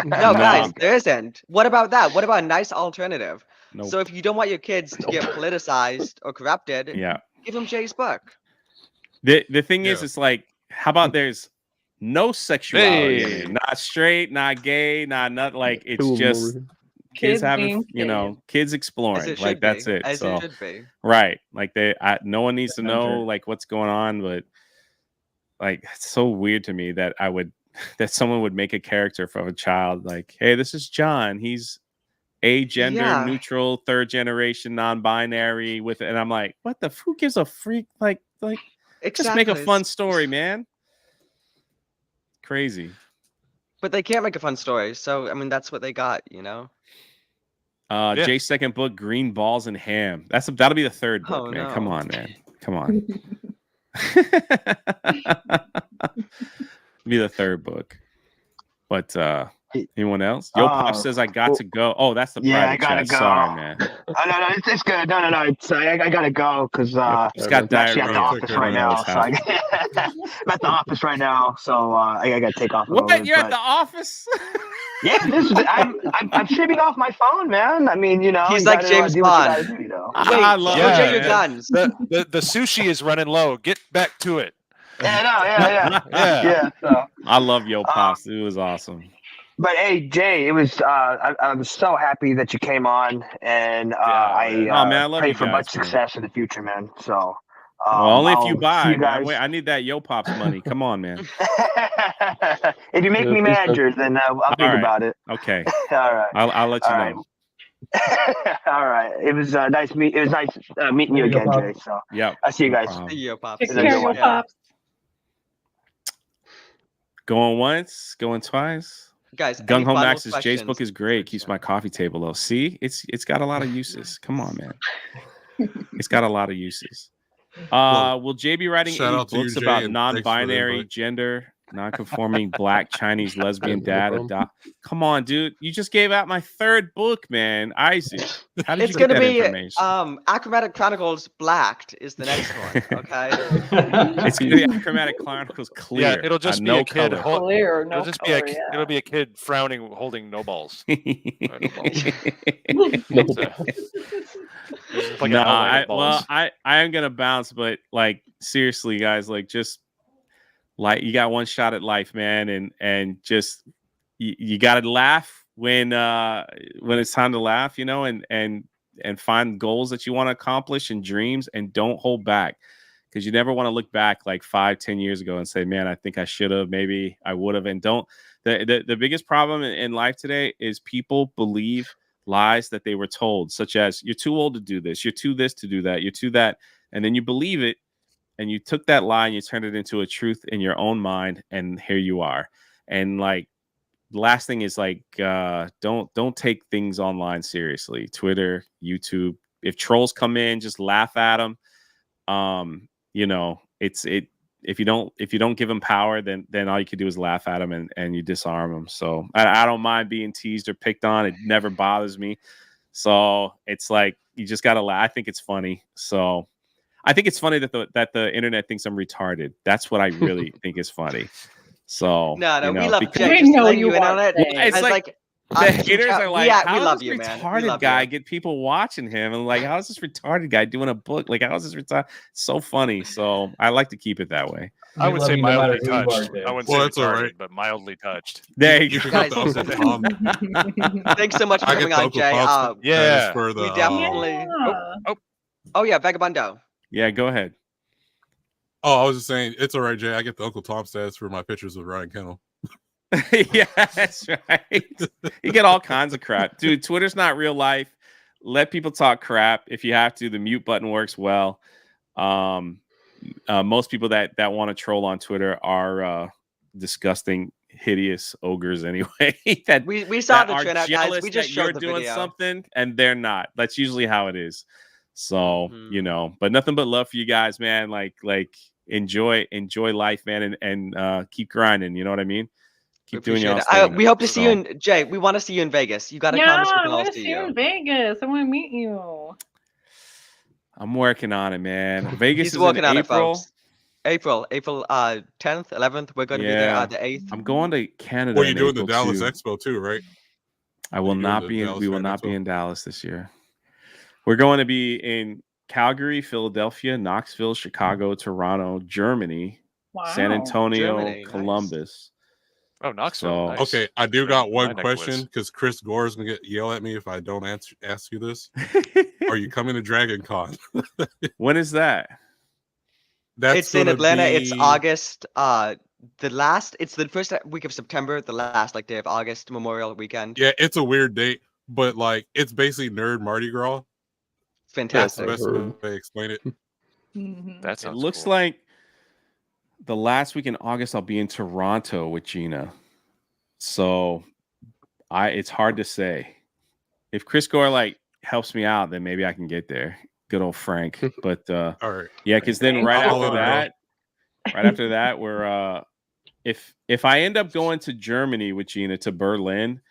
A: No, guys, there isn't. What about that? What about a nice alternative?
F: Nope.
A: So if you don't want your kids to get politicized or corrupted,
F: Yeah.
A: give them Jay's book.
F: The thing is, it's like, how about there's no sexuality in it?
C: Hey.
F: Not straight, not gay, not like it's
C: Two of 'em
F: just
C: over here.
F: kids
D: Kids
F: having,
D: being
F: kids
A: As
F: exploring.
A: it
F: Like
A: should
F: that's
A: be.
F: it.
A: As
F: So
A: it should be.
F: right, like no one needs to know
B: Adventure.
F: like what's going on, but like it's so weird to me that that someone would make a character from a child like, hey, this is John. He's agender
A: Yeah.
F: neutral, third generation, non-binary and I'm like, what the who gives a freak like just make a
A: Exactly.
F: fun story, man. Crazy.
A: But they can't make a fun story, so I mean that's what they got,
E: Yeah.
F: Jay's second book, Green Balls and Ham. That'll be the third book,
A: Oh,
F: man.
A: no.
F: Come on, man. Come on. Be the third book. But anyone else? Yo Pop says I got to go. Oh, that's the
B: Yeah, I
F: private
B: gotta
F: chat.
B: go.
F: Sorry, man.
B: No, it's good. No, it's I gotta go because
F: It's got
B: I'm actually at the
F: diarrhea.
B: office
F: I
B: right
F: don't know
B: now.
F: what's
B: So I'm at the office right now, so I gotta take off. A little
F: What?
B: bit,
F: You're at
B: but-
F: the office?
B: Yeah, I'm streaming off my phone, man. I mean,
A: He's
B: you
A: like
B: gotta,
A: James
B: do what you
A: Bond.
B: gotta do,
A: Wait,
F: I love
A: show Jay
E: it.
A: your
E: Yeah.
A: guns.
E: The sushi is running low. Get back to it.
B: Yeah, no,
E: Yeah.
B: yeah. So,
F: I love Yo Pops. It was awesome.
B: but hey, Jay, it was I was so happy that you came on, and I
F: Oh, man, I love
B: pray
F: you
B: for
F: guys,
B: much
F: man.
B: success in the future, man. So,
F: Well, only if you
B: I'll see
F: buy.
B: you guys.
F: I need that Yo Pops money. Come on, man.
B: If you make me manager, then I'll think
F: right.
B: about it.
F: Okay.
B: All right.
F: I'll let you
B: All
F: know.
B: right. All right. It was nice meeting you again, Jay. So
F: Yep.
B: I'll see you
F: No
B: guys.
F: problem.
A: Yo, Pops.
D: Take
B: Is that
D: care,
B: your
D: your
B: one?
D: pops.
F: Going once, going twice.
A: Guys,
F: Gung
A: any
F: Ho
A: final
F: Max says Jay's book
A: questions?
F: is great. Keeps my coffee table low. See, it's got a lot of uses. Come on, man. It's got a lot of uses. Will Jay be writing
G: shout
F: any
G: out to you,
F: books
G: Jay,
F: about
G: and thanks for the
F: non-binary,
G: invite.
F: gender, non-conforming, black, Chinese, lesbian,
C: No
F: dad,
C: problem.
F: adopt? Come on, dude. You just gave out my third book, man. Isaac. How did
A: It's
F: you get
A: gonna
F: that
A: be
F: information?
A: Achromatic Chronicles Blacked is the next one. Okay.
F: It's gonna be Chromatic Chronicles Clear.
E: Yeah, it'll just be
F: no
E: a kid.
F: color.
D: Clear, no
E: It'll just
D: color,
E: be
D: yeah.
E: it'll be a kid frowning, holding no balls.
C: No
E: So, it's like
F: No,
E: an outline of balls.
F: I am gonna bounce, but like seriously, guys, like just like you got one shot at life, man, and just you gotta laugh when it's time to laugh, and find goals that you want to accomplish and dreams, and don't hold back, because you never want to look back like 5-10 years ago and say, man, I think I should have, maybe I would have. And don't the biggest problem in life today is people believe lies that they were told, such as you're too old to do this, you're too this to do that, you're too that, and then you believe it, and you took that lie and you turned it into a truth in your own mind, and here you are. And like the last thing is like don't take things online seriously. Twitter, YouTube, if trolls come in, just laugh at them. If you don't give them power, then all you can do is laugh at them, and you disarm them. So I don't mind being teased or picked on. It never bothers me. So it's like you just gotta laugh. I think it's funny. So I think it's funny that the internet thinks I'm retarded. That's what I really think is funny. So
A: No, we love
F: because-
A: Jay.
D: We
A: Just
D: know
A: letting
D: you
A: in on
D: are,
A: it.
D: Jay.
F: It's
A: As,
F: like the
A: I-
F: haters are like,
A: we
F: how
A: love
F: does
A: you,
F: this
A: man. We
F: retarded
A: love
F: guy
A: you.
F: get people watching him? And like, how is this retarded guy doing a book? Like, how is this retarded? So funny. So I like to keep it that way.
E: I
H: We
E: would
H: love
E: say
H: you no matter
E: mildly
H: who you are,
E: touched.
H: Jay.
E: I wouldn't
G: Well,
E: say
G: that's all
E: retarded,
G: right.
E: but mildly touched.
F: There
G: You
F: you
G: can
F: go.
G: get the Uncle Tom.
A: Thanks so much for
G: I get
A: coming
G: the
A: on,
G: Uncle
A: Jay.
G: Tom's
E: Yeah.
G: for the
A: we definitely.
D: Yeah.
A: Oh yeah, Vagabundo.
F: Yeah, go ahead.
G: Oh, I was just saying, it's all right, Jay. I get the Uncle Tom stats for my pictures with Ryan Kennel.
F: Yeah, that's right. You get all kinds of crap, dude. Twitter's not real life. let people talk crap if you have to. The mute button works well. Most people that want to troll on Twitter are disgusting, hideous ogres anyway.
A: We saw
F: that
A: the
F: are
A: trend out, guys.
F: jealous
A: We just
F: that you're
A: showed the
F: doing
A: video.
F: something and they're not. That's usually how it is. So but nothing but love for you guys, man. Like enjoy life, man, and keep grinding. You know what I mean?
A: We
F: Keep doing your
A: appreciate
F: own
A: it.
F: thing.
A: We hope to see you in Jay. We want to see you in Vegas. You got to come
D: Yeah,
A: so we
D: I
A: can all
D: want to
A: see
D: see you
A: you.
D: in Vegas. I want to meet you.
F: I'm working on it, man. Vegas
A: He's
F: is in
A: working on it,
F: April.
A: folks. April 10th, 11th. We're going to be there the 8th.
F: I'm going to Canada.
G: Well, you're
F: in
G: doing
F: April
G: the Dallas
F: too.
G: Expo too, right?
F: I will not be in. We will not be in Dallas this year. We're going to be in Calgary, Philadelphia, Knoxville, Chicago, Toronto, Germany, San Antonio,
A: Germany,
F: Columbus.
E: Oh, Knoxville. Nice.
G: Okay, I do
E: Right
G: got
E: in my
G: one
E: neck of
G: question
E: woods.
G: because Chris Gore is gonna yell at me if I don't ask you this. Are you coming to Dragon Con?
F: When is that?
A: It's in Atlanta. It's August. It's the first week of September. The last day of August, Memorial Weekend.
G: Yeah, it's a weird date, but like it's basically nerd Mardi Gras.
A: Fantastic.
G: That's the best way to explain it.
E: That sounds
F: It looks
E: cool.
F: like the last week in August I'll be in Toronto with Gina. So it's hard to say. If Chris Gore helps me out, then maybe I can get there. Good old Frank. But
G: all right.
F: Yeah, because then right after that, we're if I end up going to Germany with Gina to Berlin,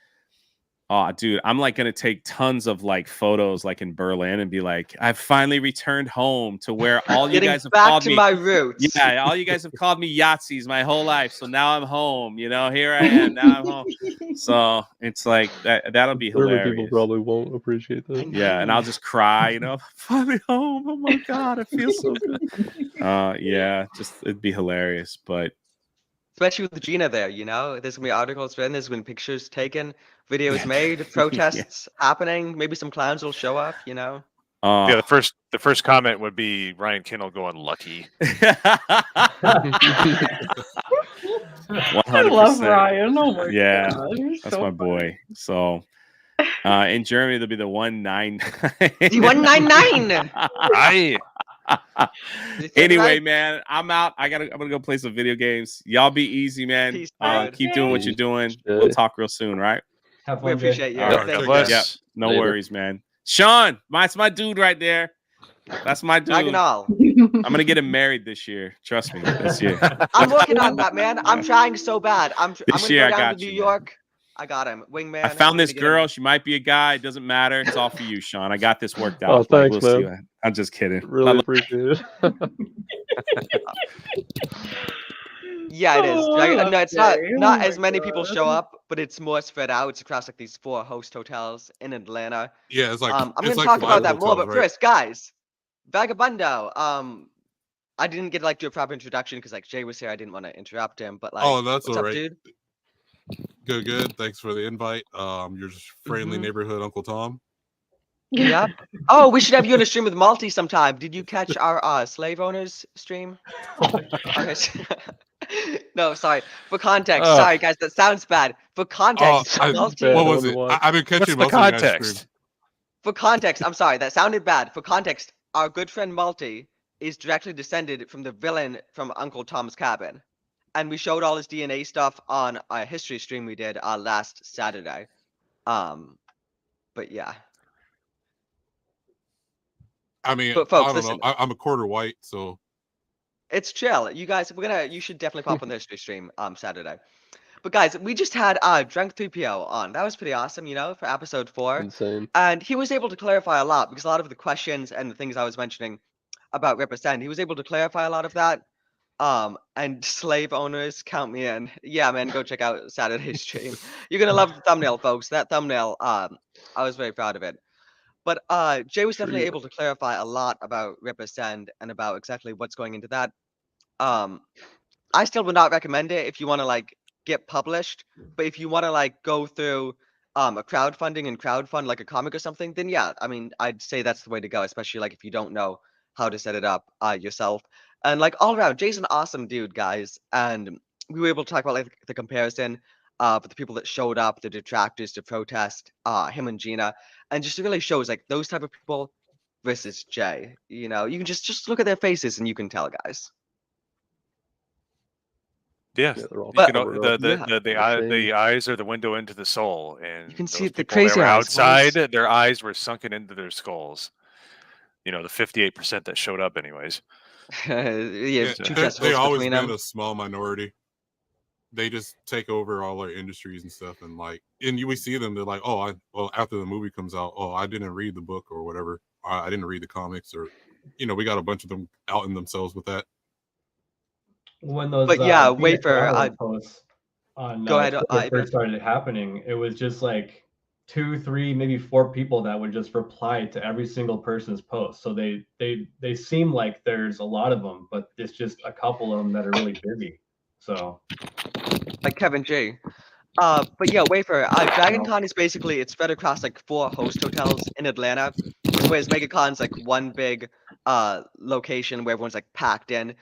F: oh, dude, I'm gonna take tons of photos in Berlin and be like, I've finally returned home to where all you guys have called me.
A: My roots.
F: Yeah, all you guys have called me Yahtzees my whole life. So now I'm home. Here I am. Now I'm home. So it's that'll be hilarious.
C: People probably won't appreciate that.
F: Yeah, and I'll just cry. Finally home. Oh my god, it feels so good. Yeah, it'd be hilarious, but.
A: Especially with Gina there, there's gonna be articles written, there's been pictures taken, videos made, protests happening. Maybe some clowns will show up.
E: Yeah, the first comment would be Ryan Kindle going lucky.
F: 100%.
D: I love Ryan. Oh my
F: God,
D: that's
F: so my boy. So in Germany there'll be the 199.
A: The 199.
F: Anyway, man, I'm out. I'm gonna go play some video games. Y'all be easy, man.
A: Peace,
F: keep doing what you're doing. We'll talk real soon, right?
A: We appreciate you.
E: God bless.
F: Yeah, no worries, man. Sean, that's my dude right there. That's my dude. I'm gonna get him married this year. Trust me, this year.
A: I'm working on that, man. I'm trying so bad. I'm gonna go down to New York. I got him, wingman.
F: I found this girl. She might be a guy. It doesn't matter. It's all for you, Sean. I got this worked out.
C: Oh, thanks, man.
F: See. I'm just kidding.
C: Really appreciate it.
A: Yeah, it is. No, it's not as many people show up, but it's more spread out. It's across these 4 host hotels in Atlanta.
G: Yeah, it's
A: I'm gonna talk about that more, but first, guys, Vagabundo. I didn't get do a proper introduction because Jay was here. I didn't want to interrupt him, but
G: oh, that's
A: what's
G: all
A: up,
G: right,
A: dude?
G: Good. Thanks for the invite. Your friendly neighborhood Uncle Tom.
A: Yeah. Oh, we should have you on a stream with Malty sometime. Did you catch our slave owners stream? Okay. No, sorry. For context, sorry guys, that sounds bad. For context, Malty.
G: What was it? I've been catching
E: most of you guys stream.
A: For context, I'm sorry, that sounded bad. For context, our good friend Malty is directly descended from the villain from Uncle Tom's Cabin. And we showed all his DNA stuff on a history stream we did last Saturday. But yeah.
G: I mean,
A: folks,
G: I don't know. I'm a quarter white, so
A: it's chill. You guys, you should definitely pop on the history stream Saturday. But guys, we just had Drunk 3PO on. That was pretty awesome, for episode 4.
C: Insane.
A: And he was able to clarify a lot because a lot of the questions and the things I was mentioning about Rippasend, he was able to clarify a lot of that. And slave owners, count me in. Yeah, man, go check out Saturday's stream. You're gonna love the thumbnail, folks. That thumbnail, I was very proud of it. But Jay was definitely able to clarify a lot about Rippasend and about exactly what's going into that. I still would not recommend it if you want to get published, but if you want to go through a crowdfunding and crowdfund a comic or something, then yeah, I mean, I'd say that's the way to go, especially if you don't know how to set it up yourself. And all around, Jay's an awesome dude, guys, and we were able to talk about the comparison. for the people that showed up, the detractors to protest him and Gina, and just really shows like those type of people versus Jay. You know, you can just look at their faces and you can tell, guys.
E: Yeah,
C: Yeah, they're all
E: you
A: But
E: can
C: covered up.
A: yeah,
E: the eyes are the window into the soul,
A: you
E: and
A: can see
E: those
A: the
E: people that
A: crazy
E: were
A: eyes,
E: outside,
A: boys.
E: their eyes were sunken into their skulls. You know, the 58% that showed up, anyways.
A: Yeah,
G: Yeah,
A: two
E: So,
A: chest
G: they
A: holes
G: always
A: between
G: been
A: them.
G: a small minority. They just take over all our industries and stuff, and like, and we see them. They're like, oh, well, after the movie comes out, oh, I didn't read the book or whatever. I didn't read the comics, or we got a bunch of them outing themselves with that.
H: When those
A: But yeah,
H: Dina
A: Wafer,
H: Carlin posts on
A: go ahead,
H: Twitter
A: Ivan.
H: first started happening, it was just like 2, 3, maybe 4 people that would just reply to every single person's post. So they seem like there's a lot of them, but it's just a couple of them that are really busy. So
A: Like Kevin G. But yeah, Wafer, Dragon
H: no.
A: Con is basically it's spread across like 4 host hotels in Atlanta, whereas MegaCon's like one big location where everyone's like packed in.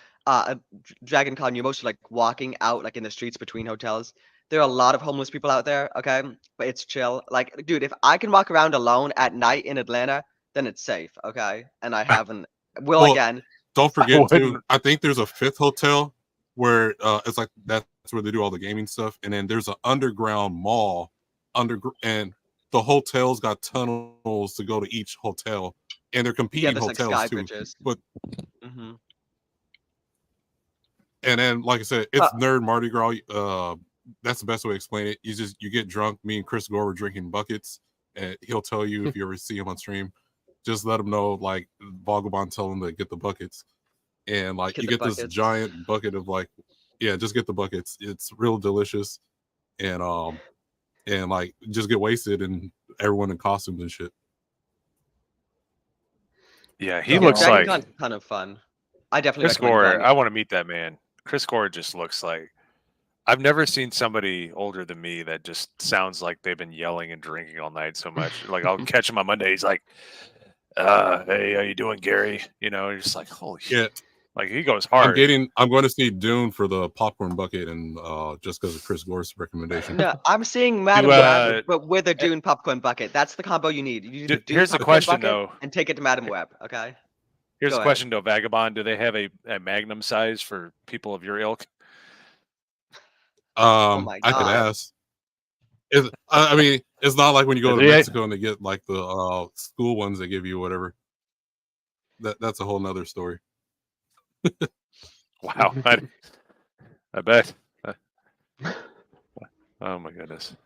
A: Dragon Con, you're mostly like walking out like in the streets between hotels. There are a lot of homeless people out there, okay? But it's chill. Like, dude, if I can walk around alone at night in Atlanta, then it's safe, okay? And I haven't will
G: Well,
A: again.
G: don't
E: I
G: forget too.
E: wouldn't.
G: I think there's a 5th hotel where it's like that's where they do all the gaming stuff, and then there's an underground mall and the hotels got tunnels to go to each hotel, and they're
A: Yeah,
G: competing
A: there's like
G: hotels
A: sky
G: too.
A: bridges.
G: But
A: Mm-hmm.
G: and then, like I said, it's nerd Mardi Gras. That's the best way to explain it. You get drunk. Me and Chris Gore were drinking buckets, and he'll tell you if you ever see him on stream. Just let him know, like Vagabond, tell him to get the buckets, and like
A: Get
G: you
A: the
G: get this
A: buckets.
G: giant bucket of like, yeah, just get the buckets. It's real delicious, and like just get wasted and everyone in costumes and shit.
E: Yeah, he
H: Sounds
A: Yeah,
E: looks
H: awesome.
A: Dragon
E: like
A: Con's a ton of fun. I definitely
E: Chris
A: recommend
E: Gore.
A: going.
E: I want to meet that man. Chris Gore just looks like I've never seen somebody older than me that just sounds like they've been yelling and drinking all night so much. Like I'll catch him on Monday. He's like, "Hey, how you doing, Gary?" You know, you're just like, "Holy!"
G: Yeah,
E: Like he goes
G: I'm
E: hard.
G: going to see Dune for the popcorn bucket, and just because of Chris Gore's recommendation.
A: No, I'm seeing
E: Do,
A: Madam Web,
E: uh,
A: but with a
E: eh,
A: Dune popcorn bucket. That's the combo you need. You need the Dune
E: here's the
A: popcorn
E: question
A: bucket
E: though.
A: and take it to Madam Web. Okay,
E: Here's
A: go
E: the
A: ahead.
E: question though, Vagabond. Do they have a Magnum size for people of your ilk?
A: Oh my
G: I could
A: God.
G: ask. I mean, it's not like when you go
C: Is
G: to
C: he-
G: Mexico and they get like the school ones they give you, whatever. That's a whole nother story.
E: Wow, I bet. Oh my goodness.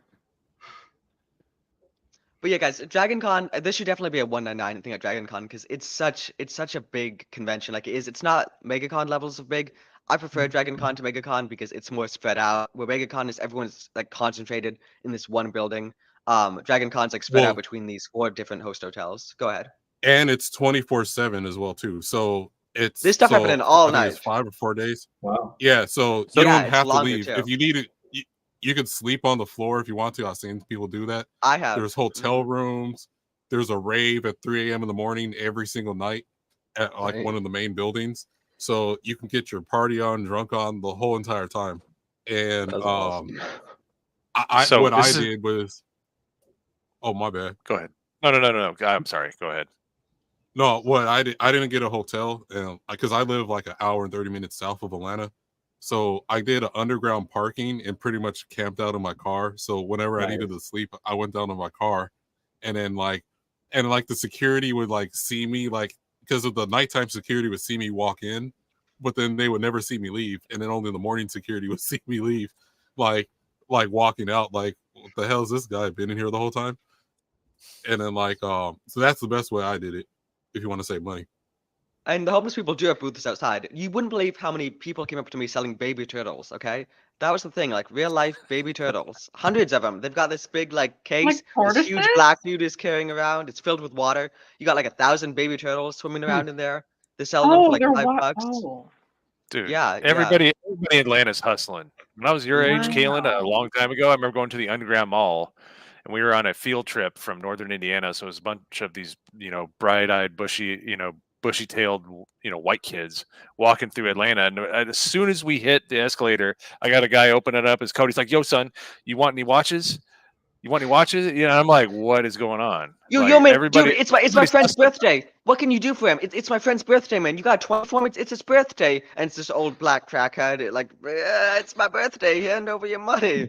A: But yeah, guys, Dragon Con. This should definitely be a 199 thing at Dragon Con because it's such a big convention. Like it is. It's not MegaCon levels of big. I prefer Dragon Con to MegaCon because it's more spread out. Where MegaCon is everyone's like concentrated in this one building. Dragon Con's like spread out
G: Well,
A: between these 4 different host hotels. Go ahead.
G: and it's 24/7 as well too. So
A: This stuff happening all
G: I think it's
A: night.
G: 5 or 4 days.
H: Wow.
G: Yeah, so
E: So
G: you
A: Yeah,
G: don't
A: it's
G: have to
A: longer
G: leave.
A: too.
G: If you need it, you can sleep on the floor if you want to. I've seen people do that.
A: I have.
G: There's hotel rooms. There's a rave at 3 a.m. in the morning every single night at like one
C: Dang.
G: of the main buildings. So you can get your party on, drunk on the whole entire time. And
C: That's awesome.
E: So
G: what I
E: this is.
G: did was, oh my bad.
E: Go ahead. No. I'm sorry. Go ahead.
G: No, what I didn't get a hotel because I live like an hour and 30 minutes south of Atlanta. So I did an underground parking and pretty much camped out in my car. So whenever I needed to sleep, I went down to my car, and then like the security would like see me, like because of the nighttime security would see me walk in, but then they would never see me leave, and then only the morning security would see me leave, like walking out, like what the hell is this guy been in here the whole time? And then so that's the best way I did it if you want to save money.
A: And the homeless people do have booths outside. You wouldn't believe how many people came up to me selling baby turtles, okay? That was the thing, like real life baby turtles. Hundreds of them. They've got this big like case,
D: Like
A: this huge
D: tortoises?
A: black dude is carrying around. It's filled with water. You got like 1,000 baby turtles swimming around in there. They're selling them for
D: Oh,
A: like
D: they're
A: $5.
D: what? Oh,
E: Dude,
A: Yeah, yeah.
E: everybody in Atlanta's hustling. When I was your age, Kalen, a
D: wow.
E: long time ago, I remember going to the Underground Mall, and we were on a field trip from northern Indiana. So it was a bunch of these, bright-eyed, bushy, bushy-tailed, white kids walking through Atlanta. And as soon as we hit the escalator, I got a guy open it up. His coat. He's like, "Yo, son, you want any watches? You want any watches?" I'm like, "What is going on?" Like
A: Yo, man, dude,
E: everybody,
A: it's my
E: everybody's
A: friend's
E: suspect.
A: birthday. What can you do for him? It's my friend's birthday, man. You got 24 minutes. It's his birthday, and it's this old black crackhead. Like, it's my birthday. Hand over your money.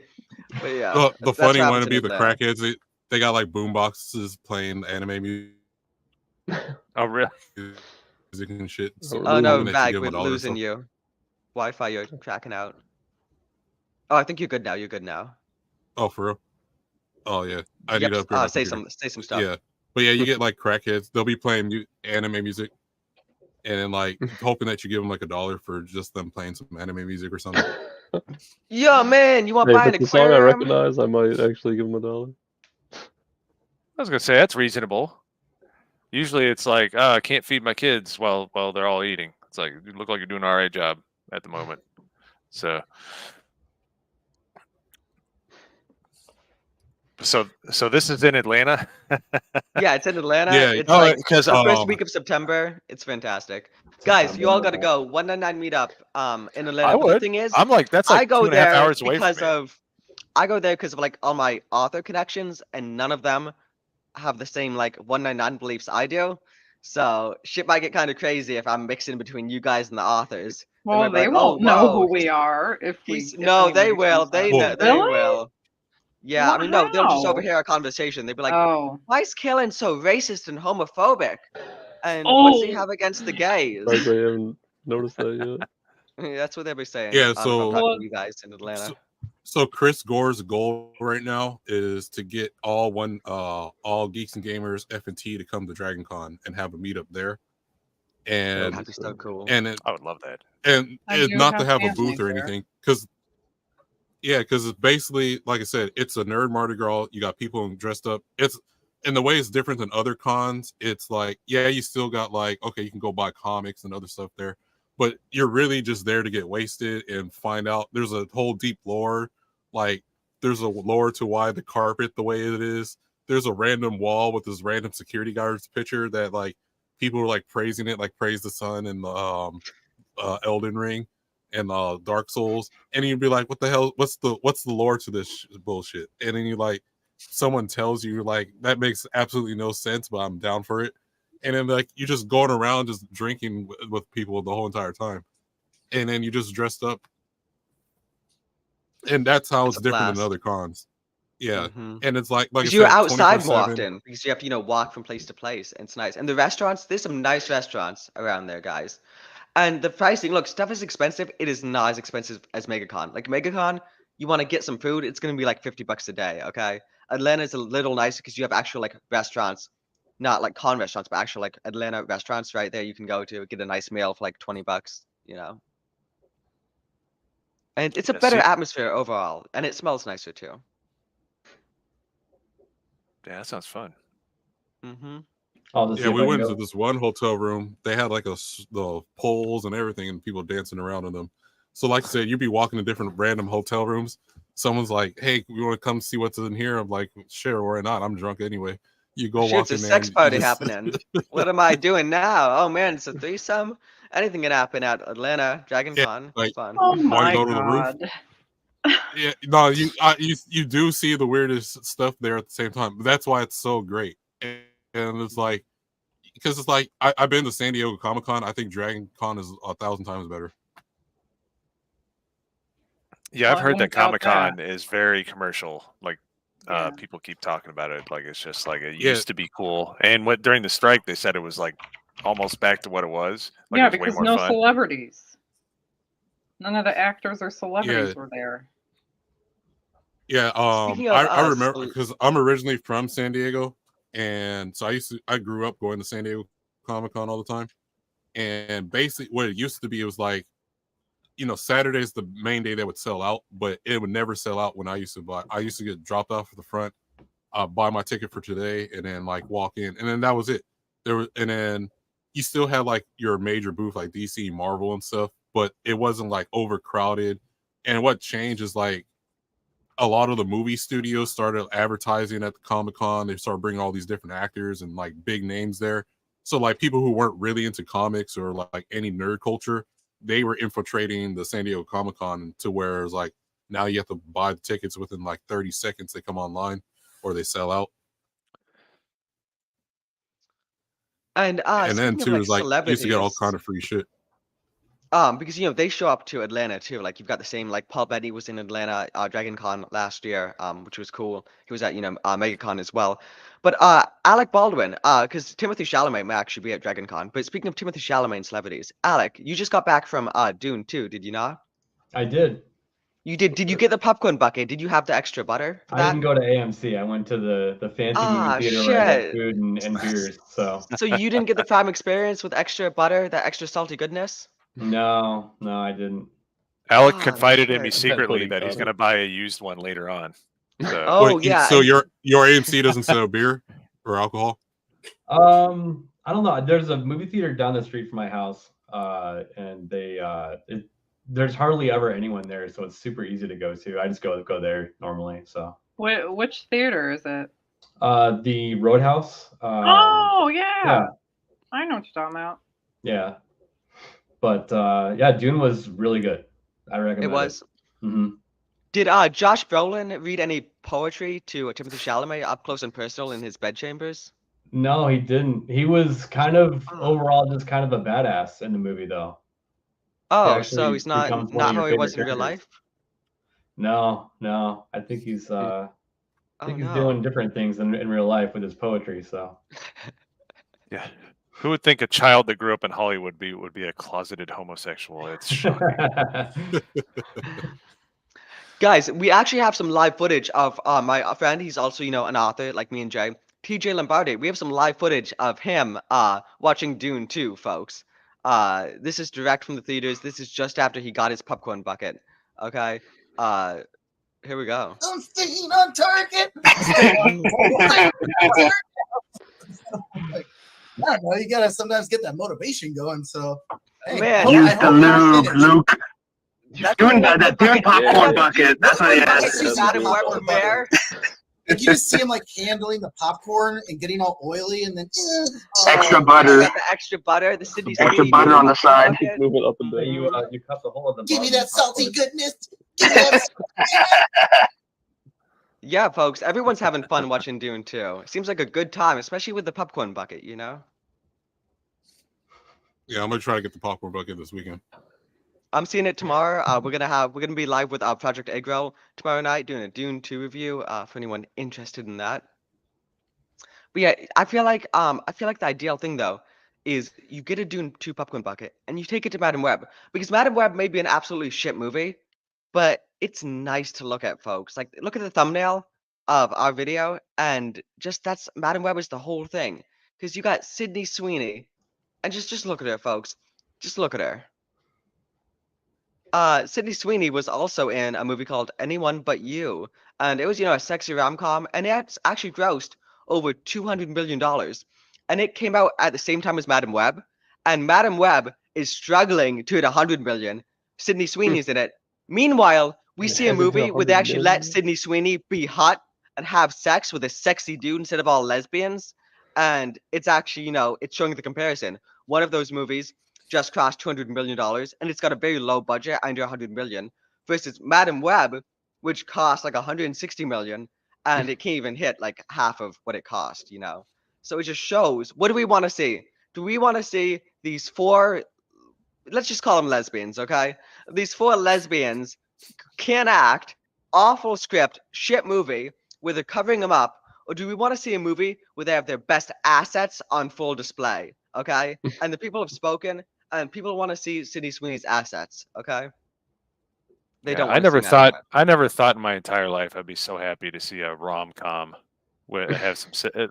A: But yeah,
G: The
A: that's
G: funny
A: what
G: one
A: happens
G: to
A: in
G: be the
A: Atlanta.
G: crackheads. They got like boom boxes playing anime music
E: Oh, really?
G: and shit. So
A: Oh no,
G: hoping that you
A: Bag,
G: give
A: we're
G: them a dollar or
A: losing
G: something.
A: you. Wi-Fi, you're cracking out. Oh, I think you're good now. You're good now.
G: Oh, for real? Oh yeah, I
A: Yep.
G: need to upgrade my
A: Say
G: computer.
A: some stuff.
G: Yeah, but yeah, you get like crackheads. They'll be playing anime music, and then like hoping that you give them like a dollar for just them playing some anime music or something.
A: Yo, man, you want to
C: Hey,
A: buy
C: if
A: an
C: it's a song I
A: aquarium?
C: recognize, I might actually give him a dollar.
E: I was gonna say that's reasonable. Usually, it's like, "Oh, I can't feed my kids while they're all eating." It's like, you look like you're doing an all right job at the moment. So this is in Atlanta.
A: Yeah, it's in Atlanta.
G: Yeah.
A: It's
G: Oh,
A: like
E: because
A: the first week of September. It's fantastic. Guys, you all got to go. 199 meetup in Atlanta.
E: I
A: But the
E: would.
A: thing is,
E: I'm like, that's
A: I
E: like
A: go
E: 2.5
A: there
E: hours away from
A: because
E: me.
A: of like all my author connections, and none of them have the same like 199 beliefs I do. So shit might get kind of crazy if I'm mixing between you guys and the authors. They might
D: Well,
A: be
D: they
A: like, "Oh,
D: won't know
A: whoa,
D: who we are if
A: no, they
D: anybody
A: will.
D: comes up.
A: They
G: Well,
A: know they
D: Really?
A: will." Yeah, I
D: Well,
A: mean, no, they'll just
D: how?
A: overhear our conversation. They'd be like,
D: Oh.
A: "Why is Kellen so racist and homophobic? And what does he
D: Oh.
A: have against the gays?"
C: Surprised they haven't noticed that yet.
A: That's what they'll be saying.
G: yeah.
A: If I'm talking
D: Well,
A: to you guys in Atlanta.
G: So Chris Gore's goal right now is to get all Geeks and Gamers F&T to come to DragonCon and have a meetup there, and
A: That'd be so cool.
G: and
E: I would love that.
D: I
G: it's
D: do
G: not to
D: have
G: have a
D: family
G: booth or
D: there.
G: anything, because it's basically, like I said, it's a nerd Mardi Gras. You got people dressed up. It's in the way it's different than other cons. It's like, yeah, you still got like, okay, you can go buy comics and other stuff there, but you're really just there to get wasted and find out. There's a whole deep lore. Like, there's a lore to why the carpet the way it is. There's a random wall with this random security guard's picture that like people are like praising it, like praise the sun and the Elden Ring and Dark Souls, and you'd be like, "What the hell? What's the lore to this bullshit?" And then you like, someone tells you like that makes absolutely no sense, but I'm down for it. And then like you just going around just drinking with people the whole entire time, and then you just dressed up, and that's how
A: It's
G: it's
A: a
G: different than
A: blast.
G: other cons. Yeah,
A: Mhm.
G: and it's like I
A: Because you're
G: said, 24
A: outside more
G: 7.
A: often because you have to, walk from place to place. And it's nice. And the restaurants, there's some nice restaurants around there, guys. And the pricing, look, stuff is expensive. It is not as expensive as MegaCon. Like MegaCon, you want to get some food, it's gonna be like $50 a day. Okay, Atlanta's a little nicer because you have actual like restaurants, not like con restaurants, but actual like Atlanta restaurants right there. You can go to get a nice meal for like $20. And it's a
E: Yeah,
A: better
E: see,
A: atmosphere overall, and it smells nicer too.
E: yeah, that sounds fun.
A: Mm-hmm.
H: I'll just see
G: Yeah,
H: if
G: we
H: I can
G: went into
H: go.
G: this one hotel room. They had like the poles and everything, and people dancing around in them. So, like I said, you'd be walking to different random hotel rooms. Someone's like, "Hey, we want to come see what's in here." I'm like, "Sure, why not? I'm drunk anyway." You go
A: Shoot, it's
G: walk
A: a
G: in there,
A: sex
G: and you
A: party
G: just
A: happening. What am I doing now? Oh man, it's a threesome. Anything can happen at Atlanta Dragon
G: yeah,
A: Con. It's
G: like
A: fun.
D: Oh
G: want to
D: my
G: go to the roof.
D: God.
G: Yeah, no, you do see the weirdest stuff there at the same time. But that's why it's so great, and it's like because it's like I've been to San Diego Comic Con. I think Dragon Con is 1,000 times better.
E: Yeah, I've
D: Well, I
E: heard that
D: wouldn't doubt
E: Comic
D: that.
E: Con is very commercial. Like,
D: Yeah.
E: people keep talking about it. Like, it's just like it
G: Yeah,
E: used to be cool. And what during the strike, they said it was like almost back to what it was. Like, it
D: Yeah,
E: was way
D: because
E: more
D: no
E: fun.
D: celebrities. None of the actors or
G: yeah,
D: celebrities were there.
G: yeah.
A: Speaking of
G: I
A: us,
G: remember because I'm originally from San Diego, and so I grew up going to San Diego Comic Con all the time. And basically, what it used to be, it was like Saturday's the main day that would sell out, but it would never sell out when I used to buy. I used to get dropped off at the front, buy my ticket for today, and then like walk in, and then that was it. And then you still had like your major booth like DC, Marvel, and stuff, but it wasn't like overcrowded. And what changed is like a lot of the movie studios started advertising at the Comic Con. They started bringing all these different actors and like big names there. So like people who weren't really into comics or like any nerd culture, they were infiltrating the San Diego Comic-Con to where it's like now you have to buy the tickets within like 30 seconds they come online or they sell out.
A: And
G: And then
A: speaking of
G: too
A: like
G: is like you used to get all kind
A: celebrities,
G: of free shit.
A: because they show up to Atlanta too. Like you've got the same like Paul Bettany was in Atlanta, Dragon Con last year, which was cool. He was at MegaCon as well. But Alec Baldwin, because Timothy Chalamet may actually be at Dragon Con. But speaking of Timothy Chalamet and celebrities, Alec, you just got back from Dune 2, did you not?
H: I did.
A: You did. Did you get the popcorn bucket? Did you have the extra butter for
H: I didn't
A: that?
H: go to AMC. I went to the fancy movie
A: Ah,
H: theater where I get
A: shit.
H: food and beers. So
A: So you didn't get the prime experience with extra butter, that extra salty goodness?
H: no, I didn't.
E: Alec
A: Ah,
E: confided in me
A: shit.
E: secretly
C: Pudding
E: that he's
C: powder.
E: going to buy a used one later on. So
A: Oh
G: Wait,
A: yeah,
G: so
A: and
G: your AMC doesn't sell beer or alcohol?
H: I don't know. There's a movie theater down the street from my house, and there's hardly ever anyone there, so it's super easy to go to. I just go there normally. So
D: Which theater is it?
H: the Roadhouse.
D: Oh yeah,
H: Yeah,
D: I know what you're talking about.
H: yeah. But yeah, Dune was really good. I
A: it
H: recommend it.
A: was.
H: Hmm.
A: Did Josh Brolin read any poetry to Timothy Chalamet up close and personal in his bedchambers?
H: No, he didn't. He was kind of
A: Oh.
H: overall just kind of a badass in the movie, though. He
A: Oh, so
H: actually
A: he's not
H: becomes one of
A: not
H: your
A: how he was
H: favorite
A: in real
H: characters.
A: life?
H: No. I think he's
A: Oh
H: doing
A: no.
H: different things in real life with his poetry. So
E: yeah, who would think a child that grew up in Hollywood would be a closeted homosexual? It's shocking.
A: Guys, we actually have some live footage of my friend. He's also, an author like me and Jay. TJ Lombardi. We have some live footage of him watching Dune 2, folks. This is direct from the theaters. This is just after he got his popcorn bucket. Okay. Here we go.
I: I'm staying on target. Stay on target. Like, I don't know. You gotta sometimes get that motivation going. So, hey,
A: Man,
B: Use
A: I
B: the
A: hope you
B: lube, Luke.
A: That's
B: Doing
A: the
B: that doing popcorn
C: Yeah.
B: bucket. That's what he
I: I
B: has.
I: see
A: Madam Web
I: popcorn
A: premiere.
I: Like you just see him like handling the popcorn and getting all oily, and then
B: Extra
A: Oh,
B: butter.
A: got the extra butter, the Sydney
B: Extra
A: Sweeney
B: butter on the
A: popcorn
B: side.
A: bucket.
C: Move it up and
H: so
C: down.
H: you cut the hole at the
I: give me
H: bottom
I: that
H: of the
I: salty
H: popcorn.
I: goodness. Give me that.
A: Yeah, folks, everyone's having fun watching Dune 2. It seems like a good time, especially with the popcorn bucket,
G: Yeah, I'm gonna try to get the popcorn bucket this weekend.
A: I'm seeing it tomorrow. We're gonna be live with Project Eggroll tomorrow night doing a Dune 2 review. For anyone interested in that. But yeah, I feel like the ideal thing though is you get a Dune 2 popcorn bucket and you take it to Madam Web because Madam Web may be an absolutely shit movie, but it's nice to look at, folks. Like look at the thumbnail of our video and just that's Madam Web is the whole thing because you got Sydney Sweeney and just look at her, folks. Just look at her. Sydney Sweeney was also in a movie called Anyone But You, and it was, a sexy rom-com, and it's actually grossed over $200 million. And it came out at the same time as Madam Web, and Madam Web is struggling to hit 100 million. Sydney Sweeney's in it. Meanwhile, we
C: And it
A: see a
C: hasn't hit
A: movie where they
C: 100
A: actually let
C: million.
A: Sydney Sweeney be hot and have sex with a sexy dude instead of all lesbians. And it's actually, it's showing the comparison. One of those movies just crossed $200 million and it's got a very low budget, under 100 million, versus Madam Web, which cost like 160 million and it can't even hit like half of what it cost. So it just shows, what do we want to see? Do we want to see these four, let's just call them lesbians, okay? These four lesbians can't act, awful script, shit movie where they're covering them up, or do we want to see a movie where they have their best assets on full display? Okay, and the people have spoken, and people want to see Sydney Sweeney's assets. Okay, they
E: Yeah,
A: don't want to see Madam Web.
E: I never thought in my entire life I'd be so happy to see a rom-com with have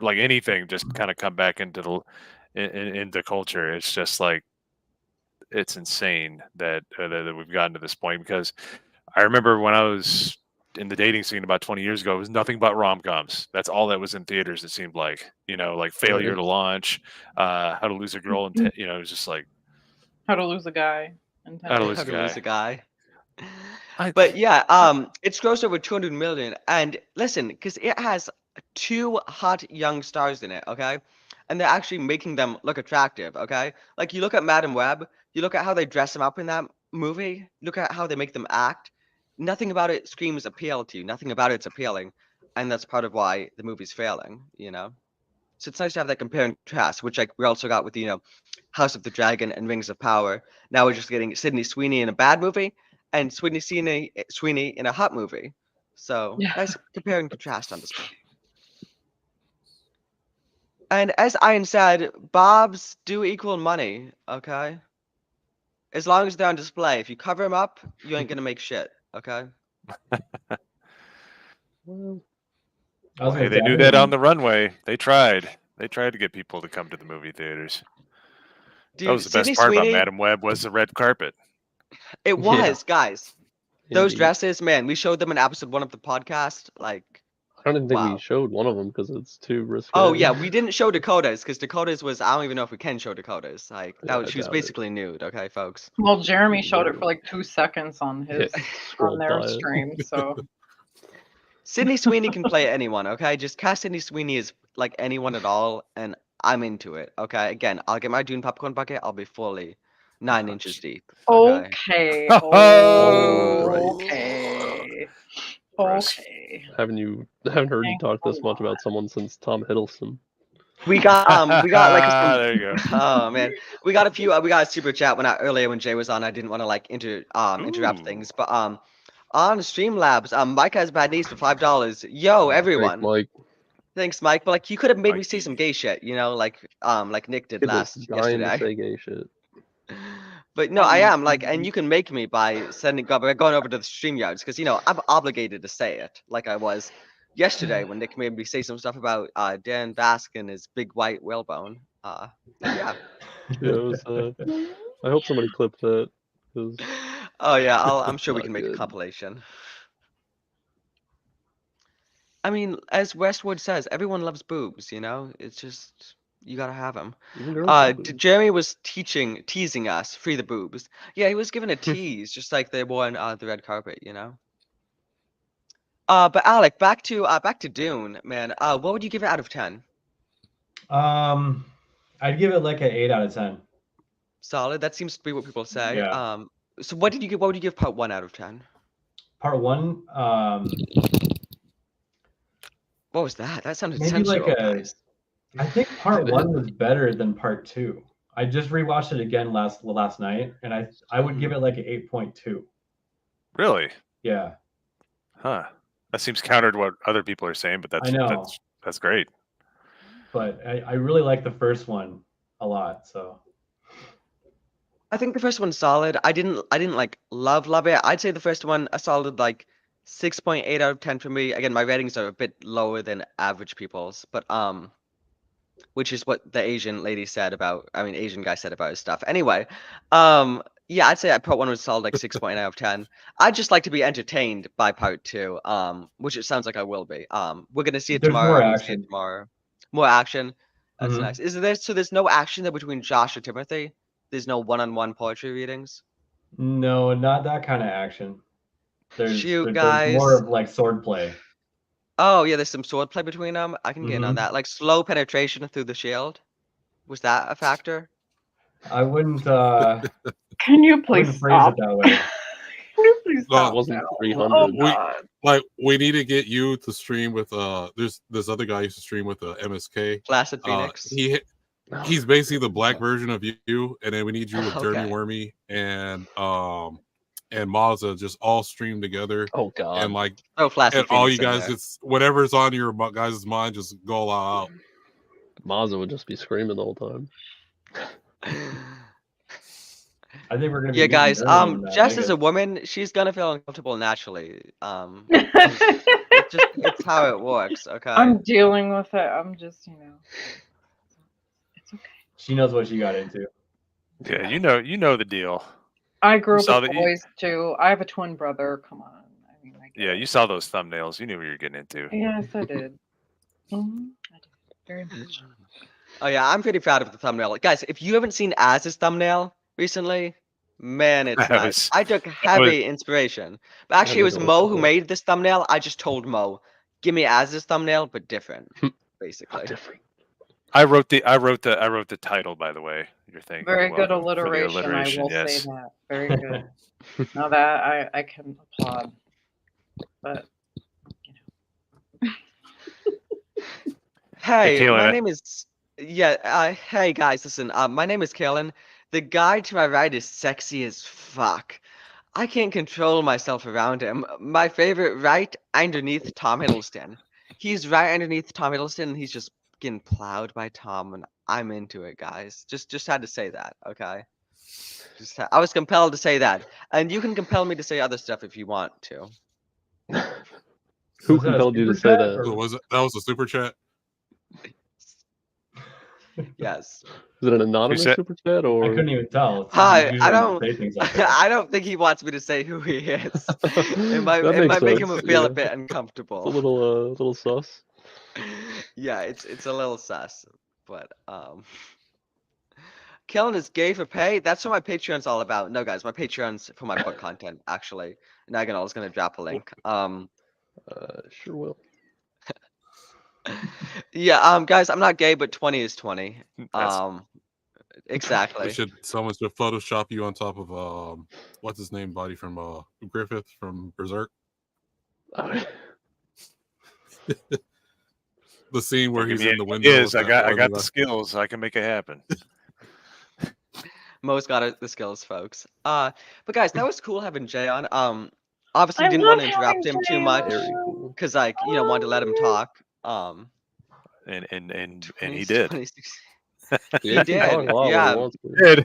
E: like anything just kind of come back into into culture. It's just like it's insane that that we've gotten to this point because I remember when I was in the dating scene about 20 years ago, it was nothing but rom-coms. That's all that was in theaters. It seemed like, like Failure to Launch, How to Lose a Girl, and it was just like
D: How to Lose a Guy in 10
E: How to
D: Days.
E: Lose
A: How
E: a
A: to lose a
E: Guy.
A: guy. But yeah, it's grossed over 200 million. And listen, because it has two hot young stars in it, okay? and they're actually making them look attractive. Okay, like you look at Madam Web, you look at how they dress them up in that movie, look at how they make them act. Nothing about it screams appeal to you. Nothing about it's appealing, and that's part of why the movie's failing. So it's nice to have that compare and contrast, which like we also got with House of the Dragon and Rings of Power. Now we're just getting Sydney Sweeney in a bad movie and Sweeney in a hot movie. So
D: Yeah.
A: nice compare and contrast on display. And as Ian said, bobs do equal money, okay? As long as they're on display. If you cover them up, you ain't gonna make shit, okay?
C: Well,
H: I was
E: Well, hey,
H: gonna
E: they
H: say, I
E: knew that on
H: didn't-
E: the runway. They tried. They tried to get people to come to the movie theaters. That was
A: Dude,
E: the best
A: Sydney
E: part about
A: Sweeney,
E: Madam Web was the red carpet.
A: it was, guys. Those
C: indeed.
A: dresses, man, we showed them in episode 1 of the podcast. Like,
C: I don't even think we
A: wow.
C: showed one of them because it's too risque.
A: Oh yeah, we didn't show Dakota's because Dakota's was I don't even know if we can show Dakota's. Like
C: Yeah,
A: she was
C: I doubt it.
A: basically nude, okay, folks.
D: Well, Jeremy showed it for like 2 seconds on his on
C: Scrolled
D: their
C: by it.
D: stream, so
A: Sydney Sweeney can play anyone, okay? Just cast Sydney Sweeney as like anyone at all, and I'm into it. Okay. Again, I'll get my Dune popcorn bucket. I'll be fully 9 inches deep. Okay.
D: okay,
E: Oh,
D: okay,
E: Gross.
D: okay.
C: Haven't heard you
D: Thanks
C: talk
D: a
C: this much about someone since Tom Hiddleston.
A: We got like
E: There you go.
A: oh man, we got a super chat earlier when Jay was on. I didn't want to like interrupt
E: Ooh.
A: things, but on Streamlabs, Mike has bad knees for $5. Yo, everyone.
C: Thanks, Mike.
A: Thanks, Mike. But like, you could have made me say
E: Mikey.
A: some gay shit, like Nick did
C: Kid was dying to
A: yesterday.
C: say gay shit.
A: But no, I am like, and you can make me by going over to the StreamYards because I'm obligated to say it, like I was yesterday when Nick made me say some stuff about Dan Bask and his big white whalebone. Yeah.
C: Yeah, it was. I hope somebody clipped that. 'Cause
A: Oh yeah, I'm sure we
C: not
A: can make a
C: good.
A: compilation. I mean, as Westwood says, everyone loves boobs. It's just you gotta have them.
C: Even girls love boobs.
A: Jeremy was teasing us, free the boobs. Yeah, he was given a tease, just like they wore on the red carpet. But Alec, back to Dune, man. What would you give it out of 10?
H: I'd give it like an 8 out of 10.
A: Solid. That seems to be what people say.
H: Yeah.
A: So what would you give part 1 out of 10?
H: Part 1,
A: What was that? That sounded
H: maybe
A: sensual,
H: like
A: guys.
H: I think part 1 was better than part 2. I just rewatched it again last night, and I would give it like an 8.2.
E: Really?
H: Yeah.
E: Huh. That seems counter to what other people are saying, but
H: I know.
E: that's great.
H: But I really like the first one a lot. So
A: I think the first one's solid. I didn't like love it. I'd say the first one a solid like 6.8 out of 10 for me. Again, my ratings are a bit lower than average people's, but which is what the Asian guy said about his stuff. Anyway, yeah, I'd say part 1 was solid like 6.8 out of 10. I'd just like to be entertained by part 2, which it sounds like I will be. We're gonna see it
H: there's
A: tomorrow.
H: more
A: I'm gonna see it
H: action.
A: tomorrow. More action. That's
H: Mhm.
A: nice. There's no action there between Josh and Timothy? There's no one-on-one poetry readings?
H: No, not that kind of action. There's
A: Shoot,
H: there's
A: guys.
H: more of like swordplay.
A: Oh, yeah, there's some swordplay between them. I can get in on
H: Mhm.
A: that. Like slow penetration through the shield. Was that a factor?
H: I wouldn't
D: Can you
H: I
D: please
H: wouldn't phrase
D: stop?
H: it that way.
D: Can you please
G: No,
D: stop?
C: It wasn't
D: now?
C: 300.
D: Oh
G: We-
D: God.
G: Like we need to get you to stream with there's this other guy used to stream with MSK.
A: Placid Phoenix.
G: He's basically the black version of you, and then we need you with Jeremy
A: Okay.
G: Wormy and Mazza just all stream together,
C: Oh God.
G: and like
A: Oh, Placid
G: and all
A: Phoenix
G: you
A: in
G: guys
A: there.
G: just whatever's on your guys' mind, just go all out.
C: Mazza would just be screaming the whole time.
H: I think we're gonna be
A: Yeah,
H: meeting
A: guys.
H: Jeremy in,
A: Jess is a
H: Vegas.
A: woman. She's gonna feel uncomfortable naturally. It's how it works. Okay.
D: I'm dealing with it. I'm just, it's okay.
H: She knows what she got into.
E: Yeah, you know the deal.
D: I grew
E: You
D: up
E: saw
D: with
E: that you-
D: boys too. I have a twin brother. Come on. I mean, I get
E: Yeah,
D: it.
E: you saw those thumbnails. You knew what you were getting into.
D: Yes, I did. I did very much.
A: Oh yeah, I'm pretty proud of the thumbnail. Guys, if you haven't seen Az's thumbnail recently, man, it's
E: That
A: nice.
E: was-
A: I took heavy inspiration. But actually, it was Mo who made this thumbnail. I just told Mo, give me Az's thumbnail, but different, basically.
C: Not different.
E: I wrote the title, by the way. Your thing.
D: Very
E: You're
D: good
E: welcome for the
D: alliteration. I
E: alliteration.
D: will
E: Yes.
D: say that. Very good. Now that I can applaud. But
E: Hey,
A: Hey, my
E: Kaylin.
A: name is hey guys, listen. My name is Kalen. The guy to my right is sexy as fuck. I can't control myself around him. My favorite right underneath Tom Hiddleston. He's right underneath Tom Hiddleston, and he's just getting plowed by Tom, and I'm into it, guys. Just had to say that, okay? I was compelled to say that, and you can compel me to say other stuff if you want to.
C: Who
H: Was that a
C: compelled you to
H: super
C: say
H: chat
C: that?
G: Who
H: or-
G: was it? That was a super chat.
A: Yes.
C: Is it an anonymous
E: said-
C: super chat
H: I
C: or?
H: couldn't even tell. You
A: Hi, I
H: usually
A: don't.
H: say things like that.
A: I don't think he wants me to say who he is. It might
C: That
A: it
C: makes
A: might make him
C: sense,
A: feel a
C: yeah.
A: bit
C: It's a
A: uncomfortable.
C: little sus.
A: Yeah, it's a little sus, but Kellen is gay for pay. That's what my Patreon's all about. No, guys, my Patreon's for my book content. Actually, Naganol is gonna drop a link.
C: Sure will.
A: Yeah, guys, I'm not gay, but 20 is 20.
E: That's
A: Exactly.
G: Someone should Photoshop you on top of what's his name body from Griffith from Berserk. The scene where
E: Don't give
G: he's
E: me
G: in the
E: any
G: window.
E: ideas.
G: With
E: I
G: that
E: got
G: oily
E: the skills. I can make it happen.
A: Mo's got the skills, folks. But guys, that was cool having Jay on. Obviously
D: I
A: didn't want
D: love
A: to interrupt
D: having
A: him too
D: Jay
A: much,
C: Very
D: on.
C: cool.
A: cause like wanted to let him talk.
E: And he
A: 20,
E: did.
A: 26.
C: Yeah, he can talk
A: did,
C: a lot when
A: yeah.
C: he wants to.
E: Did.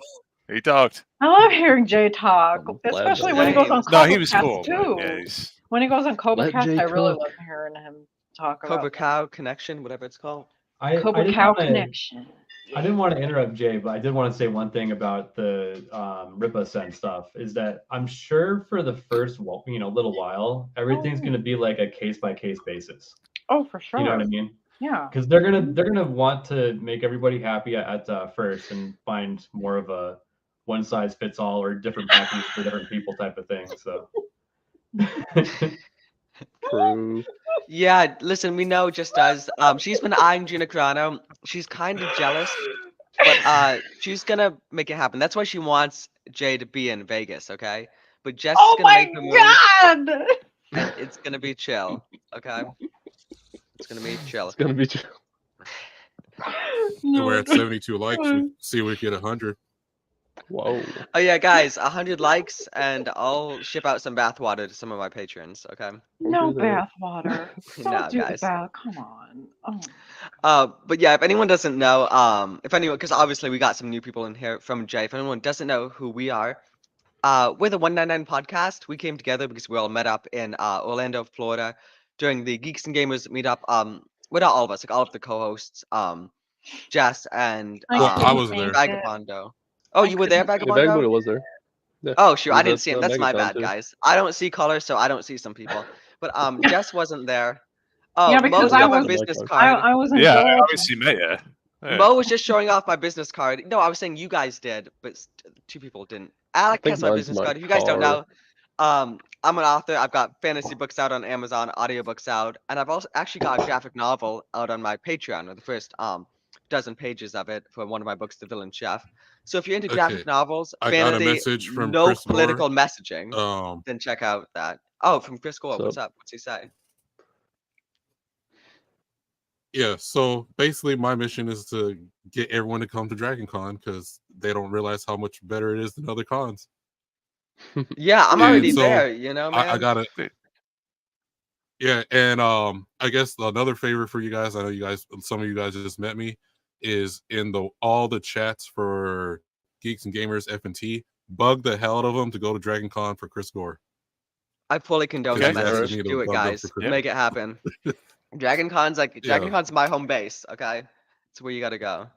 E: He talked.
D: I love hearing Jay talk,
C: I'm glad
D: especially
C: that
D: when he goes
A: Same.
D: on
E: No, he
D: Cobra
E: was
D: Cast
E: cool. But
D: too.
E: yeah, he's
D: When he goes on Cobra
C: Let
D: Cast,
C: Jay
D: I really
C: cook.
D: love hearing him talk
A: Cobra
D: about
A: Cow Connection, whatever it's called.
H: I
D: Cobra
H: didn't
D: Cow
H: wanna-
D: Connection.
H: I didn't want to interrupt Jay, but I did want to say one thing about the Rippasend stuff. Is that I'm sure for the first little while, everything's going to be like a case by case basis.
D: Oh, for sure.
H: You know what I mean?
D: Yeah.
H: Because they're gonna want to make everybody happy at first and find more of a one size fits all or different packages for different people type of thing. So
C: True.
A: Yeah, listen, we know just as she's been eyeing Gina Carano. She's kind of jealous, but she's gonna make it happen. That's why she wants Jay to be in Vegas, okay? But Jess is
D: Oh
A: gonna
D: my
A: make the move,
D: god!
A: and it's gonna be chill, okay? It's gonna be chill.
C: It's gonna be true.
G: And we're at 72 likes. We see if we get 100.
C: Whoa.
A: Oh yeah, guys, 100 likes, and I'll ship out some bathwater to some of my patrons, okay?
D: No
C: do that.
D: bathwater.
A: No,
D: Don't do the
A: guys.
D: bath. Come on. Oh.
A: But yeah, if anyone doesn't know, if anyone, because obviously we got some new people in here from Jay. If anyone doesn't know who we are, we're the 199 podcast. We came together because we all met up in Orlando, Florida, during the Geeks and Gamers meetup. Well, not all of us, like all of the co-hosts, Jess and
D: I
G: Well, I
D: couldn't
G: wasn't there.
D: make it.
A: Vagabondo. Oh,
D: I
A: you were there,
D: couldn't make
C: Yeah,
A: Vagabondo?
C: Vagabond was there. Yeah.
A: Oh shoot,
C: He
A: I
C: was
A: didn't
C: at
A: see him. That's my
C: MegaCon
A: bad,
C: too.
A: guys. I don't see colors, so I don't see some people. But Jess wasn't there. Oh,
D: Yeah, because
A: Mo's
D: I
A: got my
D: was-
A: business
C: I-
A: card.
D: I wasn't
E: yeah. I
D: Georgia.
E: obviously met you. Yeah.
A: Mo was just showing off my business card. No, I was saying you guys did, but two people didn't. Alec
C: think
A: has my
C: mine's
A: business
C: my
A: card. If you guys don't
C: car.
A: know, I'm an author. I've got fantasy books out on Amazon, audiobooks out, and I've also actually got a graphic novel out on my Patreon, or the first dozen pages of it for one of my books, The Villain Chef. So if you're into
G: Okay,
A: graphic novels,
G: I got a
A: fantasy,
G: message from
A: no
G: Chris Moore.
A: political messaging,
G: Um,
A: then check out that. Oh, from Chris Gore.
C: So-
A: What's up? What's he say?
G: yeah. So basically, my mission is to get everyone to come to Dragon Con because they don't realize how much better it is than other cons.
A: Yeah, I'm
G: And
A: already
G: so
A: there. You know, man.
G: I got it. Yeah, and I guess another favor for you guys. I know you guys, some of you guys just met me, is in all the chats for Geeks and Gamers F&T. Bug the hell out of them to go to Dragon Con for Chris Gore.
A: I fully condone
E: Okay.
A: that
G: He's asking
A: message.
G: me to
A: Do it,
G: bug them
A: guys.
G: for Chris.
E: Yeah.
A: Make it happen. Dragon Con's
G: Yeah.
A: my home base. Okay, it's where you gotta go.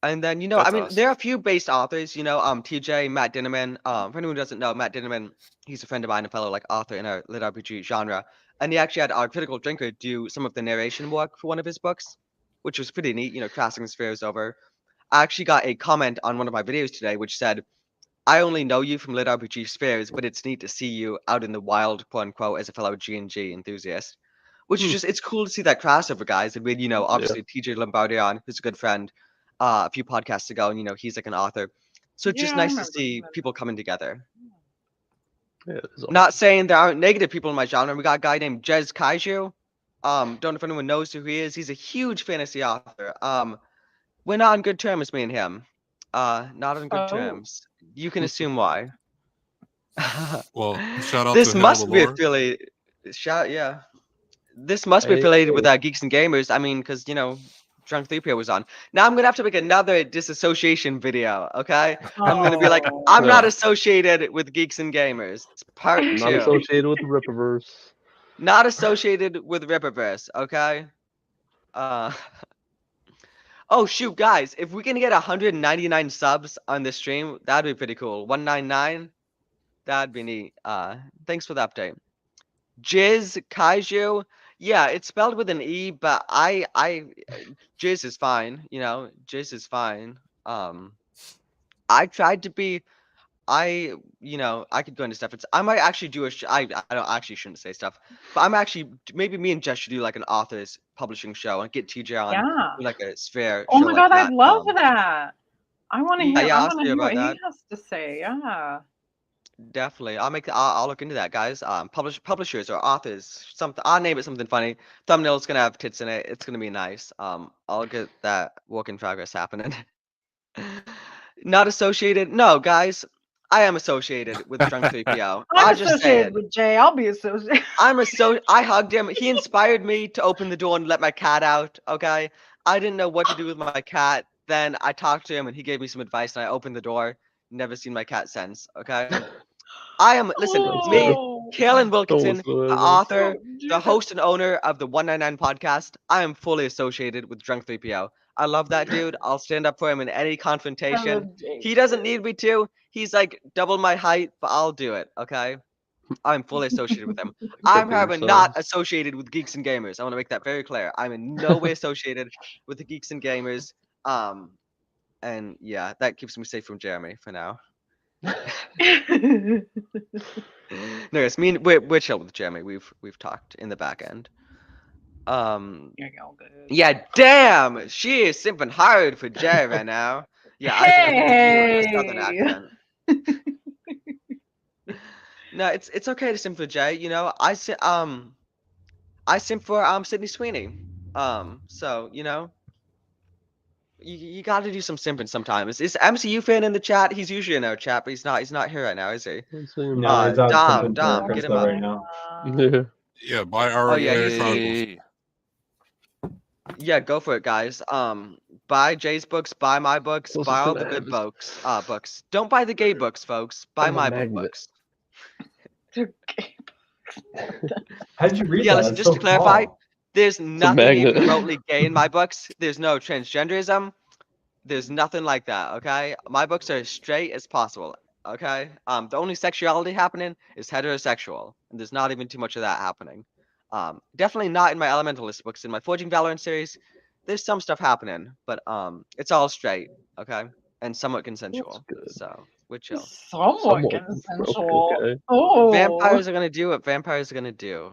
A: And then I
E: That's
A: mean,
E: awesome.
A: there are a few based authors. TJ, Matt Dinnerman. For anyone who doesn't know, Matt Dinnerman, he's a friend of mine, a fellow author in our lit RPG genre, and he actually had our Critical Drinker do some of the narration work for one of his books, which was pretty neat. Crossing spheres over. I actually got a comment on one of my videos today, which said, I only know you from lit RPG spheres, but it's neat to see you out in the wild, quote unquote, as a fellow G&G enthusiast. which is just it's cool to see that crossover, guys. And we had, obviously TJ Lombardi on, who's a good friend, a few podcasts ago, and he's like an author. So it's just
D: Yeah, I
A: nice to
D: remember
A: see
D: him.
A: people coming together.
C: Yeah, it is awesome.
A: Not saying there aren't negative people in my genre. We got a guy named Jez Kaiju. Don't know if anyone knows who he is. He's a huge fantasy author. We're not on good terms, me and him. Not on good
D: Oh.
A: terms. You can assume why.
G: Well, shout out
A: This
G: to
A: must
G: Hannibal
A: be
G: Lore.
A: affiliated. Yeah. This must be affiliated with Geeks and Gamers. I mean, because Drunk 3PO was on. Now I'm gonna have to make another disassociation video. Okay, I'm gonna be like,
D: Oh.
A: I'm not associated with Geeks and Gamers. It's part
C: I'm not
A: 2.
C: associated with the Rippaverse.
A: Not associated with Rippaverse. Okay. Oh shoot, guys! If we can get 199 subs on this stream, that'd be pretty cool. 199. That'd be neat. Thanks for the update. Jizz Kaiju. Yeah, it's spelled with an E, but I Jizz is fine, Jizz is fine. I tried to be I could go into stuff. I might actually do I don't actually shouldn't say stuff, but I'm actually maybe me and Jess should do like an authors publishing show and get TJ on
D: Yeah.
A: do like a sphere
D: Oh
A: show
D: my
A: like
D: God, I
A: that.
D: love that. I want to hear.
A: yeah,
D: I
A: I'll
D: want to
A: see
D: hear
A: about
D: what
A: that.
D: he has to say. Yeah.
A: Definitely. I'll look into that, guys. Publishers or authors, something. I'll name it something funny. Thumbnail's gonna have tits in it. It's gonna be nice. I'll get that work in progress happening. Not associated. No, guys. I am associated with Drunk 3PO.
D: I'm
A: I'll just say
D: associated
A: it.
D: with Jay. I'll be associated.
A: I hugged him. He inspired me to open the door and let my cat out. Okay. I didn't know what to do with my cat. Then I talked to him and he gave me some advice and I opened the door. Never seen my cat since. Okay. Listen, me,
D: Oh.
A: Kalen Wilkinson, the author,
D: Don't do
A: the host and owner of the 199 podcast. I am fully associated with Drunk 3PO. I love that dude. I'll stand up for him in any confrontation. He doesn't need me to. He's like double my height, but I'll do it. Okay. I'm fully associated with him. I'm, however, not associated with Geeks and Gamers. I want to make that very clear. I'm in no way associated with the Geeks and Gamers. And yeah, that keeps me safe from Jeremy for now. No, it's me. We're chill with Jeremy. We've talked in the back end. Yeah, damn, she is simping hard for Jay right now. Yeah, I think I'm gonna do a southern accent. No, it's okay to simp for Jay. I simp for Sydney Sweeney. So you got to do some simping sometimes. Is MCU fan in the chat? He's usually in our chat, but he's not here right now, is he?
H: No, he's out
A: Dom,
H: simping for
A: get him
H: Krista
A: up.
H: right now.
G: Yeah, buy our
A: Oh yeah,
G: Chronicles.
A: Yeah, go for it, guys. Buy Jay's books, buy my books,
C: Those
A: buy
C: are
A: all the good books. Books. Don't buy the gay books, folks. Buy my books.
H: How'd you read
A: Yeah,
H: that?
A: listen,
H: It's
A: just
H: so
A: to clarify,
H: small.
A: there's nothing even
C: magnet.
A: remotely gay in my books. There's no transgenderism. There's nothing like that, okay? My books are as straight as possible, okay? The only sexuality happening is heterosexual, and there's not even too much of that happening. Definitely not in my Elementalist books. In my Forging Valorant series, there's some stuff happening, but it's all straight, okay? And somewhat consensual. So we're chill.
D: Somewhat consensual.
C: Okay.
D: Oh.
A: Vampires are gonna do what vampires are gonna do.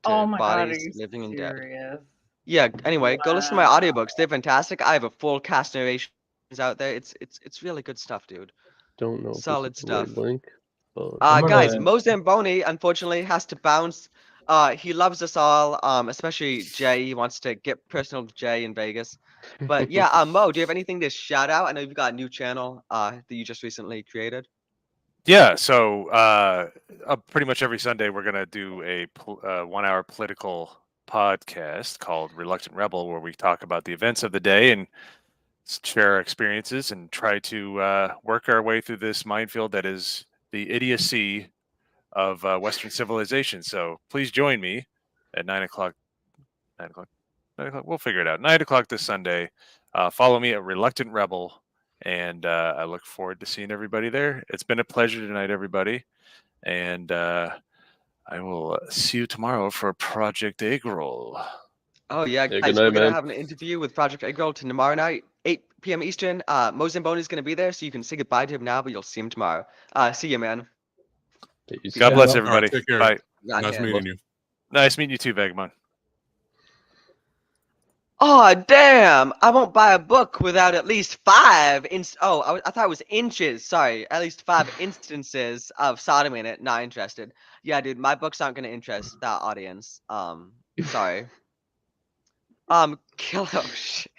A: To
D: Oh my God, are
A: bodies
D: you
A: living and dead.
D: serious?
A: Yeah, anyway, go listen to my audiobooks. They're fantastic. I have a full cast narrations out there. It's really good stuff, dude.
C: Don't know.
A: Solid stuff.
C: Link.
A: Guys, Mo Zamboni unfortunately has to bounce. He loves us all, especially Jay. He wants to get personal with Jay in Vegas. But yeah, Mo, do you have anything to shout out? I know you've got a new channel that you just recently created.
E: Yeah, so pretty much every Sunday we're gonna do a 1-hour political podcast called Reluctant Rebel, where we talk about the events of the day and share our experiences and try to work our way through this minefield that is the idiocy of Western civilization. So please join me at 9 o'clock. 9 o'clock. 9 o'clock. We'll figure it out. 9 o'clock this Sunday. Follow me at Reluctant Rebel. And I look forward to seeing everybody there. It's been a pleasure tonight, everybody. And I will see you tomorrow for Project Egg Roll.
A: Oh, yeah,
C: Hey,
A: guys,
C: good night,
A: we're going to
C: man.
A: have an interview with Project Egg Roll tomorrow night, 8 p.m. Eastern. Mo Zamboni is going to be there, so you can say goodbye to him now, but you'll see him tomorrow. See you, man.
E: God bless
G: All right,
E: everybody.
G: take care.
E: Bye.
G: Nice meeting you.
E: Nice meeting you too, Vegmon.
A: Oh damn! I won't buy a book without at least five. I thought it was inches. Sorry, at least 5 instances of sodomy in it. Not interested. Yeah, dude, my books aren't gonna interest that audience. Sorry. Kill. Oh shit.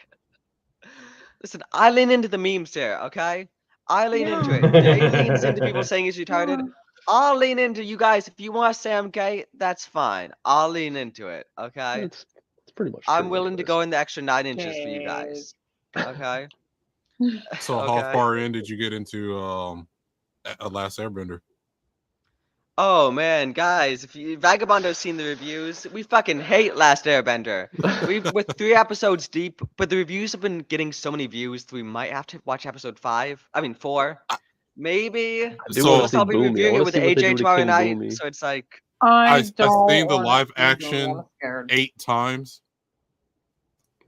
A: Listen, I lean into the memes here, okay? I lean into
D: Yeah.
A: it. Jay leans into people saying he's retarded.
D: Yeah.
A: I'll lean into you guys. If you want to say I'm gay, that's fine. I'll lean into it, okay?
C: It's pretty much
A: I'm
C: true
A: willing to
C: anyways.
A: go in the extra 9 inches for you
D: Jade.
A: guys. Okay?
G: So how
A: Okay.
G: far in did you get into a Last Airbender?
A: Oh man, guys, if you Vagabondo's seen the reviews, we fucking hate Last Airbender. We're 3 episodes deep, but the reviews have been getting so many views that we might have to watch episode 4. Maybe.
C: I do
G: So-
C: want to
A: Plus,
C: see
A: I'll be
C: Boomy. I
A: reviewing
C: want
A: it
C: to
A: with
C: see what they do
A: AJ
C: to
A: tomorrow
C: King
A: night,
C: Boomy.
A: so it's like,
G: I've
D: don't
G: seen the
D: wanna
G: live
D: see them.
G: action
D: I'm scared.
G: 8 times.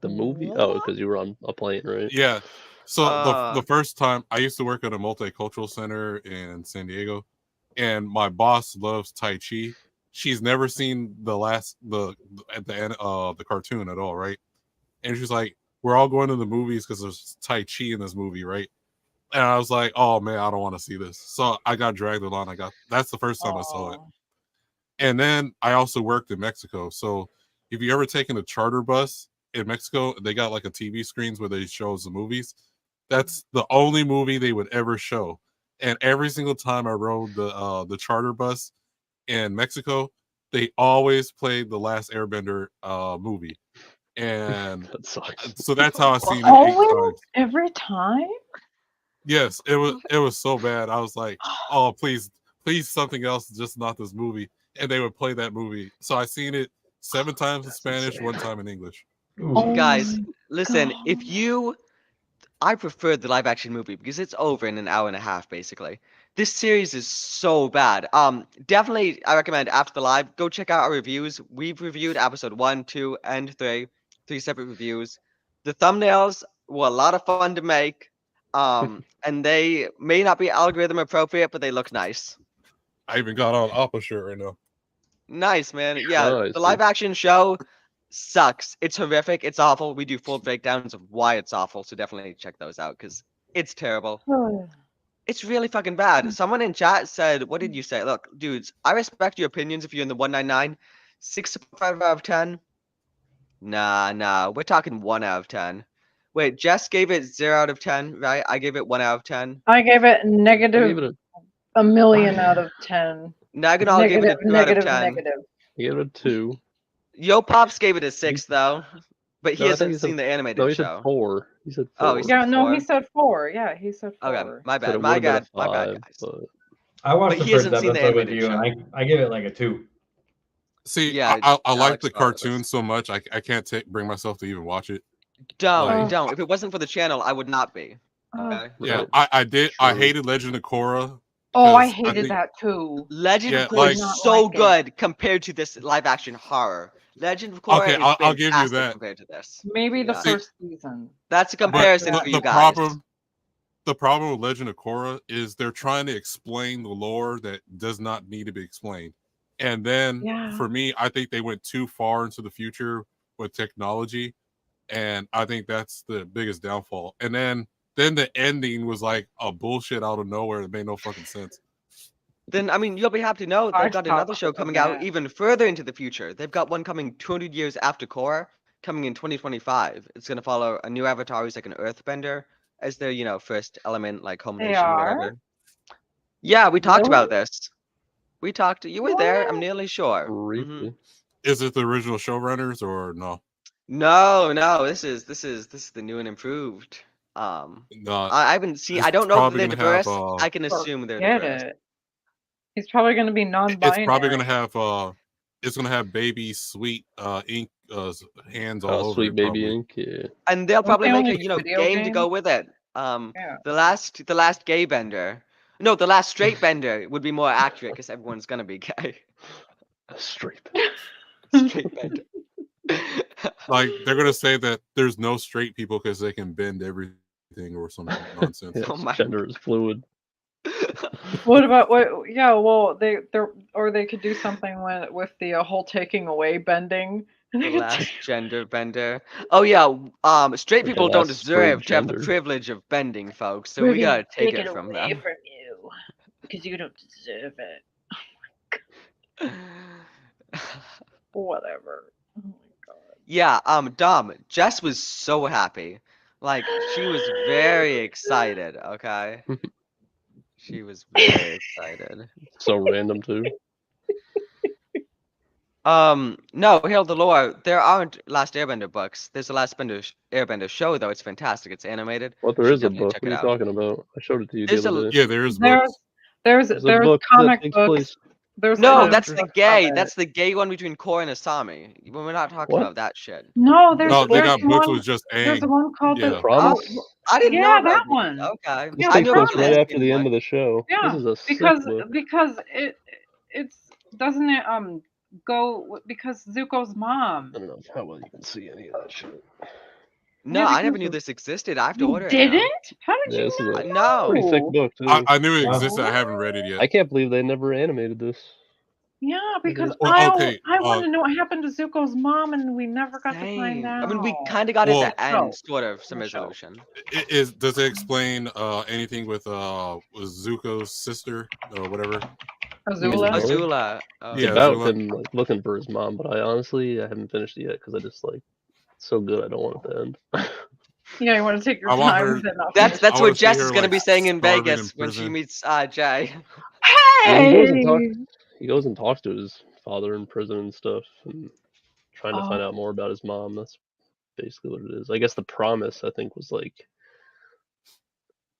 C: The movie? Oh,
A: What?
C: because you were on a plane, right?
G: Yeah. So the
A: Uh,
G: first time I used to work at a multicultural center in San Diego, and my boss loves Tai Chi. She's never seen at the end the cartoon at all, right? And she's like, "We're all going to the movies because there's Tai Chi in this movie, right?" And I was like, "Oh man, I don't want to see this." So I got dragged along. That's the first time I saw it.
D: Aw.
G: And then I also worked in Mexico. So if you ever taken a charter bus in Mexico, they got like a TV screens where they shows the movies. That's the only movie they would ever show. And every single time I rode the charter bus in Mexico, they always played the Last Airbender movie. And
C: That sucks.
G: so that's how I seen it 8
D: Always?
G: times.
D: Every time?
G: Yes, it was so bad. I was like, oh please something else, just not this movie. And they would play that movie. So I seen it 7 times in
C: That's
G: Spanish,
C: insane.
G: 1 time in English.
H: Ooh.
D: Oh
A: guys,
D: my
A: listen, if
D: God.
A: you I prefer the live action movie because it's over in an hour and a half, basically. This series is so bad. Definitely, I recommend after the live, go check out our reviews. We've reviewed episode 1, 2, and 3 separate reviews. The thumbnails were a lot of fun to make. And they may not be algorithm appropriate, but they look nice.
G: I even got on Appa shirt right now.
A: Nice, man. Yeah,
C: Nice,
A: the live
C: dude.
A: action show sucks. It's horrific. It's awful. We do full breakdowns of why it's awful, so definitely check those out because it's terrible. It's really fucking bad. Someone in chat said, what did you say? Look, dudes, I respect your opinions if you're in the 199. 6.5 out of 10? Nah. We're talking 1 out of 10. Wait, Jess gave it 0 out of 10, right? I gave it 1 out of 10.
D: I gave it
C: I gave
D: negative
C: it
D: a million out of 10.
A: Naganal gave it a 2 out of
D: Negative,
A: 10.
D: negative.
C: I gave it a 2.
A: Yo Pops gave it a 6, though. But he
C: No, I think
A: hasn't
C: he said
A: seen the animated
C: no. He said
A: show.
C: 4. He said 4.
A: Oh, he said
D: Yeah, no,
A: 4.
D: he said 4. Yeah, he said 4.
A: Okay, my
C: Said
A: bad.
C: it
A: My
C: would have been a
A: bad,
C: 5,
A: guys.
C: but
H: I watched
A: But
H: the
A: he
H: first
A: hasn't seen the
H: episode with
A: animated
H: you,
A: show.
H: and I give it like a 2.
G: See,
A: Yeah,
G: I like
A: Alex
G: the
A: thought it was-
G: cartoon so much I can't bring myself to even watch it.
A: Don't.
D: Oh.
A: If it wasn't for the channel, I would not be. Okay.
G: Yeah,
C: Right.
G: I did. I
C: True.
G: hated Legend of Korra.
D: Oh, I
G: because
D: hated
G: think-
D: that too.
A: Legend
G: Yeah,
A: of Korra
G: like-
A: is
D: Not
A: so
D: like it.
A: good compared to this live action horror. Legend of Korra
G: Okay,
A: is
G: I'll give you
A: fantastic
G: that.
A: compared to this.
D: Maybe the
A: Yeah.
D: first season.
A: That's a
G: But
A: comparison
G: the,
A: for
G: the
A: you guys.
G: problem with Legend of Korra is they're trying to explain the lore that does not need to be explained. And then
D: Yeah.
G: for me, I think they went too far into the future with technology. And I think that's the biggest downfall. And then the ending was like a bullshit out of nowhere that made no fucking sense.
A: Then, I mean, you'll be happy to know
D: I
A: they've got
D: thought
A: another
D: it
A: show
D: was
A: coming out
D: bad.
A: even further into the future. They've got one coming 200 years after Korra, coming in 2025. It's going to follow a new avatar who's like an earthbender as their, first element, like home
D: They
A: nation,
D: are?
A: whatever. Yeah, we talked
D: Really?
A: about this. We talked. You were there. I'm
D: What?
A: nearly sure.
C: briefly.
G: Is it the original showrunners or no?
A: No. This is the new and improved.
G: No,
A: I haven't seen.
G: it's
A: I don't know if
G: probably
A: they're
G: gonna have,
A: diverse. I can assume they're
D: Forget
A: diverse.
D: it. He's probably going to be non-binary.
G: it's probably gonna have it's gonna have baby sweet ink hands all over
C: Sweet
G: it,
C: Baby
G: probably.
C: Ink. Yeah.
A: And they'll
D: Won't
A: probably
D: they
A: make
D: only
A: a
D: do video
A: game to go
D: games?
A: with it.
D: Yeah.
A: The last gay bender. No, the last straight bender would be more accurate because everyone's gonna be gay.
C: Straight.
A: Straight bender.
G: Like they're gonna say that there's no straight people because they can bend everything or some nonsense.
C: Yeah,
A: Oh my
C: gender is fluid.
D: What about what? Yeah, well, they could do something with the whole taking away bending
A: The last gender bender. Oh yeah, straight
C: Like the
A: people don't
C: last straight
A: deserve to have the
C: gender.
A: privilege of bending, folks. So
J: We're
A: we
J: gonna
A: gotta take
J: take
A: it
J: it
A: from
J: away
A: them.
J: from you because you don't deserve it.
D: Whatever. Oh my god.
A: Yeah, Dom, Jess was so happy. Like, she was very excited, okay? She was very excited.
C: So random too.
A: No, Hail the Lore, there aren't Last Airbender books. There's a Airbender show, though. It's fantastic. It's animated.
C: What?
A: You
C: There
A: should
C: is a
A: definitely
C: book.
A: check
C: What
A: it
C: are you
A: out.
C: talking about? I showed it to you the
A: There's
C: other
A: a
C: day.
G: Yeah, there is
D: There's
G: books.
D: there's
C: There's a
D: there's
C: book that
D: comic
C: takes
D: books.
C: place.
D: There's
A: No,
C: after.
A: that's the
D: books of
A: gay.
D: it.
A: That's the gay one between Core and Asami. We're not talking
C: What?
A: about that shit.
D: No,
C: There's
G: No,
C: a
G: they
C: book.
G: got books with just
D: there's
G: Aang.
D: one called
G: Yeah.
C: The
D: the
C: Promise.
A: I didn't know
D: yeah, that
A: about these.
D: one.
A: Okay.
C: This
D: Yeah,
A: I
C: takes
A: knew
C: place
A: about the
C: right after
A: lesbian
C: the
A: one.
C: end of the show. This
D: Yeah,
C: is a sick
D: because
C: book.
D: it's doesn't it go because Zuko's mom.
C: I don't know how well you can see any of that shit.
A: No,
D: Yeah,
A: I never
D: because
A: knew this existed. I have to
D: you
A: order it now.
D: didn't? How did
C: Yeah,
D: you
C: this is
D: not
C: a pretty thick
D: know?
C: book too.
G: I knew it
B: Wow.
G: existed. I haven't read it
C: I
G: yet.
C: can't believe they never animated this.
D: Yeah, because
G: Well,
D: I
G: okay.
D: want to know what happened to Zuko's mom, and we never got to find
A: Same.
D: out.
A: I mean, we kind of got at
G: Well,
A: the end,
D: show.
A: sort of, some
D: In the show.
A: resolution.
G: does it explain anything with Zuko's sister or whatever?
D: Azula.
A: Azula.
C: It's
G: Yeah,
C: about
G: Azula.
C: him like looking for his mom, but I honestly haven't finished it yet because I just like it's so good. I don't want it to end.
D: Yeah, you want to take your
G: I want
D: time
G: her-
D: with it. Not
A: That's
D: finish
A: that's
G: I wanna
A: what
G: see
A: Jess
G: her,
A: is gonna
G: like,
A: be saying in
G: starving
A: Vegas
G: in
A: when she
G: prison.
A: meets Jay.
C: Yeah, he goes and talks.
D: Hey!
C: He goes and talks to his father in prison and stuff, and trying to find
D: Oh.
C: out more about his mom. That's basically what it is. I guess the promise I think was like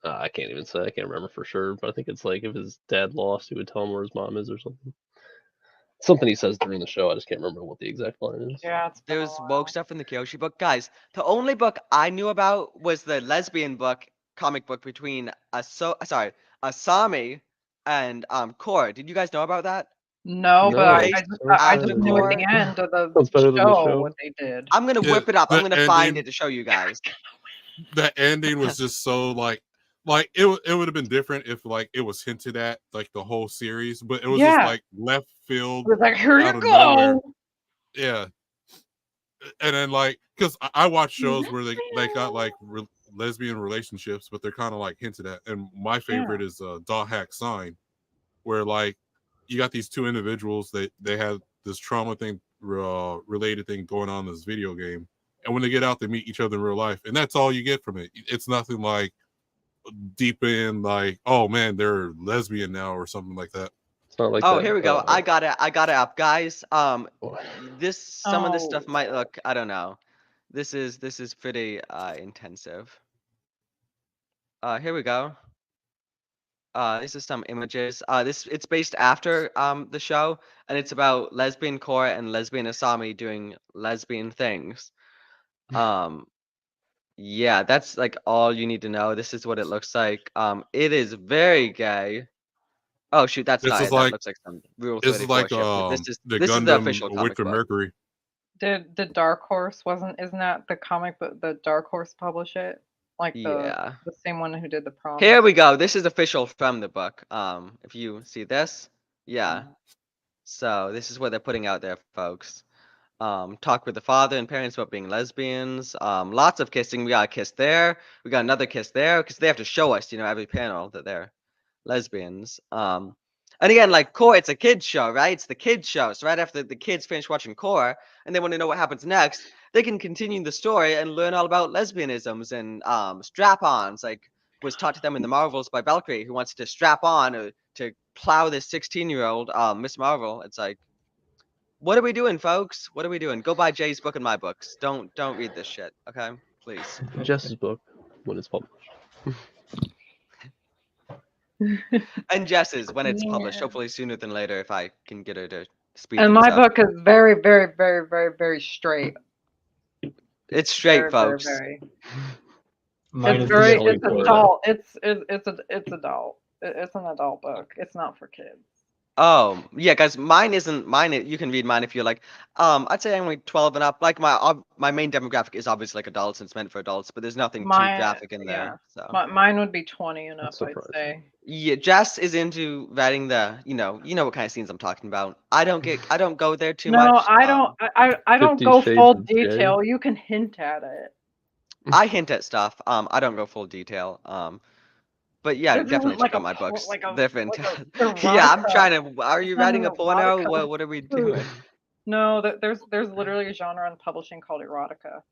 C: I can't even say. I can't remember for sure, but I think it's like if his dad lost, he would tell him where his mom is or something. Something he says during the show. I just can't remember what the exact line is.
D: Yeah, it's been a
A: There's
D: while.
A: woke stuff in the Kyoshi book. Guys, the only book I knew about was the lesbian book, comic book between Asami and Core. Did you guys know about that?
D: No, but
C: No.
D: I
A: Based
D: just
A: after
D: knew at
A: Core.
D: the end of the
C: Sounds better than the
D: show
C: show.
D: what they did.
A: I'm gonna
G: Yeah,
A: whip it up. I'm
G: the
A: gonna find
G: ending-
A: it to show you guys.
G: The ending was just so like it would have been different if like it was hinted at like the whole series, but it was just
D: Yeah.
G: like left field.
D: It was like, here
G: out
D: you
G: of nowhere.
D: go.
G: Yeah, and then like because I watch shows where they got like lesbian relationships, but they're kind of like hinted at. And my favorite is Dot Hack Sign, where like you got these two individuals they had this trauma thing related thing going on in this video game, and when they get out, they meet each other in real life, and that's all you get from it. It's nothing like deep in like, oh man, they're lesbian now or something like that.
C: It's not like
A: Oh,
C: that.
A: here we go. I got it. I got it up, guys. Some of this
D: Oh.
A: stuff might look. I don't know. This is pretty intensive. Here we go. These are some images. It's based after the show, and it's about lesbian Core and lesbian Asami doing lesbian things. Yeah, that's like all you need to know. This is what it looks like. It is very gay. Oh shoot, that's
G: This
A: not
G: is
A: it.
G: like-
A: That looks like some Rule
G: This is
A: 34
G: like
A: shit. But this is
G: the
A: this is
G: Gundam
A: the official comic
G: Victor
A: book.
G: Mercury.
D: Did the Dark Horse isn't that the comic book the Dark Horse publish it? Like
A: Yeah.
D: the same one who did the prom.
A: Here we go. This is official from the book. If you see this, yeah. So this is what they're putting out there, folks. Talk with the father and parents about being lesbians. Lots of kissing. We got a kiss there. We got another kiss there because they have to show us, every panel that they're lesbians. And again, like Core, it's a kids show, right? It's the kids show. So right after the kids finish watching Core and they want to know what happens next, they can continue the story and learn all about lesbianisms and strap-ons, like was taught to them in the Marvels by Valkyrie, who wants to strap on or to plow this 16-year-old Miss Marvel. It's like, what are we doing, folks? What are we doing? Go buy Jay's book and my books. Don't read this shit, okay? Please.
C: Jess's book when it's published.
A: And Jess's when it's published,
D: Yeah.
A: hopefully sooner than later if I can get her to speed
D: And
A: things
D: my
A: up.
D: book is very, very, very, very, very straight.
A: It's straight,
D: Very,
A: folks.
D: very,
H: Mine
D: it's
H: is
D: very,
C: Selling
D: it's
C: point.
D: adult. It's adult. It's an adult book. It's not for kids.
A: Oh, yeah, guys, mine isn't mine. You can read mine if you like. I'd say I'm like 12 and up. Like my main demographic is obviously like adults, and it's meant for adults, but there's nothing too graphic in
D: Yeah,
A: there. So
D: mine would be 20 and up,
C: That's
D: I'd
C: surprising.
D: say.
A: yeah, Jess is into writing the, you know what kind of scenes I'm talking about. I don't go there too
D: No,
A: much.
D: I don't
C: 50
D: go
C: Shades
D: full
C: of Jay.
D: detail. You can hint at it.
A: I hint at stuff. I don't go full detail. But yeah,
D: This isn't
A: definitely check
D: like
A: out
D: a
A: my books.
D: like a
A: They're
D: like a
A: fantastic. Yeah, I'm
D: erotica.
A: trying to. Are you
D: It's not
A: writing
D: an
A: a porno?
D: erotica.
A: What are we doing?
D: No, there's literally a genre in publishing called erotica.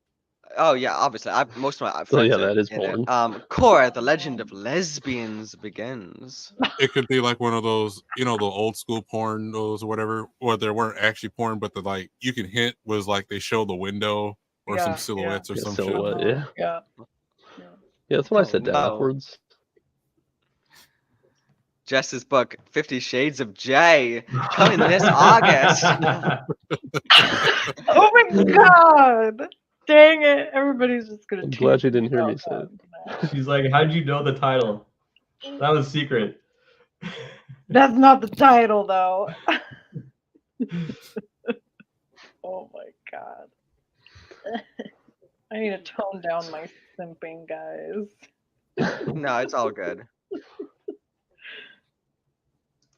A: Oh yeah, obviously. Most of my
C: So
A: friends
C: yeah,
A: are
C: that is
A: in it.
C: porn.
A: Cora, the legend of lesbians begins.
G: It could be like one of those, you know, the old school porn, those or whatever, or there weren't actually porn, but the like you can hint was like they show the window or some
D: Yeah,
G: silhouettes or
C: Yeah,
G: some shit.
C: silhouette. Yeah.
D: yeah.
C: Yeah, that's what I
A: Oh
C: said
A: no.
C: backwards.
A: Jess's book, 50 Shades of Jay, coming this August.
D: Oh my god! Dang it! Everybody's just gonna.
C: I'm
D: tease
C: glad you
D: me
C: didn't hear
D: about
C: me say
D: that
C: it.
D: now.
H: She's like, how'd you know the title? That was secret.
D: That's not the title, though. Oh my god! I need to tone down my simping, guys.
A: No, it's all good.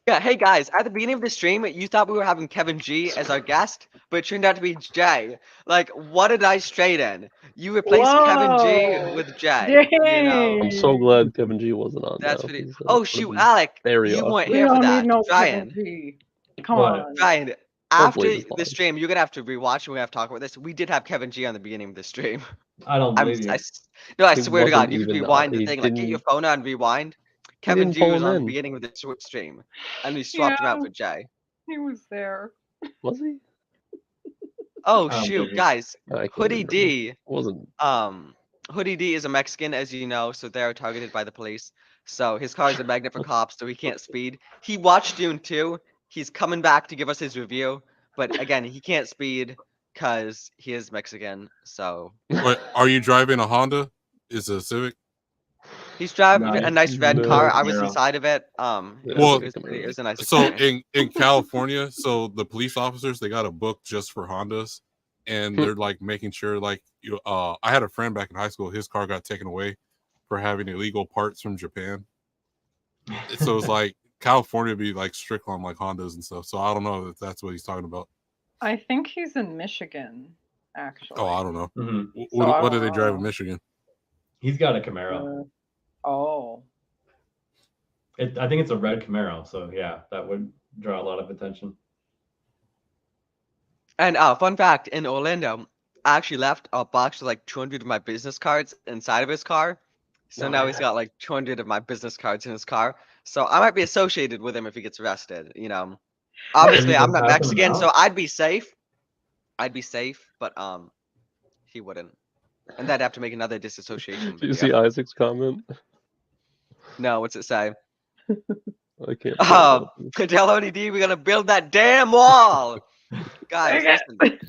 A: Yeah, hey guys, at the beginning of the stream, you thought we were having Kevin G as our guest, but it turned out to be Jay. Like, what did I straighten? You replaced Kevin G
D: Whoa!
A: with Jay. You know,
C: I'm so
D: Dang!
C: glad Kevin G wasn't on
A: that's
C: now.
A: pretty.
C: He's,
A: Oh
C: would've
A: shoot,
C: been
A: Alec,
C: very
A: you weren't
C: awkward.
D: We
A: here for
D: don't need
A: that.
D: no Kevin
A: Brian,
D: G. Come
H: What?
D: on.
A: Brian,
C: Don't
A: after
C: believe his
A: the
C: lies.
A: stream, you're gonna have to rewatch and we have to talk about this. We did have Kevin G on the beginning of the stream.
H: I don't believe you.
A: No, I
C: He
A: swear to God,
C: wasn't
A: you could
C: even.
A: rewind the
C: He
A: thing. Like, get your
C: didn't.
A: phone out and rewind.
C: He
A: Kevin
C: didn't
A: G
C: pull
A: was
C: him
A: on the
C: in.
A: beginning of the stream, and we
D: Yeah,
A: swapped him out for Jay.
D: he was there.
C: Was he?
A: Oh
H: I don't
A: shoot,
H: believe you.
A: guys,
C: I can't
A: Hoodie
C: remember.
A: D.
C: It wasn't.
A: Hoodie D is a Mexican, as you know, so they're targeted by the police. So his car is a magnet for cops, so he can't speed. He watched Dune 2. He's coming back to give us his review, but again, he can't speed because he is Mexican. So
G: But are you driving a Honda? Is it a Civic?
A: he's driving
H: No,
A: a nice red
C: No.
A: car. I was
H: Camaro.
A: inside of it.
C: Yeah,
G: Well,
C: it's a Camaro.
A: It was a nice
G: So
A: experience.
G: in California, so the police officers, they got a book just for Hondas, and they're like making sure like you. I had a friend back in high school. His car got taken away for having illegal parts from Japan. So it's like California be like strict on like Hondas and stuff. So I don't know if that's what he's talking about.
D: I think he's in Michigan, actually.
G: Oh, I don't know.
H: Mhm.
D: So I
G: What do
D: don't
G: they drive in
D: know.
G: Michigan?
H: He's got a Camaro.
D: Oh.
H: I think it's a red Camaro. So yeah, that would draw a lot of attention.
A: And fun fact, in Orlando, I actually left a box with like 200 of my business cards inside of his car. So
H: Oh,
A: now he's
H: yeah.
A: got like 200 of my business cards in his car. So I might be associated with him if he gets arrested. You know,
H: Can
A: obviously
H: you
A: I'm
H: just
A: not
H: pass him
A: Mexican, so
H: out?
A: I'd be safe. I'd be safe, but he wouldn't. And that'd have to make another disassociation
C: Did you
A: video.
C: see Isaac's comment?
A: No, what's it say?
C: I can't. pull it up.
A: Tell ODD we're gonna build that damn wall. Guys,
D: Dang
A: listen.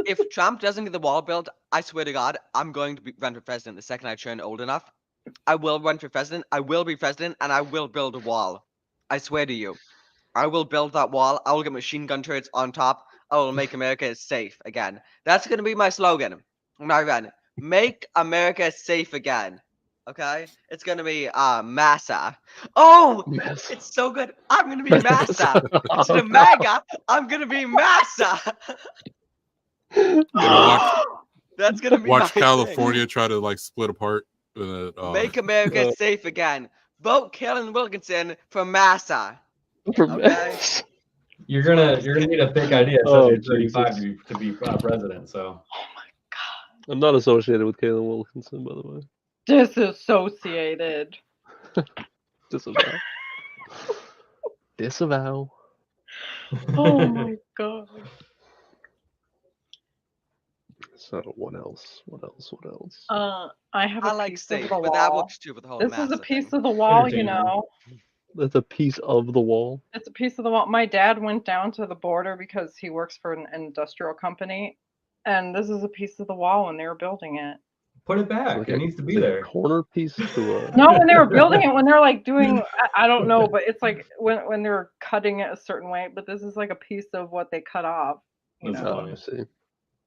A: If Trump doesn't get the wall built, I swear to God, I'm going to run for president the second I turn old enough. I will run for president. I will be president, and I will build a wall. I swear to you. I will build that wall. I will get machine gun turrets on top. I will make America safe again. That's going to be my slogan when I run. Make America safe again. Okay? It's going to be Massa. Oh,
C: Mess.
A: it's so good. I'm going to be Massa. Instead of MAGA, I'm going to be Massa. That's going to be
G: Watch
A: my
G: California
A: thing.
G: try to like split apart.
A: Make America safe again. Vote Kellen Wilkinson for Massa.
C: For
A: Okay.
C: mess.
H: You're gonna need a fake ID that says
C: Oh,
H: you're 35
C: Jesus.
H: to be president. So
C: I'm not associated with Kaylin Wilkinson, by the way.
D: Disassociated.
C: Disavow. Disavow.
D: Oh my god.
C: So what else? What else? What else?
D: I have a
A: I like
D: piece
A: safe,
D: of the
A: but that
D: wall.
A: works too with the whole
D: This is
A: Massa
D: a piece
A: thing.
D: of the wall, you
H: Entertaining.
D: know.
C: That's a piece of the wall.
D: It's a piece of the wall. My dad went down to the border because he works for an industrial company, and this is a piece of the wall when they were building it.
H: Put it back.
C: Like
H: It needs to be
C: it's a
H: there.
C: corner piece to a.
D: No, when they were building it, when they're like doing, I don't know, but it's like when they're cutting it a certain way. But this is like a piece of what they cut off.
H: That's
C: Oh,
H: funny.
C: I see.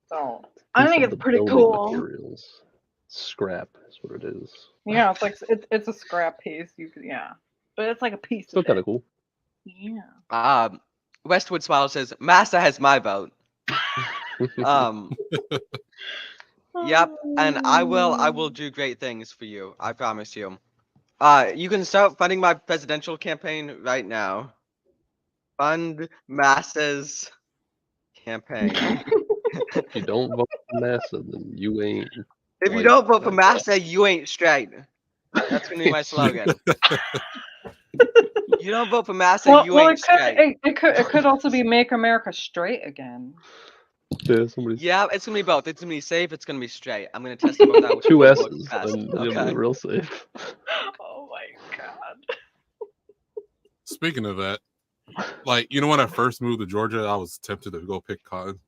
D: So
C: Piece
D: I think
C: of
D: it's
C: the
D: pretty
C: building
D: cool.
C: materials. Scrap is what it is.
D: Yeah, it's like it's a scrap piece. You could, yeah, but it's like a piece
C: Still
D: of
C: kind
D: it.
C: of cool.
D: Yeah.
A: Westwood Smile says, Massa has my vote. Yep, and I will do great things for you. I promise you. You can start funding my presidential campaign right now. Fund Massa's campaign.
C: If you don't vote for Massa, then you ain't.
A: If you
C: white
A: don't vote for
C: like
A: Massa, you ain't straight. That's gonna be my slogan. You don't vote for Massa, you
D: Well,
A: ain't straight.
D: it could also be Make America Straight Again.
C: Yeah, somebody's
A: Yeah, it's gonna be both. It's gonna be safe. It's gonna be straight. I'm gonna test them both out. Which
C: two
A: one works
C: S's,
A: best.
C: and it'll be
A: Okay.
C: real safe.
D: Oh my god.
G: Speaking of that, like, you know, when I first moved to Georgia, I was tempted to go pick cotton.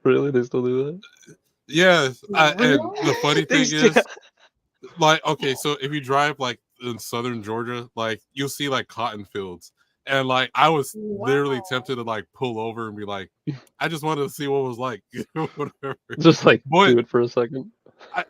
C: Really? They still do that?
G: Yes, and the funny
A: They
G: thing
A: still-
G: is, like, okay, so if you drive like in southern Georgia, like you'll see like cotton fields, and like I was literally tempted to like pull over and be like, I just wanted to see what it was like, whatever.
C: Just like
G: But
C: do it for a second.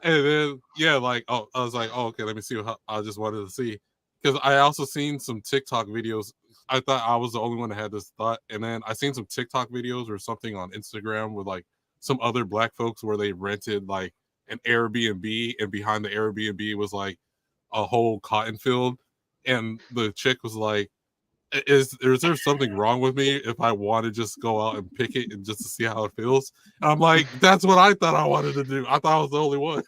G: and then yeah, like, oh, I was like, oh, okay, let me see what I just wanted to see, because I also seen some TikTok videos. I thought I was the only one that had this thought, and then I seen some TikTok videos or something on Instagram with like some other black folks where they rented like an Airbnb, and behind the Airbnb was like a whole cotton field, and the chick was like, is there something wrong with me if I want to just go out and pick it and just to see how it feels? And I'm like, that's what I thought I wanted to do. I thought I was the only one.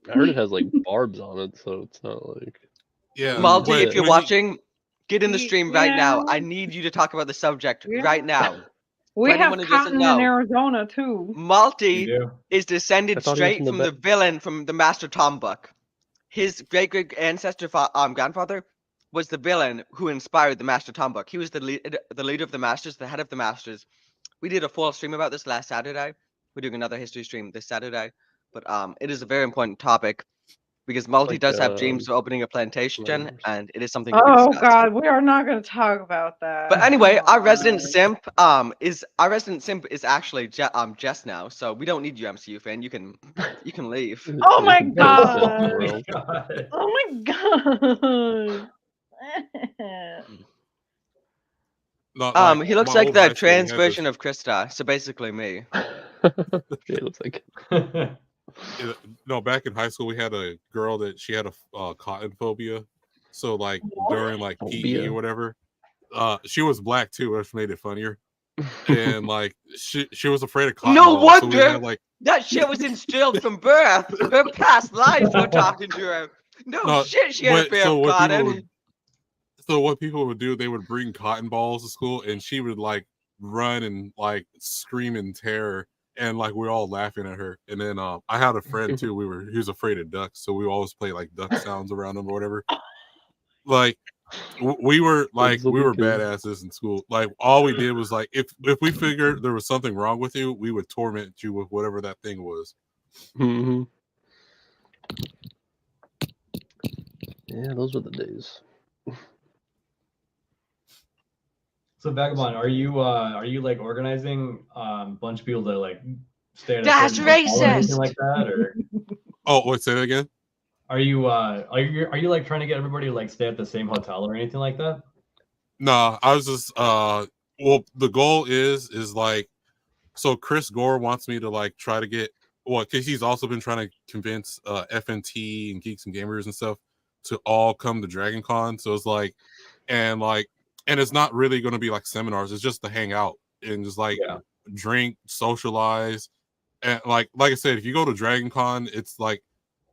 C: I heard it has like barbs on it, so it's not like.
G: Yeah,
A: Malty, if
G: when
A: you're
G: you-
A: watching, get in the stream right now.
D: Yeah.
A: I need you to talk about the subject
D: Yeah.
A: right now.
D: We
A: For anyone
D: have
A: who doesn't
D: cotton
A: know,
D: in Arizona too.
H: You
A: Malty
H: do.
A: is
C: I
A: descended
C: thought he was
A: straight
C: from the
A: from the villain from the Master Tom book. His great ancestor, grandfather, was the villain who inspired the Master Tom book. He was the leader of the Masters, the head of the Masters. We did a full stream about this last Saturday. We're doing another history stream this Saturday, but it is a very important topic because Malty
C: Like
A: does have dreams of opening a plantation,
C: Commanders.
A: and it is something to be
D: Oh
A: discussed.
D: god, we are not going to talk about that.
A: But anyway,
D: Oh
A: our
D: my
A: resident
D: God.
A: simp is actually Jess now, so we don't need you, MCU fan. You can leave.
D: Oh
C: You
D: my
C: can put a simp
D: god.
C: around.
H: God.
D: Oh my god.
G: not like
A: He looks
G: my
A: like
G: old
A: the
G: high school, we
A: trans
G: had
A: version
G: this,
A: of Krista, so basically me.
C: Yeah, it looks like.
G: no, back in high school we had a girl that she had a cotton phobia. So like during like PE
C: Phobia?
G: or whatever, she was black too, which made it funnier. And like she was afraid of cotton
A: No
G: balls, so we
A: wonder
G: had like
A: that shit was instilled from birth. Her past lives were talking to her. No
G: no,
A: shit, she had a
G: but
A: fear
G: so
A: of
G: what people
A: cotton.
G: would so what people would do, they would bring cotton balls to school, and she would like run and like scream in terror, and like we're all laughing at her. And then I had a friend too. He was afraid of ducks, so we always play like duck sounds around him or whatever. Like we were badasses in school. Like all we did was like if we figured there was something wrong with you, we would torment you with whatever that thing was.
C: Mm-hmm. Yeah, those were the days.
H: So Vagabond, are you like organizing a bunch of people to like stay at a
A: That's
H: certain hotel or anything
A: racist.
H: like that, or
G: Oh, wait, say that again.
H: are you like trying to get everybody to like stay at the same hotel or anything like that?
G: No, I was just well, the goal is like, so Chris Gore wants me to like try to get, well, because he's also been trying to convince FNT and Geeks and Gamers and stuff to all come to Dragon Con. So it's like, and it's not really going to be like seminars. It's just to hang out and just like drink, socialize, and like I said, if you go to Dragon Con, it's like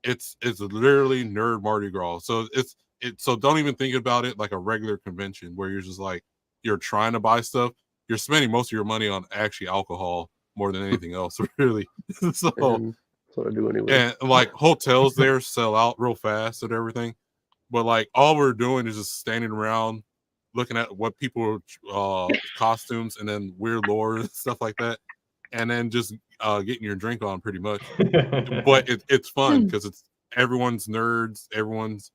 G: it's literally nerd Mardi Gras. So so don't even think about it like a regular convention where you're just like you're trying to buy stuff. You're spending most of your money on actually alcohol more than anything else, really. So
C: And that's what I do anyway.
G: and like hotels there sell out real fast and everything, but like all we're doing is just standing around looking at what people costumes and then weird lore and stuff like that. and then just getting your drink on pretty much. But it's fun because it's everyone's nerds, everyone's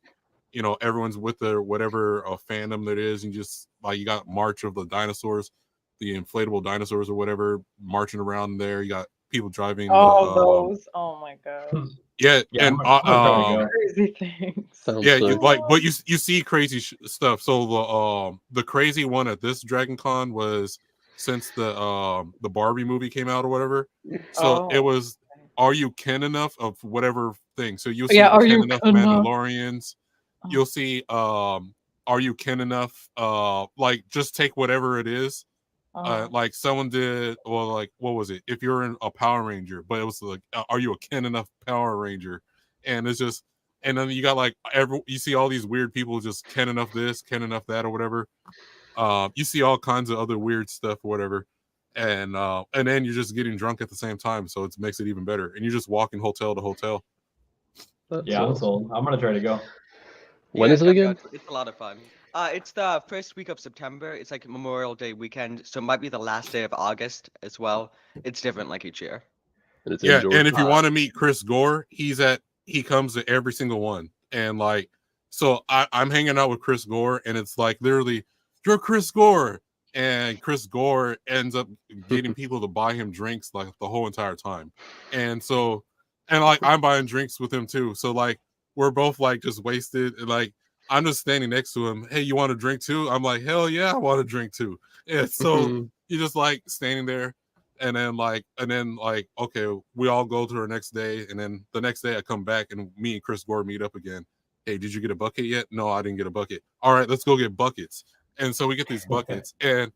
G: everyone's with their whatever fandom that is, and just like you got March of the Dinosaurs, the inflatable dinosaurs or whatever marching around there. You got people driving
D: Oh,
G: the
D: those. Oh my god.
G: yeah,
H: Yeah,
G: and
H: I'm gonna try to go.
D: Crazy things.
C: Sounds
G: yeah,
C: sick.
G: but you see crazy stuff. So the crazy one at this Dragon Con was since the Barbie movie came out or whatever. So it
D: Oh.
G: was, are you Ken enough of whatever thing? So you'll
D: Yeah,
G: see
D: are
G: Ken
D: you
G: enough
D: enough?
G: Mandalorians.
D: Oh.
G: You'll see are you Ken enough? Like just take whatever it is. Like someone did, well, like what was it? If you're in a Power Ranger, but it was like, are you a Ken enough Power Ranger? And it's just, and then you got like you see all these weird people just Ken enough this, Ken enough that, or whatever. You see all kinds of other weird stuff or whatever, and then you're just getting drunk at the same time, so it makes it even better. And you're just walking hotel to hotel.
C: That's
H: Yeah, I'm
C: awesome.
H: sold. I'm gonna try to go.
C: When
A: You
C: is
A: guys
C: it
A: gotta go.
C: again?
A: It's a lot of fun. It's the first week of September. It's like Memorial Day weekend, so it might be the last day of August as well. It's different like each year.
C: And it's in
G: Yeah, and
C: Georgia.
G: if you want to meet Chris Gore, he comes to every single one. And like, so I'm hanging out with Chris Gore, and it's like literally, you're Chris Gore. And Chris Gore ends up getting people to buy him drinks like the whole entire time. And so, and like I'm buying drinks with him too. So like we're both like just wasted. And like I'm just standing next to him. Hey, you want a drink too? I'm like, hell yeah, I want a drink too. And so you just like standing there, and then like okay, we all go to our next day, and then the next day I come back and me and Chris Gore meet up again. Hey, did you get a bucket yet? No, I didn't get a bucket. All right, let's go get buckets. And so we get these buckets, and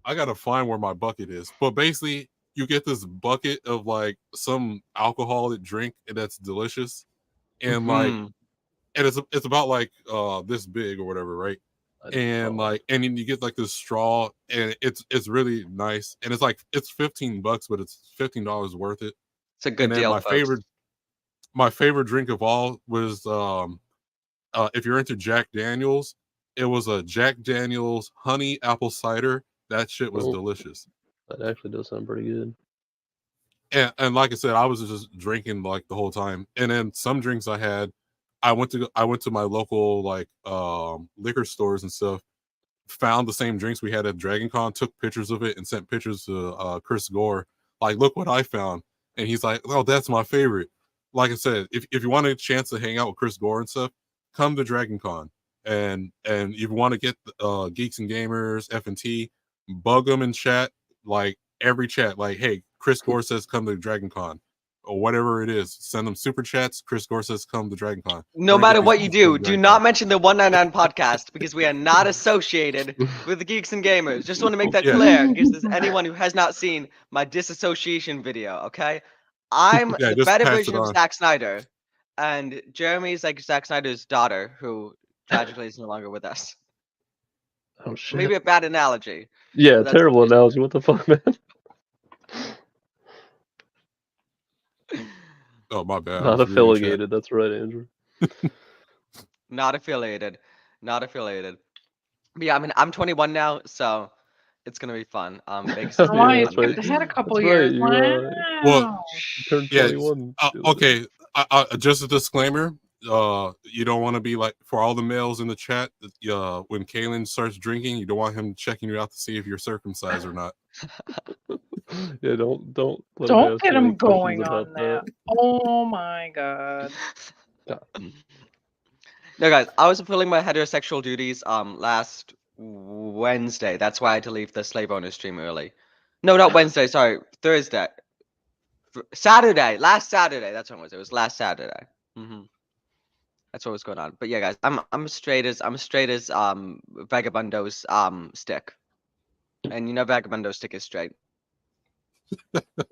G: I gotta find where my bucket is. But basically, you get this bucket of like some alcoholic drink that's delicious, and like,
A: Mm-hmm.
G: and it's about like this big or whatever, right? And like, and then you get like this straw, and it's really nice, and it's like it's $15, but it's $15 worth it.
A: It's a
G: And
A: good
G: then
A: deal, folks.
G: my favorite drink of all was if you're into Jack Daniels, it was a Jack Daniels honey apple cider. That shit was delicious.
C: That actually does sound pretty good.
G: And like I said, I was just drinking like the whole time. And then some drinks I went to my local like liquor stores and stuff, found the same drinks we had at Dragon Con, took pictures of it and sent pictures to Chris Gore. Like, look what I found. And he's like, oh, that's my favorite. Like I said, if you want a chance to hang out with Chris Gore and stuff, come to Dragon Con. And if you want to get Geeks and Gamers, F&T, bug them in chat, like every chat, like, hey, Chris Gore says come to Dragon Con. Or whatever it is, send them super chats. Chris Gore says come to Dragon Con.
A: No matter what you do not mention the 199 podcast because we are not associated with the Geeks and Gamers. Just want to make that clear in case there's anyone who has not seen my disassociation video, okay? I'm
G: Yeah,
A: the
G: just
A: better
G: pass
A: version
G: it
A: of
G: on.
A: Zack Snyder, and Jeremy's like Zack Snyder's daughter, who tragically is no longer with us.
C: Oh shit.
A: Maybe a bad analogy.
C: Yeah,
A: but that's
C: terrible
A: okay.
C: analogy. What the fuck, man?
G: Oh, my bad.
C: Not affiliated. That's right, Andrew.
A: Not affiliated. Not affiliated. But yeah, I mean, I'm 21 now, so it's gonna be fun. Vegas is gonna
C: Yeah,
A: be
C: that's
A: fun,
C: right.
A: guys.
D: They had a couple
C: That's
D: years.
C: right.
D: Wow.
G: Well,
C: You turned
G: yeah,
C: 21.
G: okay. Just a disclaimer. You don't want to be like, for all the males in the chat. When Kalen starts drinking, you don't want him checking you out to see if you're circumcised or not.
C: Yeah, don't let him
D: Don't
C: ask
D: get
C: you any
D: him
C: questions
D: going
C: about
D: on
C: that.
D: that. Oh my god.
A: No, guys, I was fulfilling my heterosexual duties last Wednesday. That's why I had to leave the slave owner stream early. No, not Wednesday. Sorry, Thursday. Saturday. Last Saturday. That's when it was. It was last Saturday. That's what was going on. But yeah, guys, I'm straight as Vagabundo's stick, and you know Vagabundo's stick is straight.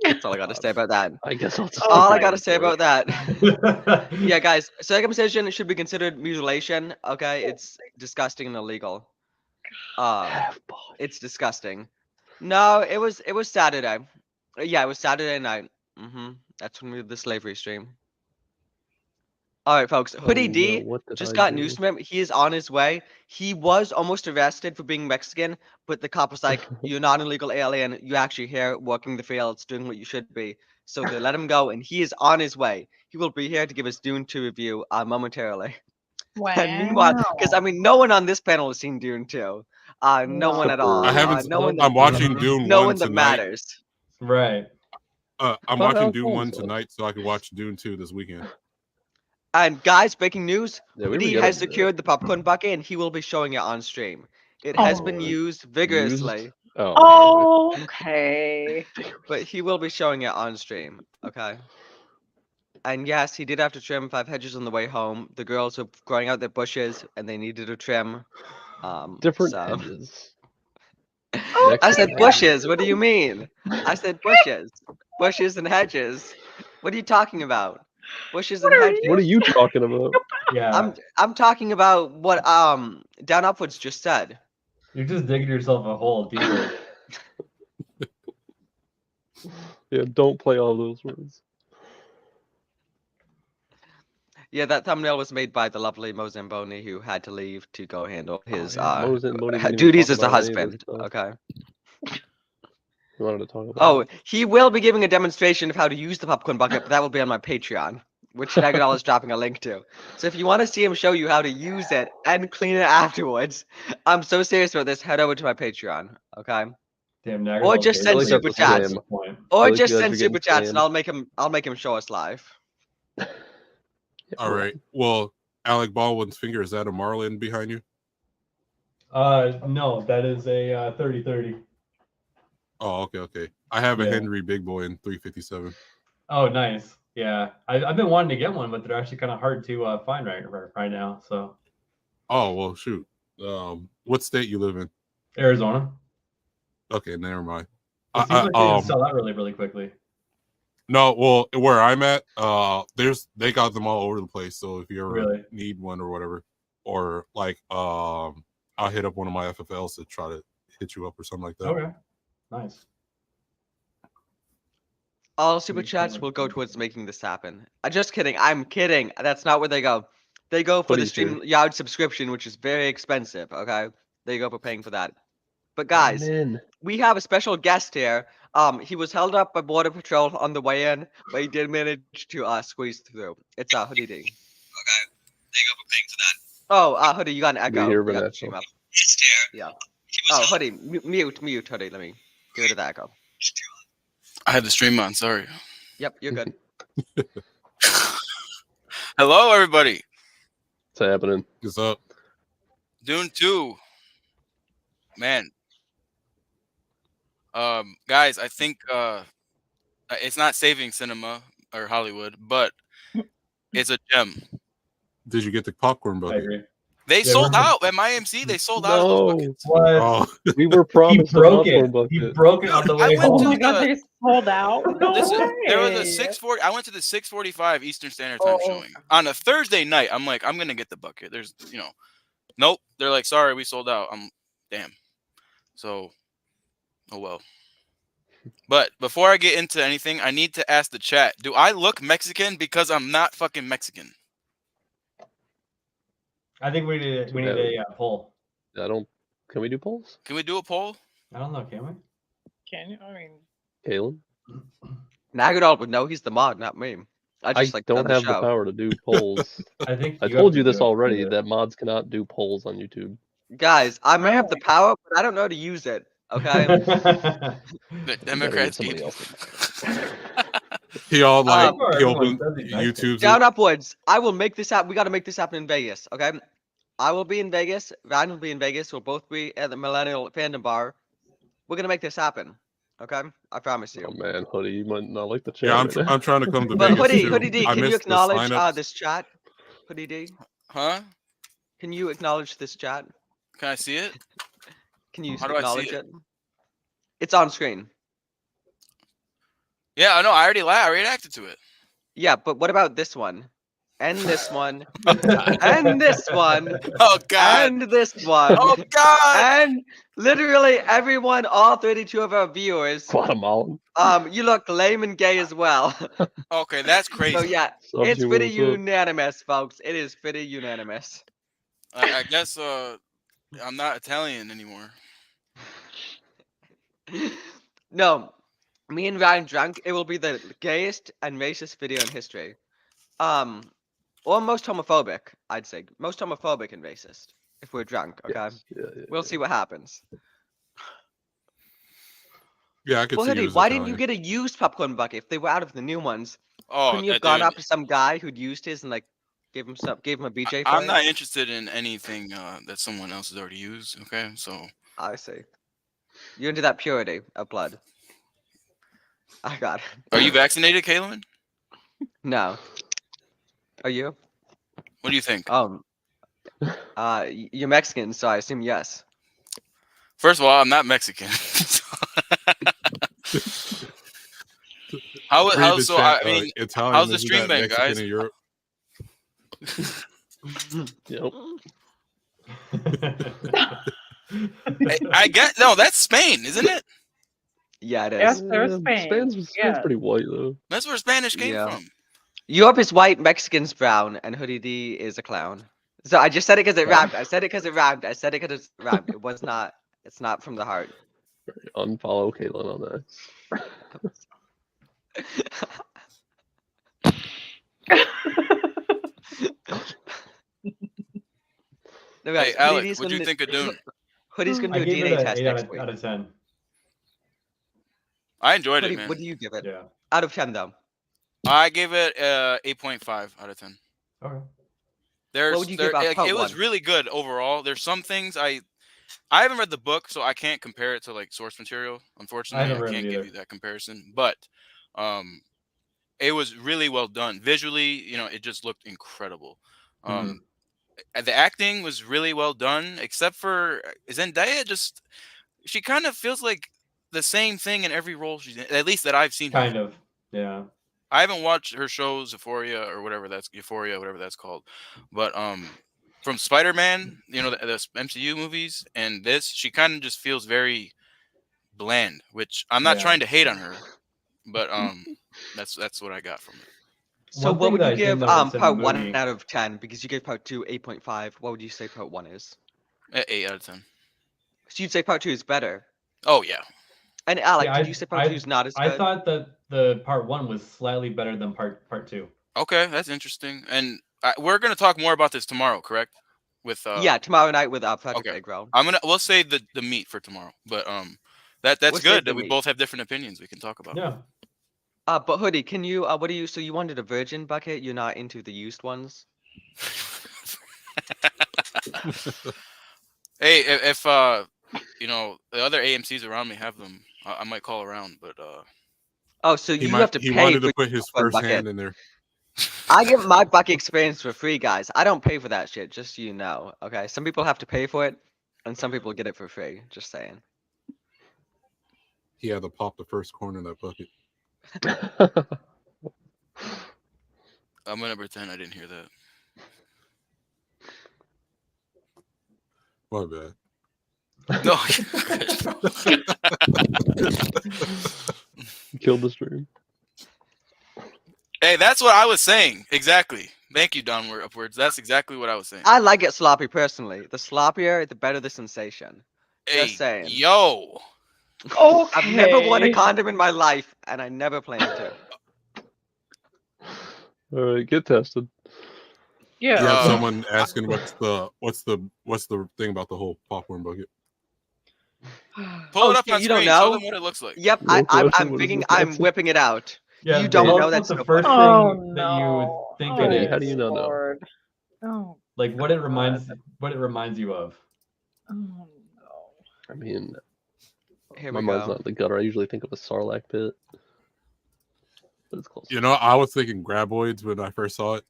A: That's all I got to say about that.
C: I guess I'll just
A: All I
C: take your
A: got to
C: word
A: say
C: for it.
A: about that. Yeah, guys, circumcision should be considered mutilation. Okay, it's disgusting and illegal. It's disgusting. No, it was Saturday. Yeah, it was Saturday night. That's when we did the slavery stream. All right, folks.
C: Oh,
A: Hoodie
C: no,
A: D
C: what did
A: just
C: I
A: got
C: do?
A: news from him. He is on his way. He was almost arrested for being Mexican, but the cop was like, "You're not an illegal alien. You're actually here working the fields, doing what you should be." So they let him go, and he is on his way. He will be here to give his Dune 2 review momentarily. And meanwhile, because I
D: Wow.
A: mean, no one on this panel has seen Dune 2. No one
C: Except
A: at all.
G: I
C: for
G: haven't.
A: No one that
G: I'm watching Dune
A: no
G: 1
A: one that
G: tonight.
A: matters.
H: Right.
G: I'm
C: thought
G: watching
C: Alex
G: Dune 1
C: Baldwin saw it.
G: tonight so I can watch Dune 2 this weekend.
A: And guys, breaking news:
C: Yeah, we were
A: Hoodie
C: gonna
A: has
C: do that.
A: secured the popcorn bucket, and he will be showing it on stream. It has been
D: Oh.
A: used vigorously,
C: Oh.
D: Okay.
A: but he will be showing it on stream. Okay. And yes, he did have to trim 5 hedges on the way home. The girls were growing out their bushes, and they needed to trim.
C: Different
A: So
C: hedges.
D: Oh
A: I
D: my
A: said
D: God.
A: bushes. What do you mean? I said bushes. Bushes and hedges. What are you talking about? Bushes
D: What
A: and
D: are
A: hedges.
C: What are
D: you
C: you talking about?
H: Yeah.
A: I'm talking about what Down Upwards just said.
H: You're just digging yourself a hole deeper.
C: Yeah, don't play all those words.
A: Yeah, that thumbnail was made by the lovely Mozamboni, who had to leave to go handle his
C: Mozamboni didn't even
A: duties
C: talk
A: as a
C: about any of this
A: husband.
C: stuff.
A: Okay.
C: We wanted to talk about
A: Oh,
C: it.
A: he will be giving a demonstration of how to use the popcorn bucket, but that will be on my Patreon, which Nagadal is dropping a link to. So if you want to see him show you how to use it and clean it afterwards, I'm so serious about this. Head over to my Patreon, okay?
H: Damn,
A: Or
H: Nagadol's
A: just send
C: like
H: basically
C: that's
A: super
C: a
H: a
A: chats,
H: at
C: scam.
H: this point.
A: or
C: I like you
A: just
C: guys
A: send
C: are getting
A: super chats, and
C: scammed.
A: I'll make him show us live.
C: Yeah,
G: All
C: well,
G: right. Well, Alec Baldwin's finger, is that a Marlin behind you?
H: No, that is a 30-30.
G: Oh, okay. I have a
H: Yeah.
G: Henry Big Boy in 357.
H: Oh, nice. Yeah, I've been wanting to get one, but they're actually kind of hard to find right now. So
G: Oh, well, shoot. What state you live in?
H: Arizona.
G: Okay, never mind.
H: It seems like they can sell out really quickly.
G: No, well, where I'm at, they got them all over the place. So if you ever
H: Really?
G: need one or whatever, or like I'll hit up one of my FFLs to try to hit you up or something like that.
H: Okay, nice.
A: All super chats will go towards making this happen. Just kidding. I'm kidding. That's not where they go. They go for the
C: Hoodie's here.
A: StreamYard subscription, which is very expensive. Okay, they go for paying for that. But
C: Let
A: guys,
C: him in.
A: we have a special guest here. He was held up by Border Patrol on the way in, but he did manage to squeeze through. It's Hoodie D. Okay, they go for paying for that. Oh, Hoodie, you got an
C: We
A: echo.
C: hear
A: You got the
C: Vanessa.
A: stream up. Yeah. Oh, Hoodie, mute, Hoodie. Let me get rid of that echo.
K: I had the stream on. Sorry.
A: Yep, you're good.
K: Hello, everybody.
C: What's happening?
G: What's up?
K: Dune 2. Man. Guys, I think it's not saving cinema or Hollywood, but it's a gem.
G: Did you get the popcorn
H: I
G: bucket?
H: agree.
K: They
H: Yeah,
K: sold
H: we're-
K: out at my MC. They sold out of those
C: No,
K: buckets.
H: What?
G: Oh,
C: we were
H: He
C: promised a
H: broke
C: popcorn
H: it. He
C: bucket.
H: broke it on the
K: I
H: way
K: went
D: Oh
K: to
H: home.
D: my God,
K: the-
D: they sold out. No
K: Listen,
D: way.
K: there was a 6:40. I went to the 6:45 Eastern Standard Time showing on a Thursday night. I'm like, I'm gonna get the bucket. There's, nope. They're like, sorry, we sold out. I'm damn. So, oh well. But before I get into anything, I need to ask the chat: do I look Mexican? Because I'm not fucking Mexican.
H: I think we need a poll.
C: Can we do polls?
K: Can we do a poll?
H: I don't know. Can we?
D: Can you? I mean,
C: Kalen?
A: Nagadol would know. He's the mod, not me. I just like
C: don't
A: done the
C: have
A: show.
C: the power to do polls.
H: I think
C: I
H: you
C: told
H: have
C: you
H: to
C: this
H: do it.
C: already,
H: Yeah.
C: that mods cannot do polls on YouTube.
A: Guys, I may have the power, but I don't know how to use it. Okay.
K: The
C: You gotta get
K: Democrats
C: somebody
K: gave-
C: else.
G: he all like
A: Sure,
G: he
H: everyone
G: opened
H: says he's Mexican.
G: YouTube's
A: Down upwards. I will make this happen. We got to make this happen in Vegas. Okay. I will be in Vegas. Ryan will be in Vegas. We'll both be at the Millennial Fandom Bar. We're gonna make this happen. Okay. I promise you.
C: Oh man, Hoodie, you might not like the chat.
G: Yeah,
C: right now.
G: I'm trying to come to
A: But
G: Vegas too.
A: Hoodie D,
G: I
A: can you
G: missed the
A: acknowledge
G: signups.
A: this chat? Hoodie D,
K: Huh?
A: can you acknowledge this chat?
K: Can I see it?
A: Can you
K: How do I see
A: acknowledge
K: it?
A: it? It's on screen.
K: Yeah, I know. I already reacted to it.
A: Yeah, but what about this one? and this one,
K: Oh god.
A: and this one,
K: Oh god.
A: and this one,
K: Oh god.
A: and literally everyone, all 32 of our viewers.
C: Guatemalan.
A: You look lame and gay as well.
K: Okay, that's
A: So
K: crazy.
A: yeah,
C: Subs,
A: it's
C: you
A: pretty
C: what's up?
A: unanimous, folks. It is pretty unanimous.
K: I guess I'm not Italian anymore.
A: No, me and Ryan drunk. It will be the gayest and racist video in history. Or most homophobic, I'd say. Most homophobic and racist. If we're drunk, okay?
C: Yes. Yeah.
A: We'll see what happens.
G: Yeah, I could
A: Well,
G: see
A: Hoodie,
G: yours
A: why didn't you
G: Italian.
A: get a used popcorn bucket if they were out of the new ones?
K: Oh,
A: Couldn't you have gone
K: dude,
A: up to some guy who'd used his and like gave him a BJ for
K: I'm
A: it?
K: not interested in anything that someone else has already used. Okay, so
A: I see. You're into that purity of blood. I got it.
K: are you vaccinated, Kaylin?
A: No. Are you?
K: What do you think?
A: You're Mexican, so I assume yes.
K: First of all, I'm not Mexican. How
G: Read the
K: so?
G: chat,
K: I mean,
G: Italian,
K: how's the
G: isn't
K: stream
G: that
K: been,
G: Mexican
K: guys?
G: in Europe?
C: Yep.
K: I get no. That's Spain, isn't it?
A: Yeah, it
D: Yes,
A: is.
D: there's Spain.
C: Spain's
D: Yeah.
C: pretty white though.
K: That's where Spanish came
A: Yeah.
K: from.
A: Europe is white, Mexican's brown, and Hoodie D is a clown. So I just said it because it rhymed. I said it because it rhymed. I said it because it rhymed. It was not. It's not from the heart.
C: Unfollow Caitlin on that.
A: No,
K: Hey,
A: guys,
K: Alec,
A: Hoodie's
K: what'd you
A: gonna-
K: think of Dune?
A: Hoodie's gonna
H: I
A: do a
H: gave it
A: DNA
H: an
A: test
H: 8
A: next week.
H: out of 10.
K: I enjoyed
A: Hoodie,
K: it, man.
A: what do you give it?
H: Yeah.
A: Out of 10, though.
K: I gave it 8.5 out of 10.
H: Okay.
A: What would you give out part
K: it was
A: one?
K: really good overall. There's some things I haven't read the book, so I can't compare it to like source material. Unfortunately,
H: haven't
K: I
H: read
K: can't
H: it
K: give
H: either.
K: you that comparison. But it was really well done visually. You know, it just looked incredible. The acting was really well done, except for Zendaya. Just she kind of feels like the same thing in every role she's in, at least that I've seen her.
H: Kind of. Yeah.
K: I haven't watched her shows Euphoria or whatever that's called, but from Spider-Man, you know, the MCU movies and this, she kind of just feels very bland, which I'm not
H: Yeah.
K: trying to hate on her, but that's what I got from it.
A: So
H: One
A: what
H: thing
A: would
H: that
A: you
H: I did
A: give
H: notice in the
A: part 1
H: movie-
A: out of 10? Because you gave part 2 8.5. What would you say part 1 is?
K: 8 out of 10.
A: So you'd say part 2 is better.
K: Oh yeah.
A: And Alec,
H: Yeah,
A: did you say part 2 is not as good?
H: I thought that the part 1 was slightly better than part 2.
K: Okay, that's interesting. And we're gonna talk more about this tomorrow, correct? With
A: yeah, tomorrow night with Frederick
K: okay.
A: Negro.
K: We'll say the meat for tomorrow, but that's
A: We'll save
K: good
A: the
K: that we
A: meat.
K: both have different opinions we can talk about.
H: Yeah.
A: But Hoodie, can you what do you so you wanted a virgin bucket? You're not into the used ones?
K: Hey, if you know, the other AMCs around me have them, I might call around, but
A: Oh, so you have to
G: He
A: pay
G: wanted
A: for
G: to put his
A: your
G: first
A: bucket.
G: hand in there.
A: I get my bucket experience for free, guys. I don't pay for that shit, just so you know. Okay, some people have to pay for it, and some people get it for free. Just saying.
G: He had to pop the first corner of that bucket.
K: I'm gonna pretend I didn't hear that.
G: My bad.
K: No.
C: Killed the stream.
K: Hey, that's what I was saying. Exactly. Thank you, Downward Upwards. That's exactly what I was saying.
A: I like it sloppy personally. The sloppier, the better the sensation.
K: Hey,
A: Just saying.
K: yo.
D: Okay.
A: I've never worn a condom in my life, and I never plan to.
C: All right, get tested.
D: Yeah.
G: You have someone asking what's the thing about the whole popcorn bucket.
K: Pull it up
A: shit,
K: on
A: you
K: screen.
A: don't
K: Show
A: know?
K: them what it looks like.
A: Yep,
C: No question,
A: I'm
C: what is
A: thinking,
C: it?
A: I'm whipping it out.
H: Yeah,
A: You don't
H: tell
A: know
H: us
A: that's
H: what's the
A: so
H: first
A: funny.
H: thing that you would think
C: Oh,
H: it is.
C: how do you not know?
D: Lord. Oh,
H: Like what it reminds you of.
D: oh no.
C: I mean,
A: Here
C: my
A: we
C: mind's
A: go.
C: not in the gutter. I usually think of a Sarlacc pit. But it's close.
G: You know, I was thinking graboids when I first saw it.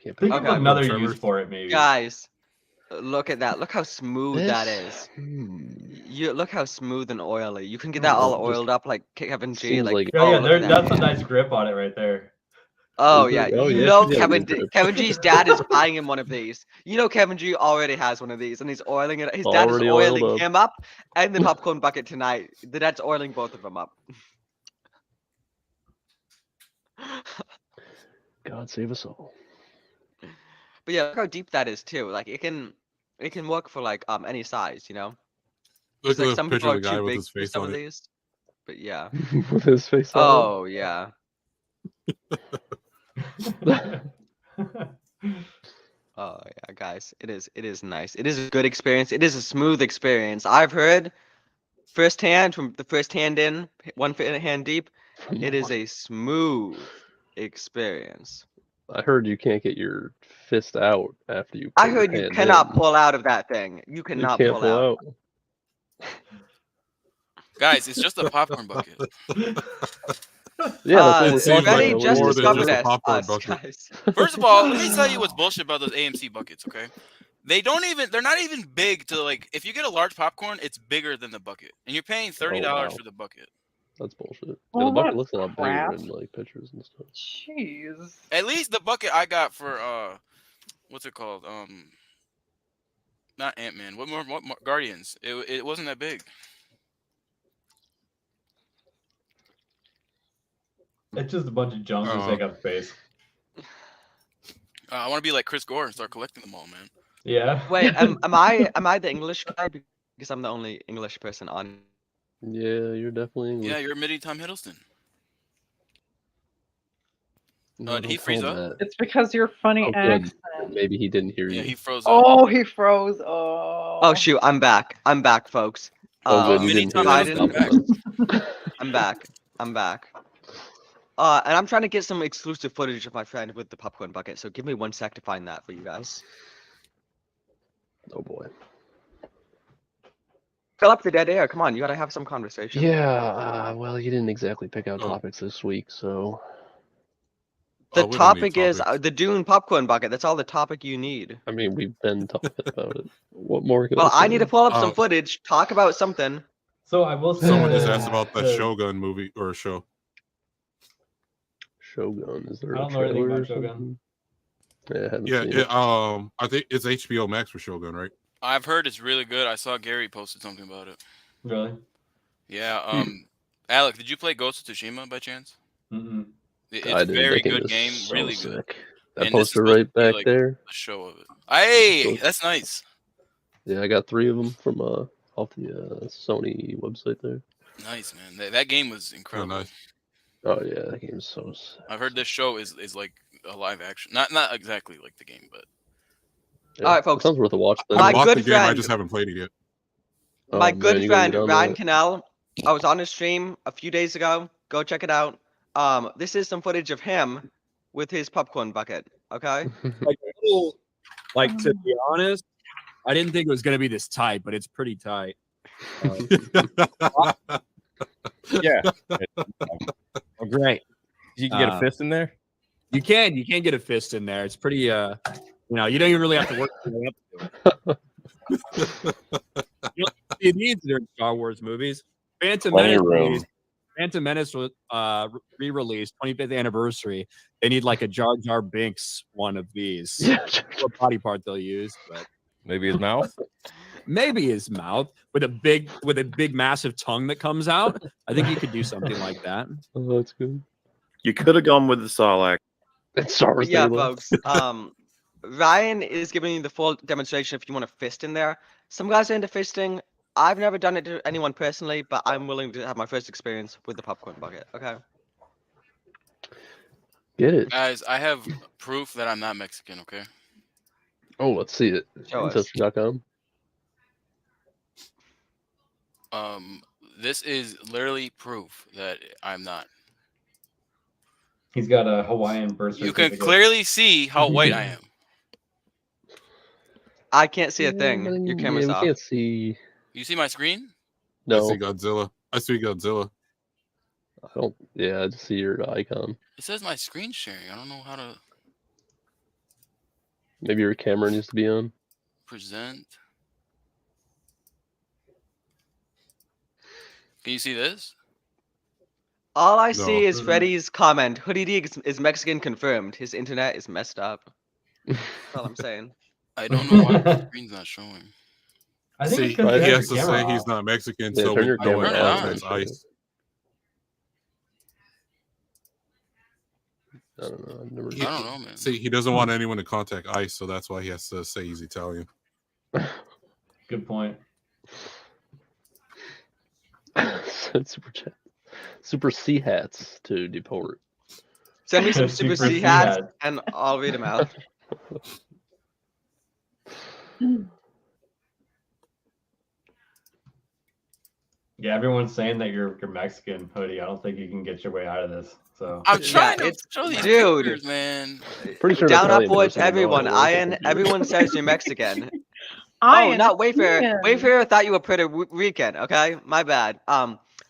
C: Can't
H: Think
A: Okay.
H: of another
G: Tremors.
H: use for it, maybe.
A: Guys, look at that. Look how smooth that
C: This-
A: is. You look how smooth and oily. You can get that all
C: Just
A: oiled up like Kevin G.
C: seems like-
H: Yeah,
A: oh,
H: yeah,
A: look at
H: that's a
A: that.
H: nice grip on it right there.
A: Oh
C: Is
A: yeah,
C: it? Oh
A: you
C: yeah,
A: know
C: she's got a good grip.
A: Kevin G's dad is buying him one of these. You know Kevin G already has one of these, and he's oiling it. His dad is
C: Already oiled
A: oiling
C: up.
A: him up and the popcorn bucket tonight. The dad's oiling both of them up.
C: God save us all.
A: But yeah, look how deep that is too. Like it can work for like any size, you know.
G: Look
A: Just
G: at
A: like
G: the
A: some
G: picture
A: people
G: of
A: are
G: the guy
A: too
G: with
A: big
G: his
A: for
G: face
A: some
G: on
A: of
G: it.
A: these. But yeah.
C: With his face on
A: Oh yeah. Oh yeah, guys. It is nice. It is a good experience. It is a smooth experience. I've heard firsthand from the first hand in, one hand deep, it is a smooth experience.
C: I heard you can't get your fist out after you
A: I
C: put your
A: heard you
C: hand
A: cannot
C: in.
A: pull out of that thing. You
C: You
A: cannot
C: can't
A: pull
C: pull
A: out.
C: out.
K: Guys, it's just a popcorn bucket.
C: Yeah, that's what
G: It
C: we're
G: seems
C: talking
G: like
A: Benny
C: about.
A: just
G: more than
A: discovered
G: just a
A: us,
G: popcorn bucket.
A: guys.
K: First of all, let me tell you what's bullshit about those AMC buckets, okay? They're not even big to like if you get a large popcorn, it's bigger than the bucket. And you're paying $30
C: wow.
K: for the bucket.
C: That's bullshit. Yeah,
D: Well,
C: the bucket
D: that's
C: looks a lot
D: crap.
C: bigger in like pictures and stuff.
D: Jeez.
K: At least the bucket I got for what's it called? Not Ant-Man. What more Guardians. It wasn't that big.
H: It's just a bunch of junk to take up space.
K: I want to be like Chris Gore and start collecting them all, man.
H: Yeah.
A: Wait, am I the English guy? Because I'm the only English person on.
C: Yeah, you're definitely English.
K: Yeah, you're admitting Tom Hiddleston.
C: No,
K: Did he
C: don't
K: freeze
C: tell
K: up?
C: him that.
D: It's because your funny
C: Oh, good.
D: accent.
C: Maybe he didn't hear
K: Yeah,
C: you.
K: he froze up.
D: Oh, he froze. Oh.
A: Oh shoot, I'm back. I'm back, folks.
C: Oh, good. You
K: Mini
C: didn't
K: Tom
C: hear any
K: Hiddleston back.
C: compliments.
A: I'm back. I'm back. And I'm trying to get some exclusive footage of my friend with the popcorn bucket. So give me 1 sec to find that for you guys.
C: Oh boy.
A: Fill up the dead air. Come on, you gotta have some conversation.
C: Yeah. Well, you didn't exactly pick out topics this week, so.
A: The
G: we don't need
A: topic is
G: topics.
A: the Dune popcorn bucket. That's all the topic you need.
C: I mean, we've been talking about it. What more can
A: Well, I
C: say?
A: need to pull up some footage. Talk about something.
H: So I will say
G: Someone just
H: that
G: asked about the Shogun movie or show.
C: Shogun. Is there
H: I
C: a
H: don't know anything
C: trailer or
H: about Shogun.
C: something? Yeah, I haven't
G: Yeah,
C: seen it.
G: I think it's HBO Max for Shogun, right?
K: I've heard it's really good. I saw Gary posted something about it.
H: Really?
K: Yeah. Alec, did you play Ghost of Tsushima by chance?
H: Mm-mm.
K: It's
C: I
K: a
C: did.
K: very
C: That game
K: good
C: is
K: game,
C: so
K: really
C: sick.
K: good.
C: That
K: And this is
C: poster
K: supposed
C: right
K: to be,
C: back
K: like,
C: there.
K: a show of it. Hey,
C: So-
K: that's nice.
C: Yeah, I got 3 of them from off the Sony website there.
K: Nice, man. That game was incredible.
G: nice.
C: Oh yeah, that game is so sick.
K: I've heard this show is like a live action. Not exactly like the game, but
C: Yeah,
A: All right,
C: it
A: folks.
C: sounds worth a watch. Then.
A: My
G: I bought
A: good
G: the game. I
A: friend-
G: just haven't played it yet.
A: My
C: Oh,
A: good
C: man, you gotta
A: friend
C: get on
A: Ryan
C: that.
A: Cannell. I was on his stream a few days ago. Go check it out. This is some footage of him with his popcorn bucket. Okay.
L: Like, like to be honest, I didn't think it was gonna be this tight, but it's pretty tight. Yeah. Oh, great.
M: You can get a fist in there.
L: You can get a fist in there. It's pretty. You know, you don't even really have to work your way up to it. You don't see these during Star Wars movies. Phantom
M: Plenty
L: Menace
M: of room.
L: released. Phantom Menace was re-released 25th anniversary. They need like a Jar Jar Binks one of these. What body part they'll use, but
M: maybe his mouth.
L: Maybe his mouth with a big massive tongue that comes out. I think you could do something like that.
C: Oh, that's good.
M: You could have gone with the Sarlacc.
C: It's Star Wars.
A: Yeah,
C: Halo.
A: folks. Ryan is giving you the full demonstration if you want a fist in there. Some guys are into fisting. I've never done it to anyone personally, but I'm willing to have my first experience with the popcorn bucket. Okay.
C: Get it.
K: guys, I have proof that I'm not Mexican. Okay.
C: Oh, let's see it.
A: Show us.
C: Ancestry.com.
K: This is literally proof that I'm not.
H: He's got a Hawaiian birth
K: You
H: certificate.
K: can clearly see how white I am.
A: I can't see a thing. Your camera's
C: we
A: off.
C: can't see.
K: You see my screen?
G: I
C: No,
G: see Godzilla. I see Godzilla.
C: I don't. Yeah, I just see your icon.
K: It says my screen sharing. I don't know how to
C: Maybe your camera needs to be on.
K: present. Can you see this?
A: All I
G: No.
A: see is
H: Mhm.
A: Freddy's comment. Hoodie D is Mexican confirmed. His internet is messed up. That's all I'm saying.
K: I don't know why the screen's not showing.
H: I think it's
G: See,
H: because
C: Right.
H: you
G: he
H: have
G: has to
H: your camera
G: say he's
H: off.
G: not Mexican,
C: Yeah,
G: so
C: turn your
G: no one
K: camera on.
G: contacts ICE.
C: I don't know. I've never.
K: I don't know, man.
G: See, he doesn't want anyone to contact ICE, so that's why he has to say he's Italian.
H: Good point.
C: Super chat. Super C hats to deport.
A: Send me some Super
H: Super
A: C
H: C
A: hats,
H: hats.
A: and I'll read them out.
H: Yeah, everyone's saying that you're Mexican, Hoodie. I don't think you can get your way out of this. So
K: I'm
A: Yeah,
K: trying to
A: it's
K: show these
A: dude.
K: pictures, man.
C: Pretty sure an
A: Down
C: Italian
A: upwards,
C: person would know how to
A: everyone.
C: work a
A: Iron.
C: computer.
A: Everyone says you're Mexican.
D: I
A: Oh, not Wayfarer.
D: understand.
A: Wayfarer thought you were Puerto Rican. Okay, my bad.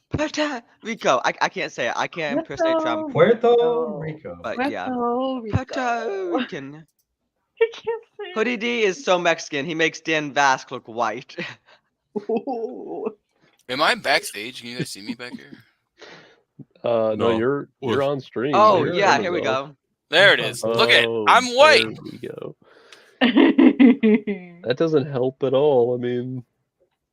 A: Puerto Rico. I can't say it. I can't impersonate Trump.
H: Puerto Rico.
A: But yeah,
D: Puerto Rico.
A: Puerto Rican.
D: I can't say it.
A: Hoodie D is so Mexican. He makes Dan Vasque look white.
K: Am I backstage? Can you guys see me back here?
C: No,
G: No.
C: you're on stream.
A: Oh
C: Your
A: yeah,
C: image
A: here we
C: off.
A: go.
K: There it is. Look at it.
C: Oh,
K: I'm white.
C: There we go. That doesn't help at all. I mean,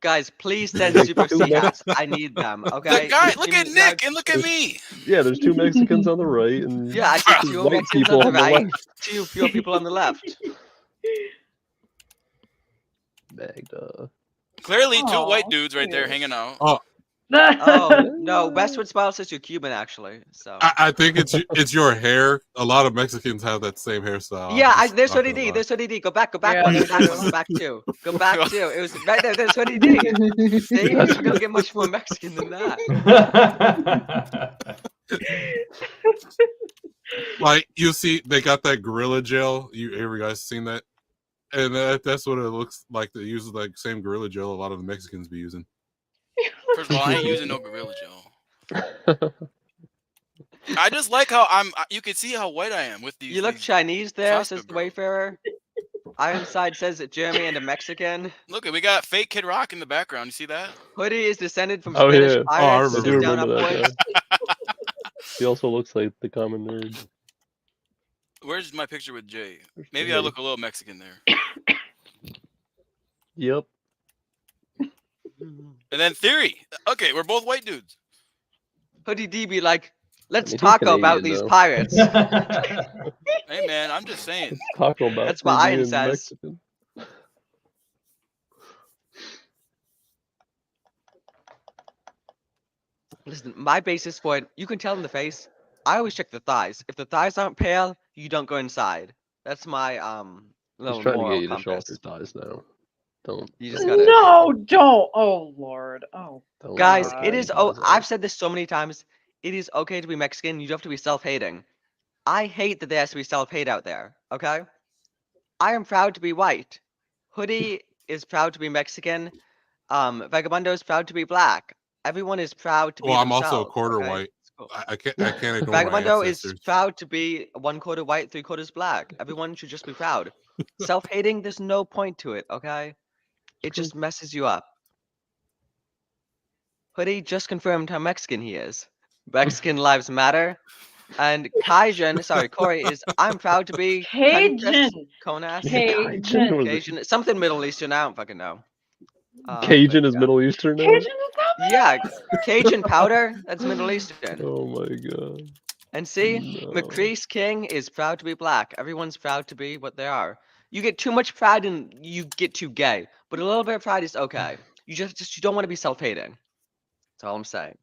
A: Guys, please send
C: Like
A: Super
C: two
A: C
C: Mex-
A: hats. I need them.
K: The
A: Okay.
K: guy,
A: Give
K: look
A: me
K: at Nick and look at me.
C: yeah, there's two Mexicans on the right and
A: Yeah, I see
K: Bruh.
A: two
C: white
A: Mexicans
C: people
A: on the
C: on the
A: right,
C: left.
A: two fewer people on the left.
C: Magda.
K: Clearly, two
D: Aw,
K: white dudes right there
D: cute.
K: hanging out.
A: Oh no, Westwood Smile says you're Cuban actually. So
G: I think it's your hair. A lot of Mexicans have that same hairstyle.
A: yeah,
G: I'm just
A: there's
G: not
A: Hoodie
G: gonna
A: D.
G: lie.
A: There's Hoodie D. Go back
D: Yeah,
A: one.
D: they
A: Go back
D: do.
A: one. Go back two. Go back two. It was right there. There's Hoodie D. See, you're not gonna get much more Mexican than that.
G: Like you see, they got that Gorilla Gel. You ever guys seen that? And that's what it looks like. They use like same Gorilla Gel a lot of the Mexicans be using.
K: First of all, I ain't using no Gorilla Gel. I just like how you can see how white I am with these.
A: You look
K: these
A: Chinese there,
K: Fosca,
A: says the
K: bro.
A: Wayfarer. Ironside says that Jeremy and a Mexican.
K: Look, we got fake Kid Rock in the background. You see that?
A: Hoodie is descended from
C: Oh,
A: Spanish
C: yeah.
G: I
A: pirates.
C: I do
G: remember.
A: Down
C: remember that
A: upwards.
C: guy. He also looks like the common nerd.
K: Where's my picture with Jay?
C: There's
K: Maybe
C: Jay.
K: I look a little Mexican there.
C: Yep.
K: And then Theory. Okay, we're both white dudes.
A: Hoodie D be like, let's
C: I mean, he's
A: talk about
C: Canadian,
A: these
C: though.
A: pirates.
K: Hey man, I'm just saying.
C: Taco about
A: That's what
C: me
A: Ian
C: being
A: says.
C: Mexican.
A: Listen, my basis for it, you can tell in the face. I always check the thighs. If the thighs aren't pale, you don't go inside. That's my
C: He's
A: little
C: trying to
A: moral
C: get you to show off
A: compass.
C: your thighs now. Don't.
A: You just gotta.
D: No, don't. Oh Lord. Oh.
C: don't
A: Guys,
C: show
A: it
C: your
A: is.
C: thighs
A: Oh,
C: out.
A: I've said this so many times. It is okay to be Mexican. You don't have to be self-hating. I hate that there has to be self-hate out there. Okay. I am proud to be white. Hoodie is proud to be Mexican. Vagabundo is proud to be black. Everyone is proud to be
G: Well, I'm
A: themselves.
G: also a quarter
A: okay?
G: white.
A: It's cool.
G: I can't ignore my
A: Vagabundo is
G: ancestors.
A: proud to be 1/4 white, 3/4 black. Everyone should just be proud. Self-hating, there's no point to it, okay? It just messes you up. Hoodie just confirmed how Mexican he is. Mexican lives matter. And Corey is, I'm proud to be
D: Cajun.
A: Konas.
D: Cajun.
C: was it?
A: Cajun, something Middle Eastern, I don't fucking know.
C: Cajun
A: but
C: is
A: yeah.
C: Middle Eastern now.
D: Cajun is that
A: Yeah, Cajun powder, that's Middle Eastern.
C: Oh my god.
A: And see,
C: No.
A: McCrease King is proud to be black. Everyone's proud to be what they are. You get too much pride and you get too gay. But a little bit of pride is okay. You just you don't want to be self-hating. That's all I'm saying.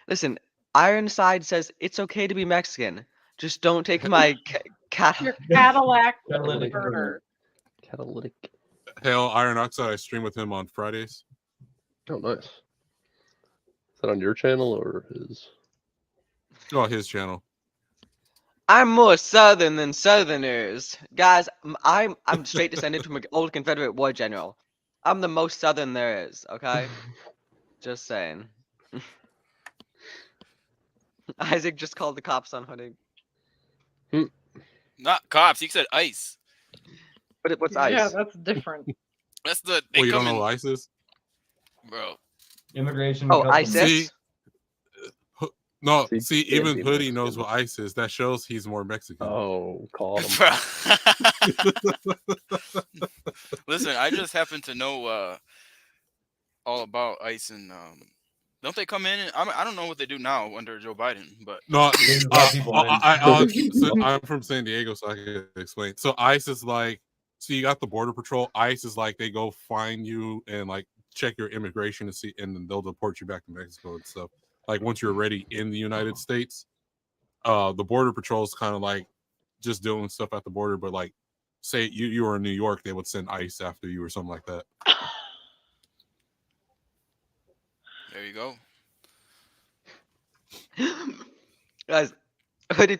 A: Listen, Ironside says it's okay to be Mexican. Just don't take my
D: Your Cadillac
H: Catalytic
D: converter.
C: Catalytic.
G: Hell, Iron Oxide. I stream with him on Fridays.
C: Oh, nice. Is that on your channel or his?
G: Oh, his channel.
A: I'm more southern than southerners. Guys, I'm straight descended from an old Confederate war general. I'm the most southern there is, okay? Just saying. Isaac just called the cops on Hoodie.
K: Not cops. You said ICE.
A: But what's ICE?
D: Yeah, that's different.
K: That's the.
G: Well, you don't know what ICE is?
K: Bro.
H: Immigration.
A: Oh,
H: Customs.
A: ISIS?
G: See, No,
C: He
G: see,
C: can't
G: even
C: be
G: Hoodie knows
C: Mexican.
G: what ice is. That shows he's more Mexican.
C: Oh, caught him.
K: Listen, I just happen to know all about ice and don't they come in? I don't know what they do now under Joe Biden, but
G: No,
H: They just let people in.
G: so I'm from San Diego, so I can explain. So ICE is like, so you got the border patrol. ICE is like they go find you and like check your immigration to see, and then they'll deport you back to Mexico and stuff. Like once you're already in the United States, the border patrol is kind of like just doing stuff at the border. But like, say you were in New York, they would send ICE after you or something like that.
K: there you go.
A: Guys, Hoodie.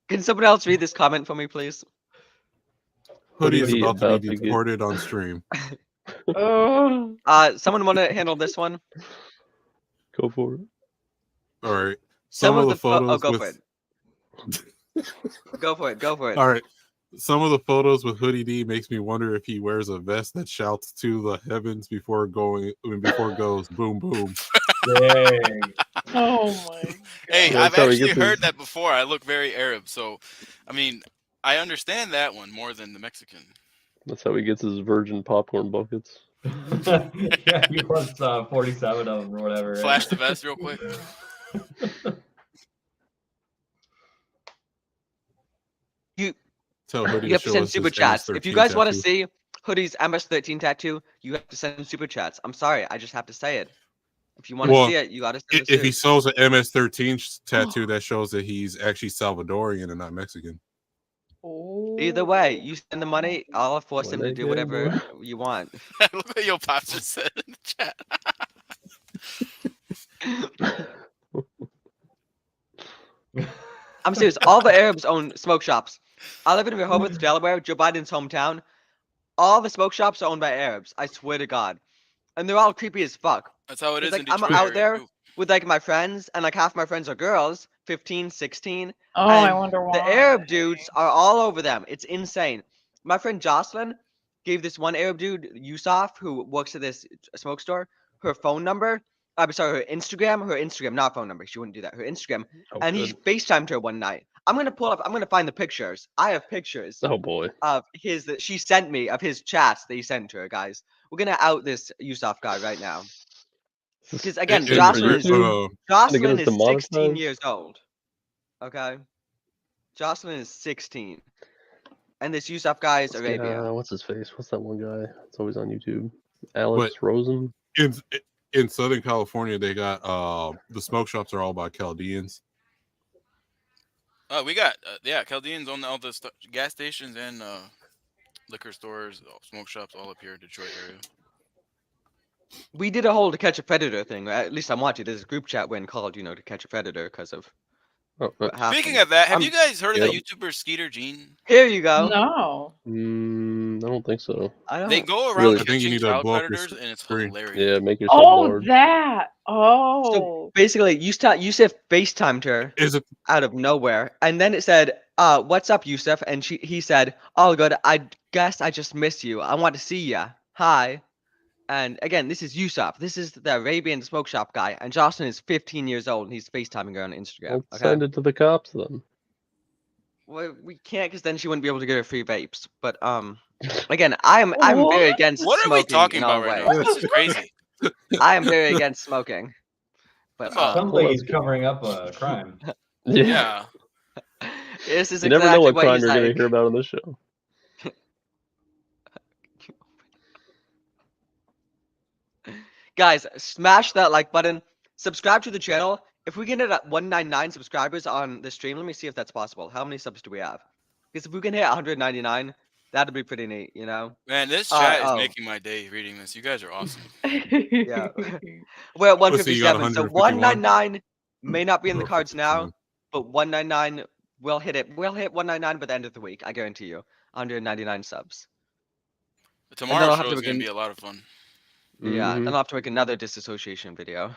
A: Can someone else read this comment for me, please?
G: Hoodie is
C: he
G: about to
C: about
G: be
C: to get-
G: deported on stream.
A: Someone want to handle this one?
C: Go for it.
G: All right.
A: Some of
G: the
A: the
G: photos
A: go
G: with
A: for it. Go for it. Go for it.
G: All right. Some of the photos with Hoodie D makes me wonder if he wears a vest that shouts to the heavens before goes boom boom.
D: Dang. Oh my God.
K: Hey,
C: Yeah,
K: I've
C: that's how he
K: actually
C: gets
K: heard
C: his-
K: that before. I look very Arab, so I mean, I understand that one more than the Mexican.
C: That's how he gets his virgin popcorn buckets.
H: Yeah, he wants 47 of them or whatever. Right?
K: Flash the vest real quick.
G: Tell Hoodie
A: You have to
G: show
A: send
G: us
A: super
G: his
A: chats. If you
G: MS-13
A: guys want to
G: tattoo.
A: see Hoodie's MS-13 tattoo, you have to send super chats. I'm sorry, I just have to say it. If you want to
G: Well,
A: see it, you got to send
G: If he
A: it.
G: shows an MS-13 tattoo, that shows that he's actually Salvadorian and not Mexican.
A: Either way, you send the money, I'll force him to do
C: Renegade,
A: whatever you want.
K: Look what your pops just said in the chat.
A: I'm serious. All the Arabs own smoke shops. I live in Rehoboth, Delaware, Joe Biden's hometown. All the smoke shops are owned by Arabs. I swear to God. And they're all creepy as fuck.
K: That's how it is
A: Like,
K: in
A: I'm
K: Detroit
A: out
K: area,
A: there
K: too.
A: with like my friends, and like half my friends are girls, 15, 16.
D: Oh,
A: and
D: I wonder why.
A: the Arab dudes are all over them. It's insane. My friend Jocelyn gave this one Arab dude, Yusuf, who works at this smoke store, her phone number. I'm sorry, her Instagram, not phone number. She wouldn't do that. Her Instagram.
C: Oh,
A: And he
C: good.
A: FaceTimed her one night. I'm gonna find the pictures. I have pictures
C: Oh boy.
A: of his that she sent me of his chats that he sent to her, guys. We're gonna out this Yusuf guy right now. Because again,
C: Is it
A: Jocelyn
C: for YouTube? Gonna get us
A: is 16
C: demonetized?
A: years old. Okay. Jocelyn is 16. And this Yusuf guy is Arabia.
C: What's his face? What's that one guy? It's always on YouTube. Alex
G: But
C: Rosen.
G: in Southern California, they got the smoke shops are all by Chaldeans.
K: We got Chaldeans on all the gas stations and liquor stores, smoke shops, all up here in Detroit area.
A: We did a whole To Catch a Predator thing. At least I'm watching. There's a group chat when called, To Catch a Predator because of what happened.
K: Speaking of that, have
A: I'm-
K: you guys heard of
C: Yep.
K: the YouTuber Skeeter Gene?
A: Here you go.
D: No.
C: I don't think so.
A: I don't
K: They go around
C: Really?
G: I think you
K: catching
G: need to
K: child
G: blow up your
K: predators, and it's
G: screen.
K: hilarious.
C: Yeah, make yourself
D: Oh,
C: large.
D: that. Oh.
A: So basically, Yusuf FaceTimed her
G: Is it
A: out of nowhere, and then it said, "What's up, Yusuf?" And he said, "Oh, good. I guess I just miss you. I want to see ya. Hi." And again, this is Yusuf. This is the Arabian smoke shop guy, and Jocelyn is 15 years old, and he's FaceTiming her on Instagram.
C: Well,
A: Okay.
C: send it to the cops then.
A: Well, we can't, because then she wouldn't be able to get her free vapes. But again, I'm very against
K: What are we
A: smoking
K: talking
A: in all
K: about right
A: ways.
K: now? This is crazy.
A: I am very against smoking. But
H: Somebody's covering up a crime.
K: Yeah.
A: this is
C: You never
A: exactly
C: know what crime
A: he's
C: you're going to
A: like.
C: hear about on this show.
A: Guys, smash that like button. Subscribe to the channel. If we can hit 199 subscribers on the stream, let me see if that's possible. How many subs do we have? Because if we can hit 199, that'd be pretty neat,
K: Man, this chat is
A: oh.
K: making my day reading this. You guys are awesome.
A: Yeah. We're at
G: Let's see, you got
A: 157. So
G: 151.
A: 199 may not be in the
G: Oh,
A: cards now,
G: 51.
A: but 199 we'll hit it. We'll hit 199 by the end of the week. I guarantee you. 199 subs.
K: The
A: I'll
K: tomorrow
A: have
K: show
A: to
K: is going to
A: begin-
K: be a lot of fun.
A: Yeah,
C: Mhm.
A: then I'll have to make another disassociation video.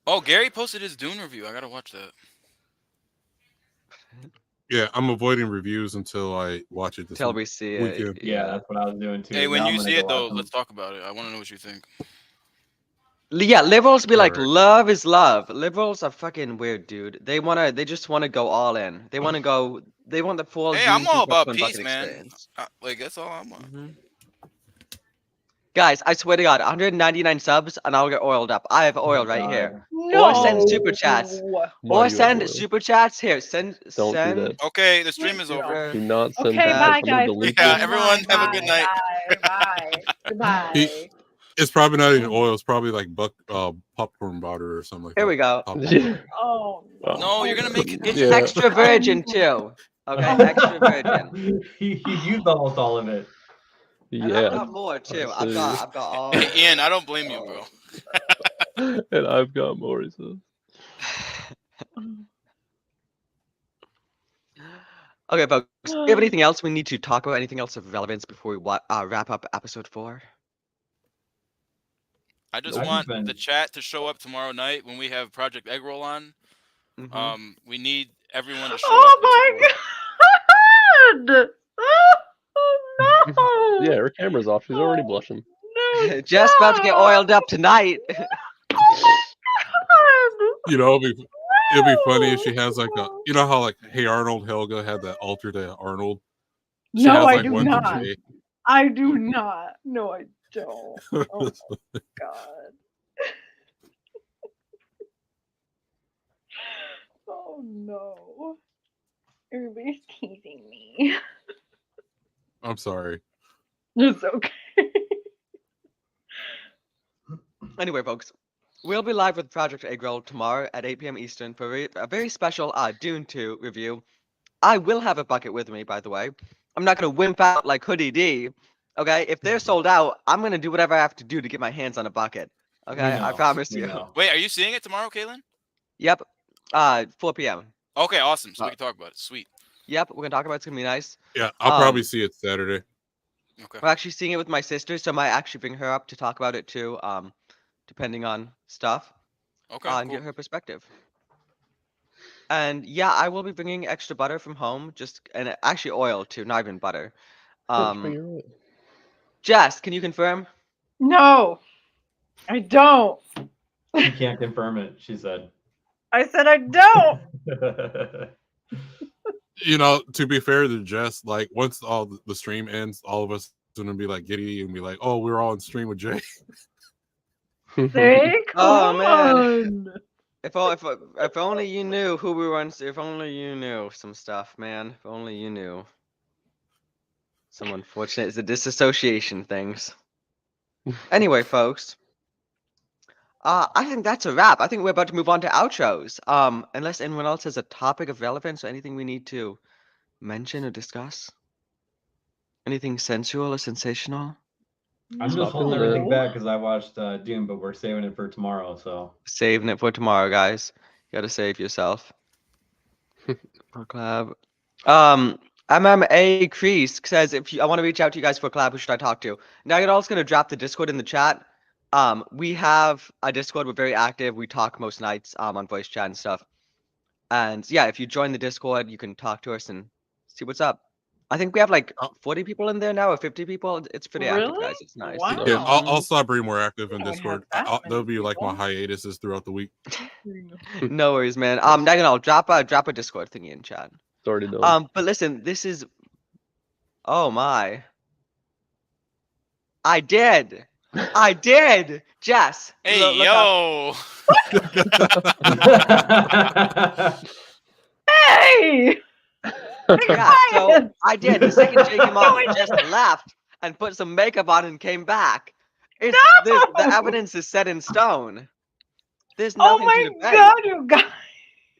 K: Oh, Gary posted his Dune review. I got to watch that.
G: Yeah, I'm avoiding reviews until I watch it this
A: Until we see it.
G: weekend.
H: Yeah, that's what I was doing too.
K: Hey, when
H: Now
K: you
H: I'm gonna
K: see
H: go
K: it, though,
H: watch them.
K: let's talk about it. I want to know what you think.
A: Yeah, liberals be like,
G: Alright.
A: love is love. Liberals are fucking weird, dude. They just want to go all in. They want the full
K: Hey, I'm all
A: Juneteenth
K: about
A: Fun
K: peace,
A: bucket
K: man.
A: experience.
K: Like that's all I want.
A: Guys, I swear to God, 199 subs and I'll get oiled up. I have oil right
H: God.
A: here. Or send
D: No.
A: super chats.
C: Why
A: Or
C: do you have
A: send
C: oil?
A: super chats here. Send
C: Don't do that.
K: Okay, the stream is over.
A: super.
C: Do not send
D: Okay,
C: super
D: bye,
C: chats. I'm gonna
D: guys.
C: delete
K: Yeah,
C: this.
K: everyone have a good night.
D: Bye. Goodbye.
G: It's probably not even oil. It's probably like popcorn butter or something like
A: Here
G: that.
A: we go.
G: Popcorn.
D: Oh
K: No, you're gonna make it.
A: It's
C: Yeah.
A: extra virgin too. Okay, extra virgin.
H: He used almost all of it.
A: And I've
C: Yeah.
A: got more too.
C: I
A: I've got all.
K: Hey, Ian, I don't blame you, bro.
C: And I've got more. He says.
A: Okay, folks. Do you have anything else we need to talk about? Anything else of relevance before we wrap up episode 4?
K: I just
H: I've
K: want
H: been-
K: the chat to show up tomorrow night when we have Project Eggroll on.
A: Mhm.
K: We need everyone to show
D: Oh
K: up.
D: my god! Oh no!
C: Yeah, her camera's off. She's already blushing.
D: No,
A: Just about to get oiled up tonight.
G: You know, it'd be funny if she has like a, you know how like Hey Arnold Helga had that altar to Arnold. She
D: No,
G: has,
D: I
G: like,
D: do
G: one to
D: not.
G: Jay.
D: I do not. No, I don't. Oh my god. Oh no. Everybody's teasing me.
G: I'm sorry.
D: It's okay.
A: Anyway, folks, we'll be live with Project Eggroll tomorrow at 8 p.m. Eastern for a very special Dune 2 review. I will have a bucket with me, by the way. I'm not going to wimp out like Hoodie D. Okay, if they're sold out, I'm going to do whatever I have to do to get my hands on a bucket. Okay, I promise you.
K: Wait, are you seeing it tomorrow, Caitlin?
A: Yep. 4 p.m.
K: Okay, awesome. So we can talk about it. Sweet.
A: Yep, we're going to talk about it. It's going to be nice.
G: Yeah, I'll probably see it Saturday.
K: Okay.
A: We're actually seeing it with my sister, so I might actually bring her up to talk about it too, depending on stuff.
K: Okay,
A: and get her perspective. And yeah, I will be bringing extra butter from home, and actually oil too, not even butter. Jess, can you confirm?
D: No, I don't.
H: She can't confirm it, she said.
D: I said I don't.
G: You know, to be fair to Jess, like once all the stream ends, all of us are gonna be like giddy and be like, "Oh, we're all on stream with Jay."
D: See?
A: Oh
D: Come
A: man!
D: on.
A: If only you knew who we were on. If only you knew some stuff, man. If only you knew. Some unfortunate is the disassociation things. Anyway, folks. I think that's a wrap. I think we're about to move on to outros. Unless anyone else has a topic of relevance or anything we need to mention or discuss. Anything sensual or sensational?
H: I'm just holding everything back because I watched Dune, but we're saving it for tomorrow. So
A: Saving it for tomorrow, guys. You gotta save yourself. For collab. MMA Crease says I want to reach out to you guys for a collab, who should I talk to? Now you're also gonna drop the Discord in the chat. We have a Discord. We're very active. We talk most nights on voice chat and stuff. And yeah, if you join the Discord, you can talk to us and see what's up. I think we have like 40 people in there now, or 50 people. It's pretty active, guys. It's nice.
D: Wow.
G: Yeah, I'll start being more active in
D: Yeah, we
G: Discord.
D: have that
G: There'll be like my
D: people.
G: hiatuses throughout the week.
A: No worries, man. Megan, I'll drop a Discord thingy in chat.
C: It's already done.
A: But listen, this is. Oh my. I did. Jess.
K: Hey,
A: look
K: yo.
D: Hey!
A: Yeah, so I did. The second Jay came on, just left and put some makeup on and came back. The evidence is set in stone. There's
D: Oh
A: nothing
D: my
A: to debate.
D: god, you guys!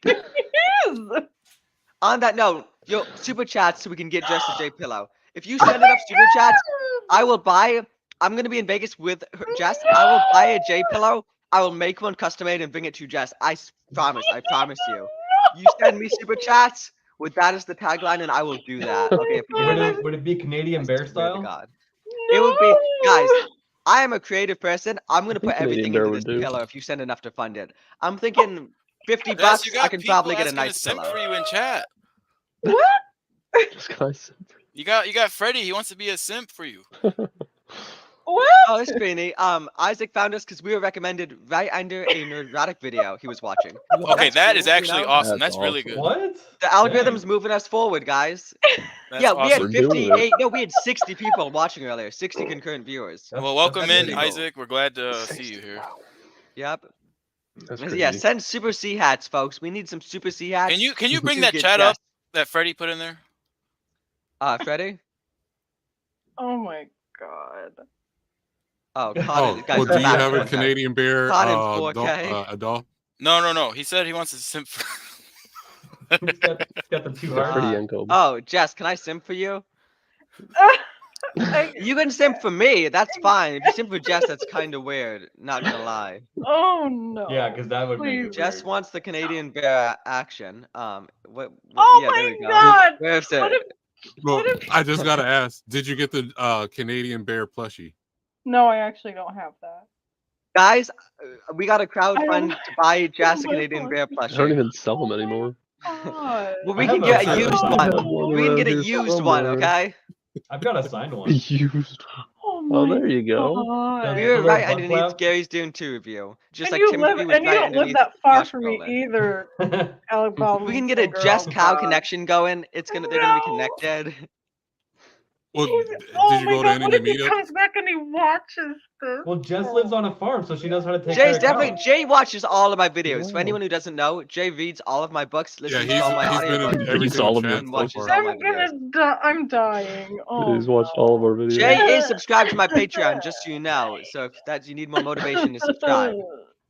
D: Yes!
A: On that note, yo, super chats so we can get Jess a J pillow. If you send enough super chats, I will buy. I'm gonna be in Vegas with Jess. I will buy a J pillow. I will make one custom made and bring it to Jess. I promise. I promise you. You send me super chats with that as the tagline, and I will do that. Okay.
H: Would it be Canadian bear style?
A: God. It would be, guys. I am a creative person. I'm gonna put everything into this pillow if you send enough to fund it. I'm thinking $50
K: Yes, you got
A: I can probably get a
K: people asking
A: nice
K: to simp
A: pillow.
K: for you in chat.
D: What?
C: This guy's
K: You got Freddie. He wants to be a simp for you.
D: What?
A: Oh, it's Beanie. Isaac found us because we were recommended right under a Nerdrotic video he was watching.
K: Okay,
A: That's
K: that
A: cool,
K: is actually
A: you know?
K: awesome.
C: That's
K: That's really
C: awesome.
K: good.
H: What?
A: The algorithm's
H: Dang.
A: moving us forward, guys.
K: That's
A: Yeah, we had
K: awesome.
C: We're doing it.
A: 58. No, we had 60 people watching earlier. 60 concurrent viewers.
K: Well, welcome
A: That's
K: in,
A: pretty cool.
K: Isaac. We're glad to see you here.
A: Yep.
C: That's
A: Yeah,
C: crazy.
A: send Super C hats, folks. We need some Super C hats.
K: Can you bring
A: to
K: that
A: get
K: chat
A: Jess.
K: up that Freddie put in there?
A: Freddie?
D: Oh my god.
A: Oh,
G: Oh,
A: Conan. Guys,
G: well,
A: it's
G: do you
A: back
G: have a
A: 4K.
G: Canadian Bear
A: Conan's
G: doll,
A: 4K.
G: a doll?
K: No. He said he wants to simp.
H: He's got the two
C: They're pretty
H: hearts.
C: uncomfortable.
A: Oh, Jess, can I simp for you?
D: I-
A: You can simp for me. That's fine. If you simp for Jess, that's kind of weird. Not gonna lie.
D: oh no.
H: Yeah, because that would make
D: Please.
H: it
A: Jess
H: weird.
A: wants the Canadian Bear action.
D: Oh
A: yeah, there
D: my
A: we go.
D: god.
A: Where's
D: What
A: it?
D: if,
G: Well,
D: what if...
G: I just gotta ask, did you get the Canadian Bear plushie?
D: No, I actually don't have that.
A: Guys, we got a crowdfund
D: don't-
A: to buy Jess a
D: my
A: Canadian Bear
C: I don't
A: plushie.
C: even sell them anymore.
D: God.
A: Well, we
H: I
A: can
H: have
A: get
H: a-
A: a
H: I
A: used
H: have
A: one.
C: one
A: We can get a
C: around here
A: used one,
C: somewhere.
A: okay?
H: I've got a signed one.
C: Used.
D: Oh
C: Oh,
D: my
C: there you go.
D: god.
A: We
H: The
A: were
H: little
A: right
H: butt
A: underneath
H: flap?
A: Gary's Dune 2 review. Just
D: And
A: like
D: you
A: Timothy
D: live,
A: was
D: and you
A: right
D: don't live
A: underneath
D: that far
A: Josh
D: from me
A: Brolin.
D: either. Alec
A: If we
D: Baldwin's
A: can get a
D: finger,
A: Jess
D: oh
A: Cow
D: god.
A: connection going, they're gonna be
D: No.
A: connected.
G: Well,
D: Oh
G: did you
D: my
G: go to
D: god,
G: any
D: what if he
G: meetups?
D: comes back and he watches this?
H: Well, Jess lives on a farm, so she knows how to take
A: Jay's
H: care of
A: definitely
H: cows.
A: Jay watches all of my videos. For
C: Wow.
A: anyone who doesn't know, Jay reads all of my books,
G: Yeah,
A: listens to all my
G: he's been
A: audiobooks,
G: in every
C: Reads
G: single
C: all of your
G: chat
A: and
G: so
A: watches
G: far.
A: all my
D: I'm
A: videos.
D: gonna die. I'm dying. Oh,
C: He's watched all of our videos.
A: Jay is subscribed to my Patreon, just so you know. So if you need more motivation to subscribe,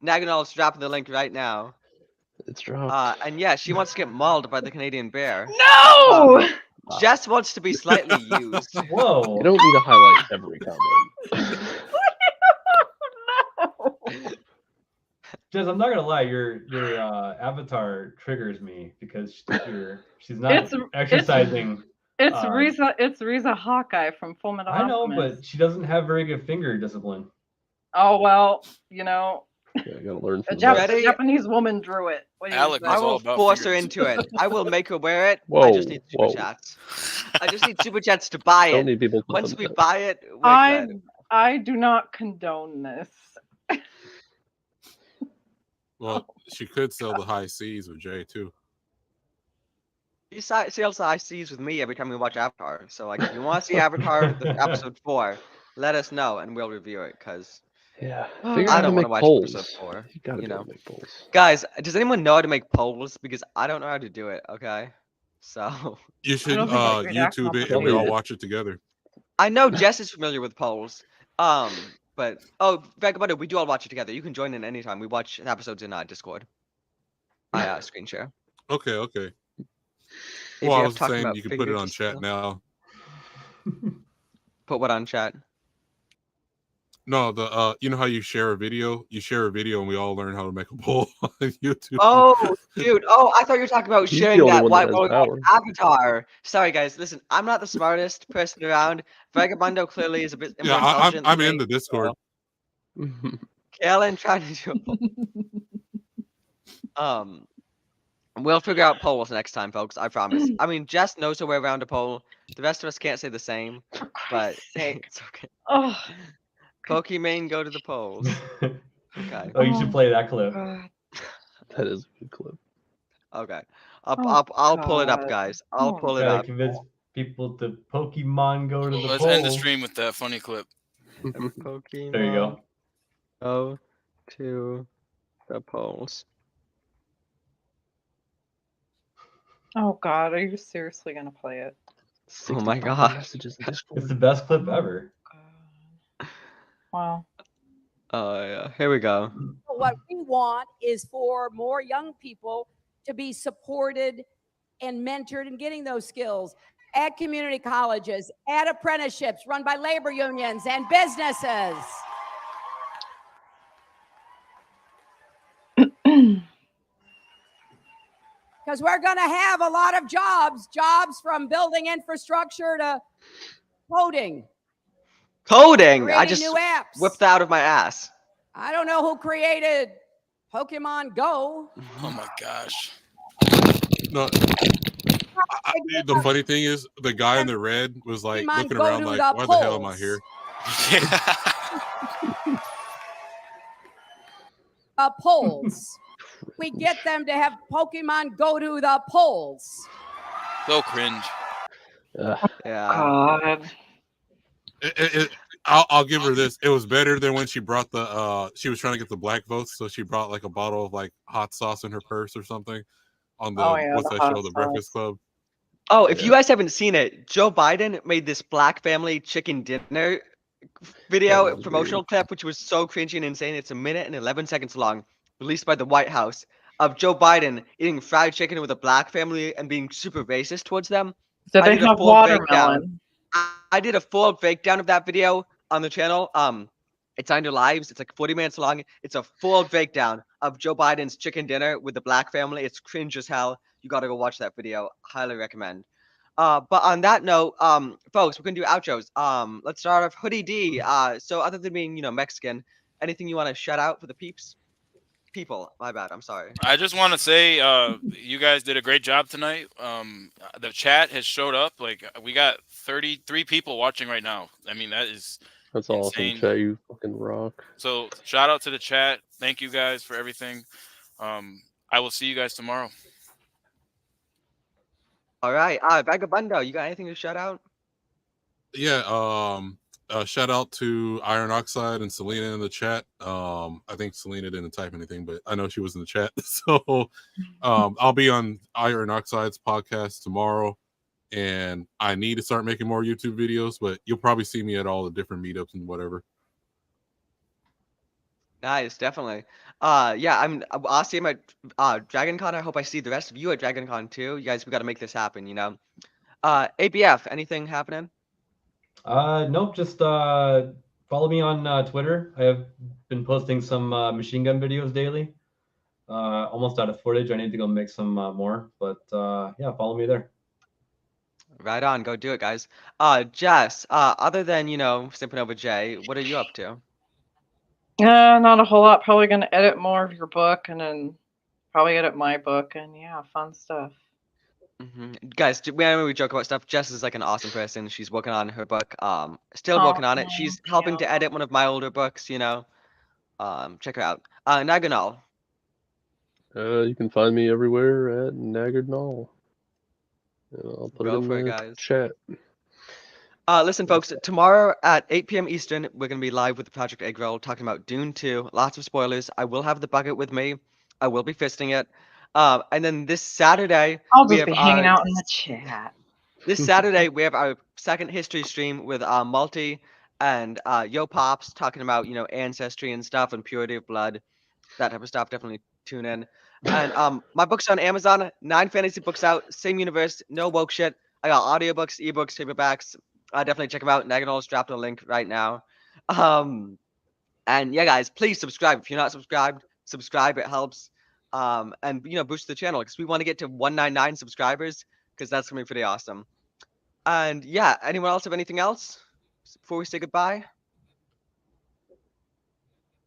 A: Naganol's dropping the link right now.
C: It's dropped.
A: And yeah, she wants to get mauled by the Canadian Bear.
D: No!
A: Jess wants to be slightly used.
H: Whoa.
C: You don't need to highlight every comment.
D: No!
H: Jess, I'm not gonna lie, your avatar triggers me because she's not
D: It's-
H: exercising.
D: It's
H: Uh,
D: Riza Hawkeye from Full Metal
H: I know,
D: Alchemist.
H: but she doesn't have very good finger discipline.
D: Oh well, you know,
C: Yeah, I gotta learn
D: a
C: from that.
A: Ready?
D: Japanese woman drew it. What do you
K: Alec
D: say?
A: I
K: was all
A: will
K: about
A: force her
K: fingers.
A: into it. I will make her wear it. I
C: Whoa,
A: just need super
C: whoa.
A: chats. I just need super chats to buy
C: Don't
A: it.
C: need people
A: Once
C: clicking
A: we
C: that.
A: buy it, we're good.
D: I do not condone this.
G: Well, she could sell the high seas with Jay too.
A: She sells high seas with me every time we watch Avatar. So like, if you want to see Avatar episode 4, let us know and we'll review it. Cause
C: Yeah.
D: Oh,
C: Figure
A: I
C: out how to
A: don't want
C: make
A: to watch
C: polls.
A: episode 4.
C: You gotta
A: You
C: be
A: know,
C: able to make polls.
A: guys, does anyone know how to make polls? Because I don't know how to do it. Okay, so
G: You should
D: don't think I could act
G: YouTube it
D: off
G: and we
C: of
G: all
C: it.
G: watch it together.
A: I know Jess is familiar with polls. But Vagabond, we do all watch it together. You can join in anytime. We watch episodes in Discord. I screen share.
G: Okay, okay.
A: If
G: Well, I
A: you
G: was
A: have talking
G: saying
A: about
G: you can put it on
A: figurative
G: chat
A: skill-
G: now.
A: Put what on chat?
G: No, the you know how you share a video? You share a video and we all learn how to make a poll on YouTube.
A: Oh, dude. Oh, I thought you were talking about
C: He's
A: sharing
C: the only
A: that
C: one
A: while
C: that
A: we're
C: has
A: watching Avatar. Sorry, guys. Listen, I'm not the smartest person around. Vagabundo clearly is a bit more
G: Yeah,
A: intelligent
G: I'm
A: than
G: in
A: me,
G: the Discord.
A: so- Kalen trying to do we'll figure out polls next time, folks. I promise. I mean, Jess knows her way around a poll. The rest of us can't say the same, but hey, it's okay.
D: Oh,
A: Pokimane, go to the polls. Okay.
H: Oh, you should play that clip.
D: God.
C: That is a good clip.
A: Okay.
D: Oh,
A: I'll pull it up,
D: God.
A: guys. I'll
D: Oh,
A: pull it
H: Gotta
A: up.
H: convince people to Pokemon go to the
K: Let's
H: poll.
K: end the stream with that funny clip.
A: Pokemon.
H: There you go.
A: Go to the polls.
D: Oh God, are you seriously gonna play it?
A: Oh my
C: 65
A: God.
C: Messages in Discord.
H: It's the best clip ever.
D: Wow.
A: Oh yeah. Here we go.
N: What we want is for more young people to be supported and mentored in getting those skills at community colleges, at apprenticeships run by labor unions and businesses. Because we're going to have a lot of jobs from building infrastructure to coding.
A: Coding. I
N: Creating
A: just
N: new apps.
A: whipped that out of my ass.
N: I don't know who created Pokemon Go.
K: Oh my gosh.
G: No, the funny thing is, the guy in the red was like
N: Pokemon
G: looking
N: go
G: around
N: to
G: like,
N: the
G: why the hell am I
N: polls.
G: here?
N: Polls. We get them to have Pokemon go to the polls.
K: So cringe.
A: Yeah.
D: God.
G: I'll give her this. It was better than when she brought the she was trying to get the black votes, so she brought like a bottle of like hot sauce in her purse or something on the
D: Oh yeah,
G: what's
D: the
G: that
D: hot
G: show, The Breakfast
D: sauce.
G: Club.
A: Oh, if you guys haven't seen it, Joe Biden made this black family chicken dinner video
C: was
A: promotional clip, which was so cringy and insane. It's 1 minute and 11 seconds long, released by the White House, of Joe Biden eating fried chicken with a black family and being super racist towards them.
D: Did
A: I
D: they
A: did a
D: have
A: full breakdown.
D: watermelon?
A: I did a full breakdown of that video on the channel. It's Under Lives. It's like 40 minutes long. It's a full breakdown of Joe Biden's chicken dinner with the black family. It's cringe as hell. You gotta go watch that video. Highly recommend. But on that note, folks, we're gonna do outros. Let's start off Hoodie D. So other than being, Mexican, anything you want to shout out for the peeps? People, my bad. I'm sorry.
K: I just want to say, you guys did a great job tonight. The chat has showed up. Like we got 33 people watching right now. I mean, that's
C: awesome,
K: insane.
C: chat. You fucking rock.
K: So shout out to the chat. Thank you guys for everything. I will see you guys tomorrow.
A: All right. Vagabundo, you got anything to shout out?
G: Yeah, shout out to Iron Oxide and Selena in the chat. I think Selena didn't type anything, but I know she was in the chat. So I'll be on Iron Oxide's podcast tomorrow, and I need to start making more YouTube videos, but you'll probably see me at all the different meetups and whatever.
A: Nice, definitely. Yeah, I'll see him at Dragon Con. I hope I see the rest of you at Dragon Con too. You guys, we got to make this happen, ABF, anything happening?
H: Nope. Just follow me on Twitter. I have been posting some machine gun videos daily. Almost out of footage. I need to go make some more. But yeah, follow me there.
A: Right on, go do it, guys. Jess, other than, Simpinova J, what are you up to?
D: Not a whole lot. Probably gonna edit more of your book and then probably edit my book and yeah, fun stuff.
A: Guys, whenever we joke about stuff, Jess is like an awesome person. She's working on her book. Still working on it. She's helping to edit one of my older books, Check her out. Naganal.
C: You can find me everywhere at Naggardnall. I'll put
A: Go
C: it in
A: for it,
C: the
A: guys.
C: chat.
A: Listen, folks, tomorrow at 8 p.m. Eastern, we're going to be live with Project Egg Roll talking about Dune 2. Lots of spoilers. I will have the bucket with me. I will be fisting it. And then this Saturday,
D: I'll just be hanging out in the chat.
A: This Saturday, we have our second history stream with Multi and Yo Pops talking about, ancestry and stuff and purity of blood, that type of stuff. Definitely tune in. And my book's on Amazon. 9 fantasy books out. Same universe. No woke shit. I got audiobooks, ebooks, paperbacks. Definitely check them out. Naganol's dropped a link right now. And yeah, guys, please subscribe. If you're not subscribed, subscribe. It helps. And boost the channel because we want to get to 199 subscribers because that's gonna be pretty awesome. And yeah, anyone else have anything else before we say goodbye?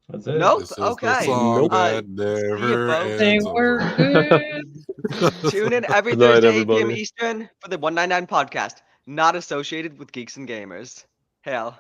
H: That's it.
A: Nope.
G: This is
A: Okay.
G: the song that
A: See you,
G: never
A: folks.
D: They
G: ends.
D: were good.
A: Tune in every
C: Good night,
A: Thursday, 8 p.m.
C: everybody.
A: Eastern for the 199 podcast. Not associated with Geeks and Gamers. Hail.